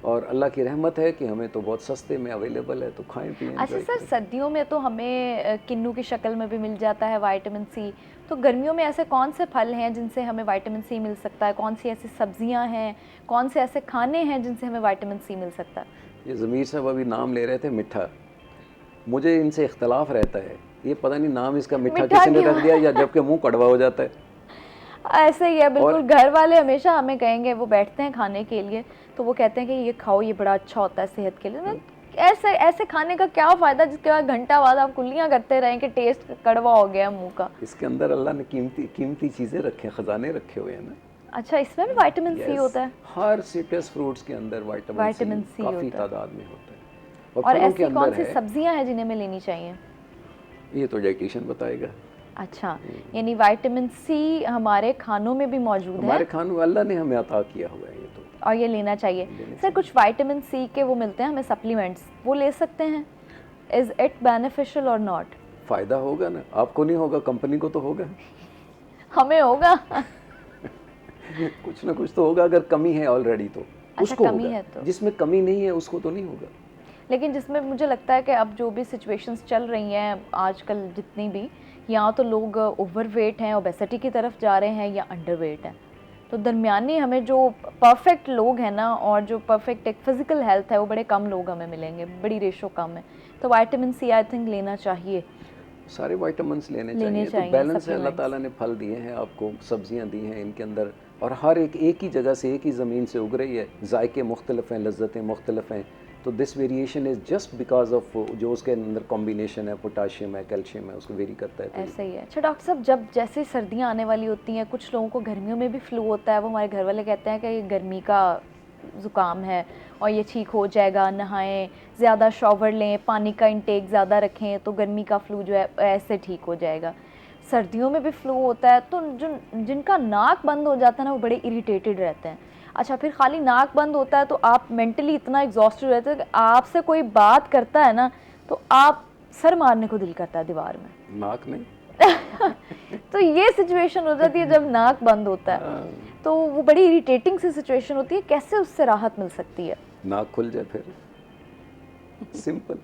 और अल्लाह की रहमत है कि हमें तो बहुत सस्ते में अवेलेबल है, तो खाएं पिएं। अच्छा सर, सर्दियों में तो हमें किन्नू की शक्ल में भी मिल जाता है विटामिन सी, तो गर्मियों में ऐसे कौन से फल हैं जिनसे हमें विटामिन सी मिल सकता है? कौन सी ऐसी सब्जियां हैं, कौन से ऐसे खाने हैं जिनसे हमें विटामिन सी मिल सकता है? ये ज़मीर साहब अभी नाम ले रहे थे मिठा, मुझे इनसे इख्तलाफ रहता है, ये पता नहीं नाम इसका मिठा किसी ने रख दिया या जबकि मुँह कड़वा हो जाता है। ऐसे ही है बिल्कुल। घर वाले हमेशा हमें कहेंगे, वो बैठते हैं खाने के लिए तो वो कहते हैं कि ये खाओ, ये बड़ा अच्छा होता है सेहत के लिए। ऐसे खाने का क्या फ़ायदा जिसके बाद घंटा बाद आप कुल्लियाँ करते रहें कि टेस्ट कड़वा हो गया मुंह का। इसके अंदर अल्लाह ने कीमती चीज़ें रखे हैं, ख़जाने रखे हुए हैं ना। अच्छा, इसमें भी विटामिन सी Yes, होता है? हर सिट्रस फ्रूट्स के अंदर विटामिन सी काफ़ी होता है। तादाद में होता है। और फलों के ऐसी कौन अंदर सी है, सब्जियां हैं जिन्हें में लेनी चाहिए? ये तो डाइटिशियन बताएगा। अच्छा, यानी विटामिन सी हमारे खानों में भी मौजूद है हमारे खानों में अल्लाह ने हमें अता किया हुआ है ये तो। और ये लेना चाहिए। सर, कुछ विटामिन सी के वो मिलते हैं हमें सप्लीमेंट्स, वो ले सकते हैं? इज इट बेनिफिशियल और नॉट? फ़ायदा होगा ना, आपको नहीं होगा, कंपनी को तो होगा। हमें होगा। कुछ ना कुछ तो होगा, अगर कमी है ऑलरेडी तो उसको कमी होगा। है तो। जिसमें कमी नहीं है उसको तो नहीं होगा। लेकिन जिसमें मुझे लगता है कि अब जो भी सिचुएशंस चल रही हैं आजकल जितनी भी, या तो लोग ओवरवेट हैं, ओबेसिटी की तरफ जा रहे हैं, या अंडरवेट हैं, तो दरमियानी हमें जो परफेक्ट लोग हैं ना, और जो परफेक्ट एक फिज़िकल हेल्थ है, वो बड़े कम लोग हमें मिलेंगे, बड़ी रेशो कम है। तो विटामिन सी आई थिंक लेना चाहिए। सारे विटामिन्स लेने चाहिए। तो बैलेंस है, अल्लाह ताला ने फल दिए हैं आपको, सब्जियां दी हैं इनके अंदर, और हर एक ही जगह से, एक ही ज़मीन से उग रही है। जायके मुख्तलिफ हैं, लज्जतें मुख्तलिफ हैं। तो this variation is just because of जो उसके अंदर कॉम्बिनेशन है, पोटाशियम है, कैल्शियम है, उसको वेरी करता है। ऐसा ही है। अच्छा डॉक्टर साहब, जब जैसे सर्दियाँ आने वाली होती हैं, कुछ लोगों को गर्मियों में भी फ्लू होता है, वो हमारे घर वाले कहते हैं कि ये गर्मी का ज़ुकाम है और ये ठीक हो जाएगा, नहाएं, ज़्यादा शॉवर लें, पानी का इंटेक ज़्यादा रखें, तो गर्मी का फ्लू जो है ऐसे ठीक हो जाएगा। सर्दियों में भी फ्लू होता है, तो जिनका नाक बंद हो जाता है ना, वो बड़े इरिटेटेड रहते हैं। अच्छा, फिर खाली नाक बंद होता है तो आप मेंटली इतना एग्जॉस्टेड रहते हैं कि आपसे कोई बात करता है ना, तो आप सर मारने को दिल करता है दीवार में। नाक नहीं। तो ये सिचुएशन हो जाती है जब नाक बंद होता है, तो वो बड़ी इरिटेटिंग सी सिचुएशन होती है। कैसे उससे राहत मिल सकती है? नाक खुल जाए फिर, सिंपल।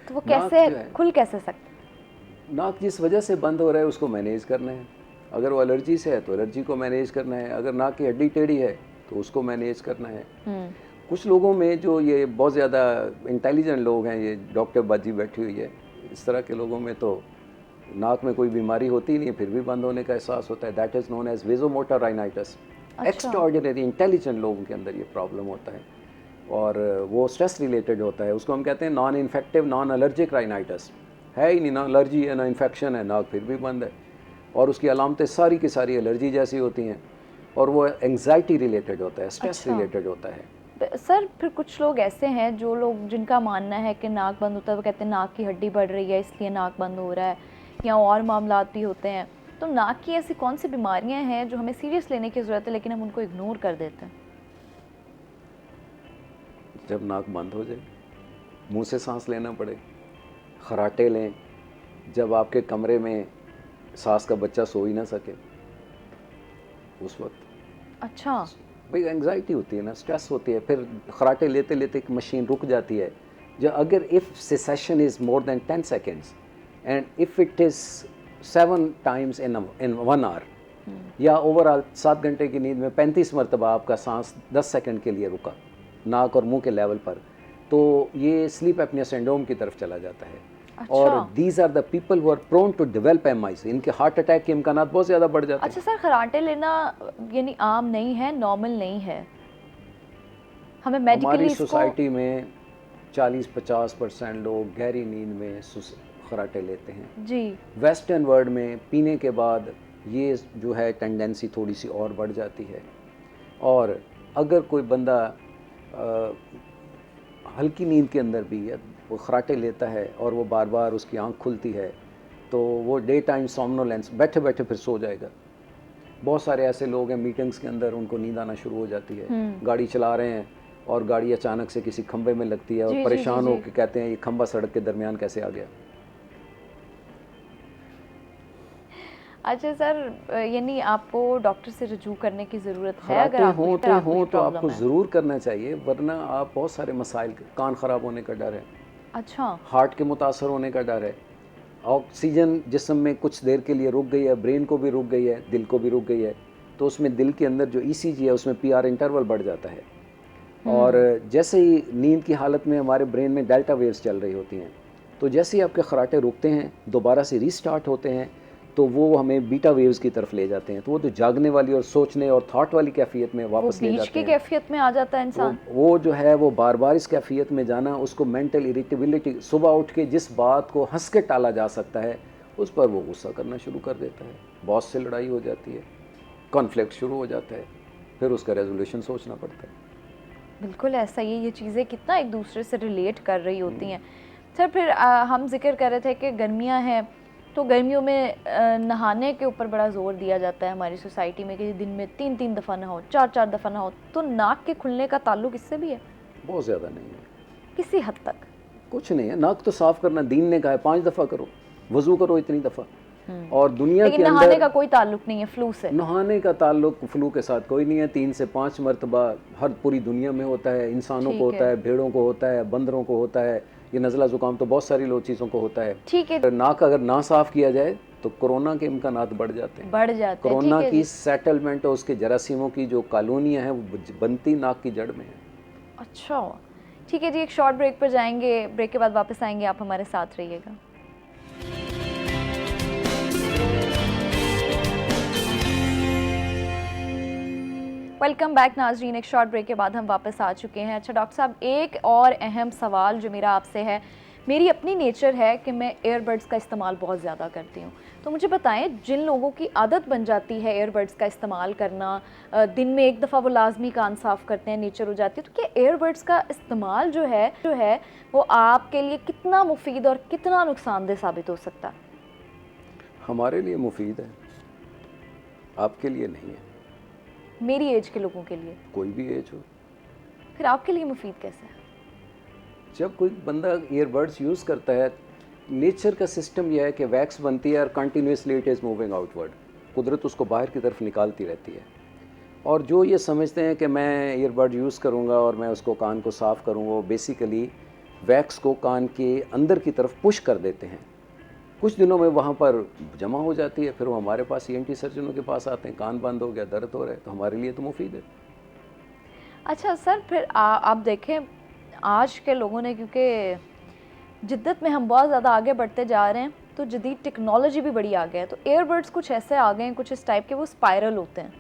तो वो कैसे खुल कैसे सकता? नाक जिस वजह से बंद हो रहा है उसको मैनेज करना है। अगर वो एलर्जी से है तो एलर्जी को मैनेज करना है। अगर नाक की हड्डी टेढ़ी है तो उसको मैनेज करना है। कुछ लोगों में जो ये बहुत ज़्यादा इंटेलिजेंट लोग हैं, ये डॉक्टर बाजी बैठी हुई है, इस तरह के लोगों में तो नाक में कोई बीमारी होती नहीं है, फिर भी बंद होने का एहसास होता है। That is known as vasomotor rhinitis. Extraordinary intelligent लोगों के अंदर ये प्रॉब्लम होता है, और वो स्ट्रेस रिलेटेड होता है। उसको हम कहते हैं non infective non allergic rhinitis. है ही नहीं, ना एलर्जी है ना इन्फेक्शन है, नाक फिर भी बंद है, और उसकी अलामतें सारी की सारी एलर्जी जैसी होती हैं, और वो एंग्जाइटी रिलेटेड होता है, स्ट्रेस रिलेटेड होता है। सर, फिर कुछ लोग ऐसे हैं जो लोग जिनका मानना है कि नाक बंद होता है, वो कहते हैं नाक की हड्डी बढ़ रही है इसलिए नाक बंद हो रहा है, या और मामलात भी होते हैं। तो नाक की ऐसी कौन सी बीमारियां हैं जो हमें सीरियस लेने की ज़रूरत है लेकिन हम उनको इग्नोर कर देते हैं? जब नाक बंद हो जाए, मुंह से सांस लेना पड़े, खराटे लें, जब आपके कमरे में सास का बच्चा सो ही ना सके उस वक्त। अच्छा, भाई एंग्जाइटी होती है ना, स्ट्रेस होती है, फिर खराटे लेते लेते एक मशीन रुक जाती है। जो अगर if session is more than 10 seconds and if it is 7 times in 1 hour, या ओवरऑल 7 घंटे की नींद में 35 मरतबा आपका सांस 10 सेकंड के लिए रुका नाक और मुंह के लेवल पर, तो ये स्लीप एपनिया सिंड्रोम की तरफ चला जाता है। अच्छा। और these are the people who are prone to develop MIs, इनके हार्ट अटैक के इम्कानात बहुत ज़्यादा बढ़ जाते हैं। अच्छा सर, खराटे लेना यानी आम नहीं है, नॉर्मल नहीं है, हमें मेडिकली हमारी इसको... सोसाइटी में 40-50% लोग गहरी नींद में खराटे लेते हैं जी। वेस्टर्न वर्ल्ड में पीने के बाद ये जो है टेंडेंसी थोड़ी सी और बढ़ जाती है, और अगर कोई बंदा हल्की नींद के अंदर भी वो खराटे लेता है और वो बार बार उसकी आंख खुलती है, तो वो डे टाइम सोमनोलेंस, बैठे बैठे फिर सो जाएगा। बहुत सारे ऐसे लोग हैं मीटिंग्स के अंदर उनको नींद आना शुरू हो जाती है, गाड़ी चला रहे हैं और गाड़ी अचानक से किसी खंबे में लगती है और परेशान होकर कहते हैं ये खंबा सड़क के दरमियान कैसे आ गया। अच्छा सर, यानी आपको डॉक्टर से रजू करने की ज़रूरत है? खराटे अगर हों तो आपको ज़रूर करना चाहिए, वरना आप बहुत सारे मसाइल, कान ख़राब होने का डर है, अच्छा, हार्ट के मुतासर होने का डर है, ऑक्सीजन जिस्म में कुछ देर के लिए रुक गई है, ब्रेन को भी रुक गई है, दिल को भी रुक गई है, तो उसमें दिल के अंदर जो ECG है उसमें PR इंटरवल बढ़ जाता है, और जैसे ही नींद की हालत में हमारे ब्रेन में डेल्टा वेव्स चल रही होती हैं, तो जैसे ही आपके खराटे रुकते हैं, दोबारा से रीस्टार्ट होते हैं, तो वो हमें बीटा वेव्स की तरफ ले जाते हैं, तो वो तो जागने वाली और सोचने और थॉट वाली कैफियत में वापस ले जाते हैं। बीच की कैफियत में आ जाता है इंसान। वो जो है वो बार बार इस कैफियत में जाना, उसको मेंटल इरिटेबिलिटी, सुबह उठ के जिस बात को हंस के टाला जा सकता है उस पर वो गुस्सा करना शुरू कर देता है, बॉस से लड़ाई हो जाती है, कॉन्फ्लिक्ट शुरू हो जाता है, फिर उसका रेजोल्यूशन सोचना पड़ता है। बिल्कुल ऐसा ही है, ये चीज़ें कितना एक दूसरे से रिलेट कर रही होती हैं। सर फिर हम जिक्र कर रहे थे कि गर्मियां हैं, तो गर्मियों में नहाने के ऊपर बड़ा ज़ोर दिया जाता है हमारी सोसाइटी में कि दिन में 3-3 दफ़ा नहाओ, 4-4 दफ़ा नहाओ। तो नाक के खुलने का ताल्लुक इससे भी है? बहुत ज़्यादा नहीं है, किसी हद तक। कुछ नहीं है। नाक तो साफ़ करना दीन ने कहा है, 5 दफ़ा करो, वज़ू करो इतनी दफ़ा। और दुनिया लेकिन के नहाने अंदर का कोई ताल्लुक नहीं है फ्लू से। नहाने का ताल्लुक फ्लू के साथ कोई नहीं है। 3 से 5 मरतबा हर पूरी दुनिया में होता है, इंसानों को होता है, भेड़ों को होता है, बंदरों को होता है। ये नज़ला ज़ुकाम तो बहुत सारी चीज़ों को होता है। ठीक है, नाक अगर ना साफ़ किया जाए तो कोरोना के इम्कानात बढ़ जाते हैं। बढ़ जाते हैं। कोरोना की सेटलमेंट और उसके जरासीमों की जो कॉलोनियाँ हैं वो बनती नाक की जड़ में है। अच्छा, ठीक है जी, एक शॉर्ट ब्रेक पर जाएंगे, ब्रेक के बाद वापस आएंगे, आप हमारे साथ रहिएगा। वेलकम बैक नाजरीन, एक शॉर्ट ब्रेक के बाद हम वापस आ चुके हैं। अच्छा डॉक्टर साहब, एक और अहम सवाल जो मेरा आपसे है, मेरी अपनी नेचर है कि मैं एयरबड्स का इस्तेमाल बहुत ज़्यादा करती हूँ, तो मुझे बताएं जिन लोगों की आदत बन जाती है एयरबड्स का इस्तेमाल करना, दिन में एक दफ़ा वो लाजमी कान साफ़ करते हैं, नेचर हो जाती है, तो क्या एयरबड्स का इस्तेमाल जो है वो आपके लिए कितना मुफीद और कितना नुकसानदेह साबित हो सकता है? हमारे लिए मुफीद है, आपके लिए नहीं है। मेरी एज के लोगों के लिए? कोई भी एज हो। फिर आपके लिए मुफीद कैसे है? जब कोई बंदा ईयरबड्स यूज़ करता है, नेचर का सिस्टम यह है कि वैक्स बनती है और continuously it is moving outward, कुदरत उसको बाहर की तरफ निकालती रहती है। और जो ये समझते हैं कि मैं ईयरबड यूज़ करूँगा और मैं उसको कान को साफ़ करूँगा, वो बेसिकली वैक्स को कान के अंदर की तरफ पुश कर देते हैं। कुछ दिनों में वहाँ पर जमा हो जाती है, फिर वो हमारे पास ENT सर्जनों के पास आते हैं, कान बंद हो गया, दर्द हो रहा है, तो हमारे लिए तो मुफीद है। अच्छा सर, फिर आप देखें आज के लोगों ने, क्योंकि जिद्दत में हम बहुत ज़्यादा आगे बढ़ते जा रहे हैं, तो जदीद टेक्नोलॉजी भी बड़ी आ गई है, तो एयरबड्स कुछ ऐसे आ गए हैं, कुछ इस टाइप के, वो स्पायरल होते हैं।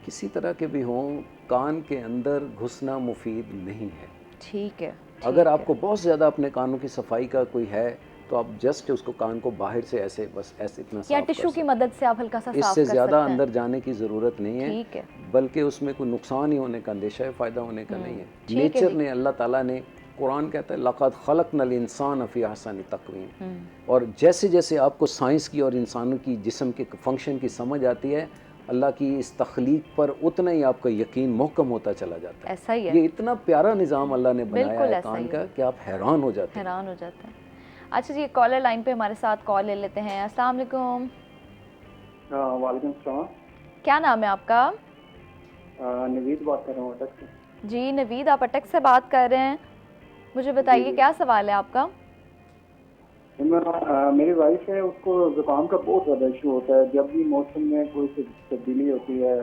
किसी तरह के भी हों, कान के अंदर घुसना मुफीद नहीं है। ठीक है। अगर आपको बहुत ज़्यादा अपने कानों की सफाई का कोई है, तो आप जस्ट उसको कान को बाहर से ऐसे बस ऐसे इतना या टिश्यू की मदद से आप हल्का सा साफ कर सकते हैं। इससे ज़्यादा अंदर जाने की ज़रूरत नहीं है। ठीक है। बल्कि उसमें कोई नुकसान ही होने का अंदेशा है, फ़ायदा होने का नहीं है। नेचर ने, अल्लाह ताला ने, कुरान कहता है लक़द ख़लक़नल इंसान फ़ी अहसनि तक़वीम, और जैसे जैसे आपको साइंस की और इंसानों की जिस्म के फंक्शन की समझ आती है, अल्लाह की इस तख्लीक पर उतना ही आपका यकीन महकम होता चला जाता है। ऐसा ही है। ये इतना प्यारा निज़ाम अल्लाह ने बनाया है कान का कि आप हैरान हो जाते हैं। हैरान हो जाते हैं। अच्छा जी, कॉलर लाइन पे हमारे साथ कॉल ले लेते हैं। अस्सलाम वालेकुम। वालेकुम सलाम। क्या नाम है आपका? नवीद बात कर रहा हूँ अटक से। जी नवीद, आप अटक से बात कर रहे हैं, मुझे बताइए क्या सवाल है आपका? मेरी वाइफ है, उसको जुकाम का बहुत ज़्यादा इशू होता है, जब भी मौसम में कोई तब्दीली होती है,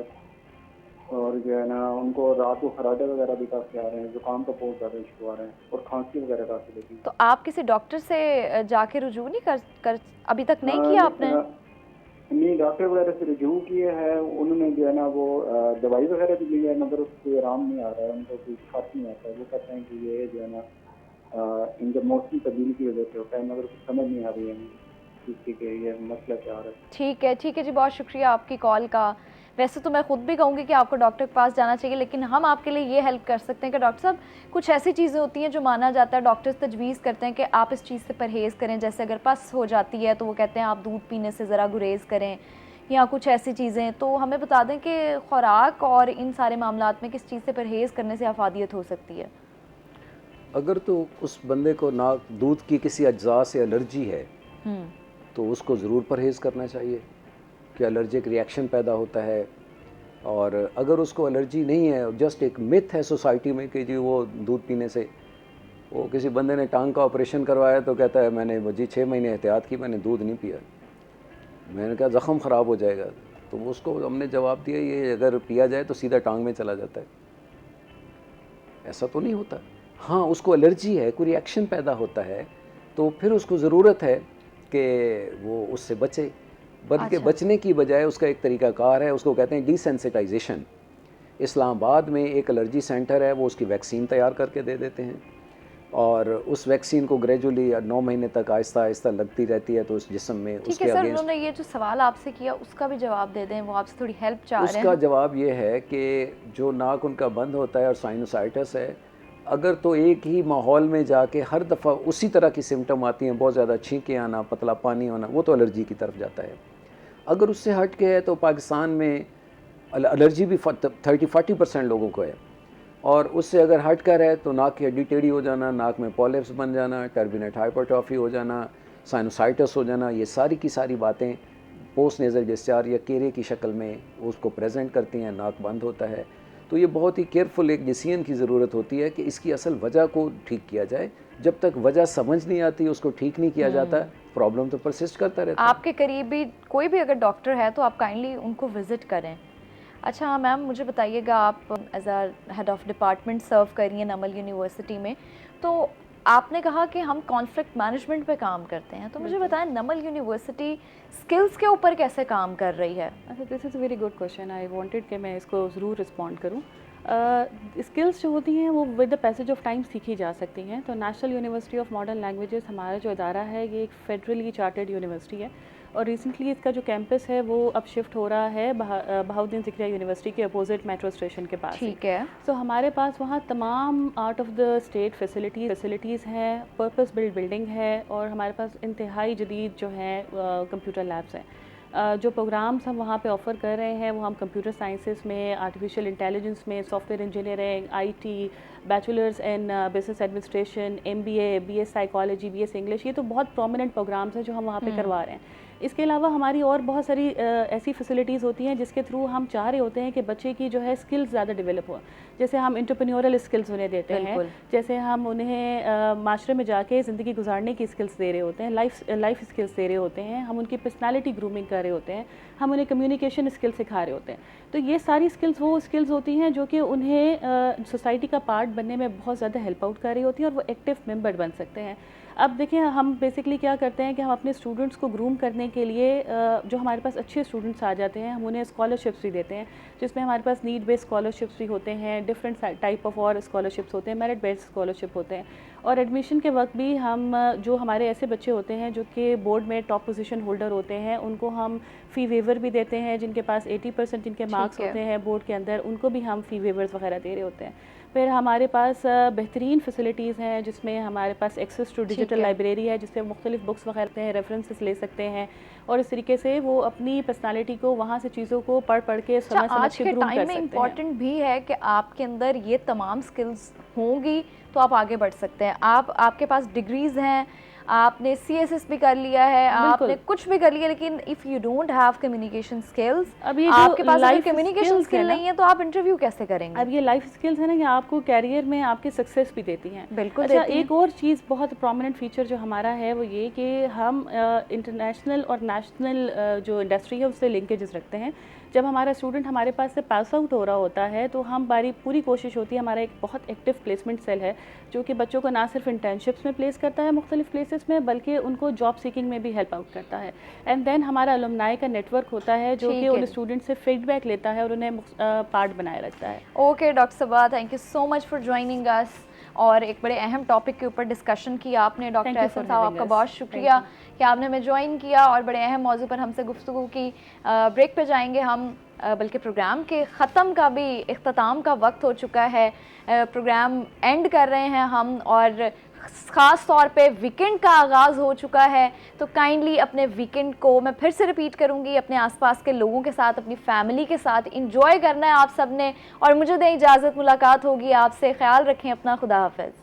और जो है ना उनको रात को खराटे वगैरह भी काफ़ी आ रहे हैं, जुकाम का बहुत ज़्यादा इशू आ रहे हैं, और खांसी वगैरह काफ़ी लगी। तो आप किसी डॉक्टर से जाके रुजू नहीं कर अभी तक नहीं किया आपने? नहीं, डॉक्टर वगैरह से रुजू किए हैं, उन्होंने जो है ना वो दवाई वगैरह भी ली है, मगर उससे आराम नहीं आ रहा है, उनको कोई फर्क नहीं आता है। वो कहते हैं कि ये जो है ना इनके मौसम तब्दीली की वजह से होता है, मगर कुछ समझ नहीं आ रही है कि ये मसला क्या आ रहा है। ठीक है जी, बहुत शुक्रिया आपकी कॉल का। वैसे तो मैं ख़ुद भी कहूँगी कि आपको डॉक्टर के पास जाना चाहिए, लेकिन हम आपके लिए ये हेल्प कर सकते हैं कि डॉक्टर साहब कुछ ऐसी चीज़ें होती हैं जो माना जाता है, डॉक्टर्स तजवीज़ करते हैं कि आप इस चीज़ से परहेज़ करें। जैसे अगर पस हो जाती है तो वो कहते हैं आप दूध पीने से ज़रा गुरेज़ करें, या कुछ ऐसी चीज़ें। तो हमें बता दें कि ख़ुराक और इन सारे मामलात में किस चीज़ से परहेज़ करने से अफादियत हो सकती है? अगर तो उस बंदे को ना दूध की किसी अज्जा से एलर्जी है तो उसको ज़रूर परहेज़ करना चाहिए कि एलर्जिक रिएक्शन पैदा होता है। और अगर उसको एलर्जी नहीं है, जस्ट एक मिथ है सोसाइटी में कि जी वो दूध पीने से, वो किसी बंदे ने टांग का ऑपरेशन करवाया तो कहता है मैंने जी 6 महीने एहतियात की, मैंने दूध नहीं पिया। मैंने कहा ज़ख़म ख़राब हो जाएगा, तो उसको हमने जवाब दिया ये अगर पिया जाए तो सीधा टांग में चला जाता है, ऐसा तो नहीं होता। हाँ, उसको एलर्जी है, कोई रिएक्शन पैदा होता है, तो फिर उसको ज़रूरत है कि वो उससे बचे। बल्कि बचने की बजाय उसका एक तरीक़ाकार है, उसको कहते हैं डिसेंसिटाइजेशन। इस्लामाबाद में एक एलर्जी सेंटर है, वो उसकी वैक्सीन तैयार करके दे देते हैं। और उस वैक्सीन को ग्रेजुअली 9 महीने तक आहिस्ता आहिस्ता लगती रहती है, तो उस जिस्म में ठीक उसके है सर, अगेंस्ट। उन्होंने ये जो सवाल आपसे किया उसका भी जवाब दे दें, वो आपसे थोड़ी हेल्प चाह रहे उसका हैं। जवाब ये है कि जो नाक उनका बंद होता है और साइनोसाइटिस है, अगर तो एक ही माहौल में जाके हर दफ़ा उसी तरह की सिम्टम आती हैं, बहुत ज़्यादा छींकें आना, पतला पानी होना, वो तो एलर्जी की तरफ जाता है। अगर उससे हट के है तो पाकिस्तान में एलर्जी भी 30-40% लोगों को है, और उससे अगर हट कर है तो नाक की हड्डी टेढ़ी हो जाना, नाक में पॉलिप्स बन जाना, टर्बिनेट हाइपरट्रॉफी हो जाना, साइनोसाइटिस हो जाना, ये सारी की सारी बातें पोस्ट नेज़ल डिस्चार्ज या केरे की शक्ल में उसको प्रेजेंट करती हैं, नाक बंद होता है। तो ये बहुत ही केयरफुल एक डिसीजन की ज़रूरत होती है कि इसकी असल वजह को ठीक किया जाए। जब तक वजह समझ नहीं आती, उसको ठीक नहीं किया जाता, प्रॉब्लम तो परसिस्ट करता रहता है। आपके करीब भी कोई भी अगर डॉक्टर है तो आप काइंडली उनको विज़िट करें। अच्छा मैम, मुझे बताइएगा, आप as a head of department serve कर रही हैं नमल यूनिवर्सिटी में, तो आपने कहा कि हम कॉन्फ्लिक्ट मैनेजमेंट पे काम करते हैं, तो मुझे बताएं नमल यूनिवर्सिटी स्किल्स के ऊपर कैसे काम कर रही है? अच्छा, this is a very good question. I wanted कि मैं इसको ज़रूर रिस्पॉन्ड करूं। स्किल्स जो होती हैं वो with the passage of time सीखी जा सकती हैं। तो national university of modern languages हमारा जो इदारा है, ये एक फेडरली चार्टर्ड यूनिवर्सिटी है, और रिसेंटली इसका जो कैंपस है वो अब शिफ्ट हो रहा है बहाउद्दीन ज़िक्रिया यूनिवर्सिटी के अपोजिट मेट्रो स्टेशन के पास। ठीक है। तो हमारे पास वहाँ तमाम out of the state facilities हैं, पर्पस बिल्ड बिल्डिंग है, और हमारे पास इंतहाई जदीद जो है कंप्यूटर लैब्स हैं। जो प्रोग्राम्स हम वहाँ पे ऑफ़र कर रहे हैं वो हम कंप्यूटर साइंसेस में, आर्टिफिशियल इंटेलिजेंस में, software engineering, IT, bachelors in business administration, MBA, BS psychology, BS English, ये तो बहुत प्रोमिनेंट प्रोग्राम्स हैं जो हम वहाँ पे करवा रहे हैं। इसके अलावा हमारी और बहुत सारी ऐसी फैसिलिटीज़ होती हैं जिसके थ्रू हम चाह रहे होते हैं कि बच्चे की जो है स्किल्स ज़्यादा डेवलप हो। जैसे हम एंटरप्रेन्योरल स्किल्स उन्हें देते हैं, जैसे हम उन्हें माशरे में जाके ज़िंदगी गुजारने की स्किल्स दे रहे होते हैं, लाइफ स्किल्स दे रहे होते हैं, हम उनकी पर्सनालिटी ग्रूमिंग कर रहे होते हैं, हम उन्हें कम्युनिकेशन स्किल सिखा रहे होते हैं। तो ये सारी स्किल्स वो स्किल्स होती हैं जो कि उन्हें सोसाइटी का पार्ट बनने में बहुत ज़्यादा हेल्प आउट कर रही होती हैं, और वो एक्टिव मेंबर बन सकते हैं। अब देखिए, हम बेसिकली क्या करते हैं कि हम अपने स्टूडेंट्स को ग्रूम करने के लिए जो हमारे पास अच्छे स्टूडेंट्स आ जाते हैं, हम उन्हें स्कॉलरशिप्स भी देते हैं, जिसमें हमारे पास नीड बेस्ड स्कॉलरशिप्स भी होते हैं, डिफरेंट टाइप ऑफ और स्कॉलरशिप्स होते हैं, मेरिट बेस्ड स्कॉलरशिप होते हैं। और एडमिशन के वक्त भी हम जो हमारे ऐसे बच्चे होते हैं जो कि बोर्ड में टॉप पोजीशन होल्डर होते हैं, उनको हम फ़ी वेवर भी देते हैं। जिनके पास 80% जिनके मार्क्स होते हैं बोर्ड के अंदर, उनको भी हम फ़ी वेवर्स वगैरह दे रहे होते हैं। फिर हमारे पास बेहतरीन फैसिलिटीज़ हैं, जिसमें हमारे पास एक्सेस टू डिजिटल लाइब्रेरी है, जिससे मुख्तलिफ बुक्स वगैरह हैं, रेफरेंसेस ले सकते हैं, और इस तरीके से वो अपनी पर्सनालिटी को वहाँ से चीज़ों को पढ़ के समझ के ग्रूम कर सकते हैं। टाइम में इम्पॉर्टेंट भी है कि आपके अंदर ये तमाम स्किल्स होंगी तो आप आगे बढ़ सकते हैं। आपके पास डिग्रीज़ हैं, आपने CSS भी कर लिया है, आपने कुछ भी कर लिया, लेकिन if you don't have communication skills, आपके पास अगर कम्युनिकेशन स्किल नहीं है तो आप इंटरव्यू कैसे करेंगे? अब ये लाइफ स्किल्स है ना कि आपको कैरियर में आपकी सक्सेस भी देती हैं। बिल्कुल। अच्छा, एक और चीज़ बहुत प्रोमिनेंट फीचर जो हमारा है वो ये कि हम इंटरनेशनल और नेशनल जो इंडस्ट्री है उससे लिंकेजेस रखते हैं। जब हमारा स्टूडेंट हमारे पास से पास आउट हो रहा होता है तो हम पूरी कोशिश होती है, हमारा एक बहुत एक्टिव प्लेसमेंट सेल है जो कि बच्चों को ना सिर्फ इंटर्नशिप्स में प्लेस करता है मुख्तलिफ प्लेसेस में, बल्कि उनको जॉब सीकिंग में भी हेल्प आउट करता है। एंड देन हमारा अलुमनाई का नेटवर्क होता है जो कि उन स्टूडेंट से फीडबैक लेता है और उन्हें पार्ट बनाए रखता है। Okay doctor Saba, thank you so much for joining us, और एक बड़े अहम टॉपिक के ऊपर डिस्कशन किया आपने। डॉक्टर एहसन साहब, आपका बहुत शुक्रिया कि आपने हमें ज्वाइन किया और बड़े अहम मौजू पर हमसे गुफ्तगू की। ब्रेक पे जाएंगे हम, बल्कि प्रोग्राम के ख़त्म का भी, इख्तिताम का वक्त हो चुका है, प्रोग्राम एंड कर रहे हैं हम, और ख़ास तौर पे वीकेंड का आगाज़ हो चुका है। तो काइंडली अपने वीकेंड को मैं फिर से रिपीट करूँगी, अपने आसपास के लोगों के साथ, अपनी फैमिली के साथ इंजॉय करना है आप सब ने, और मुझे दें इजाज़त, मुलाकात होगी आपसे। ख्याल रखें अपना, खुदा हाफ़िज़।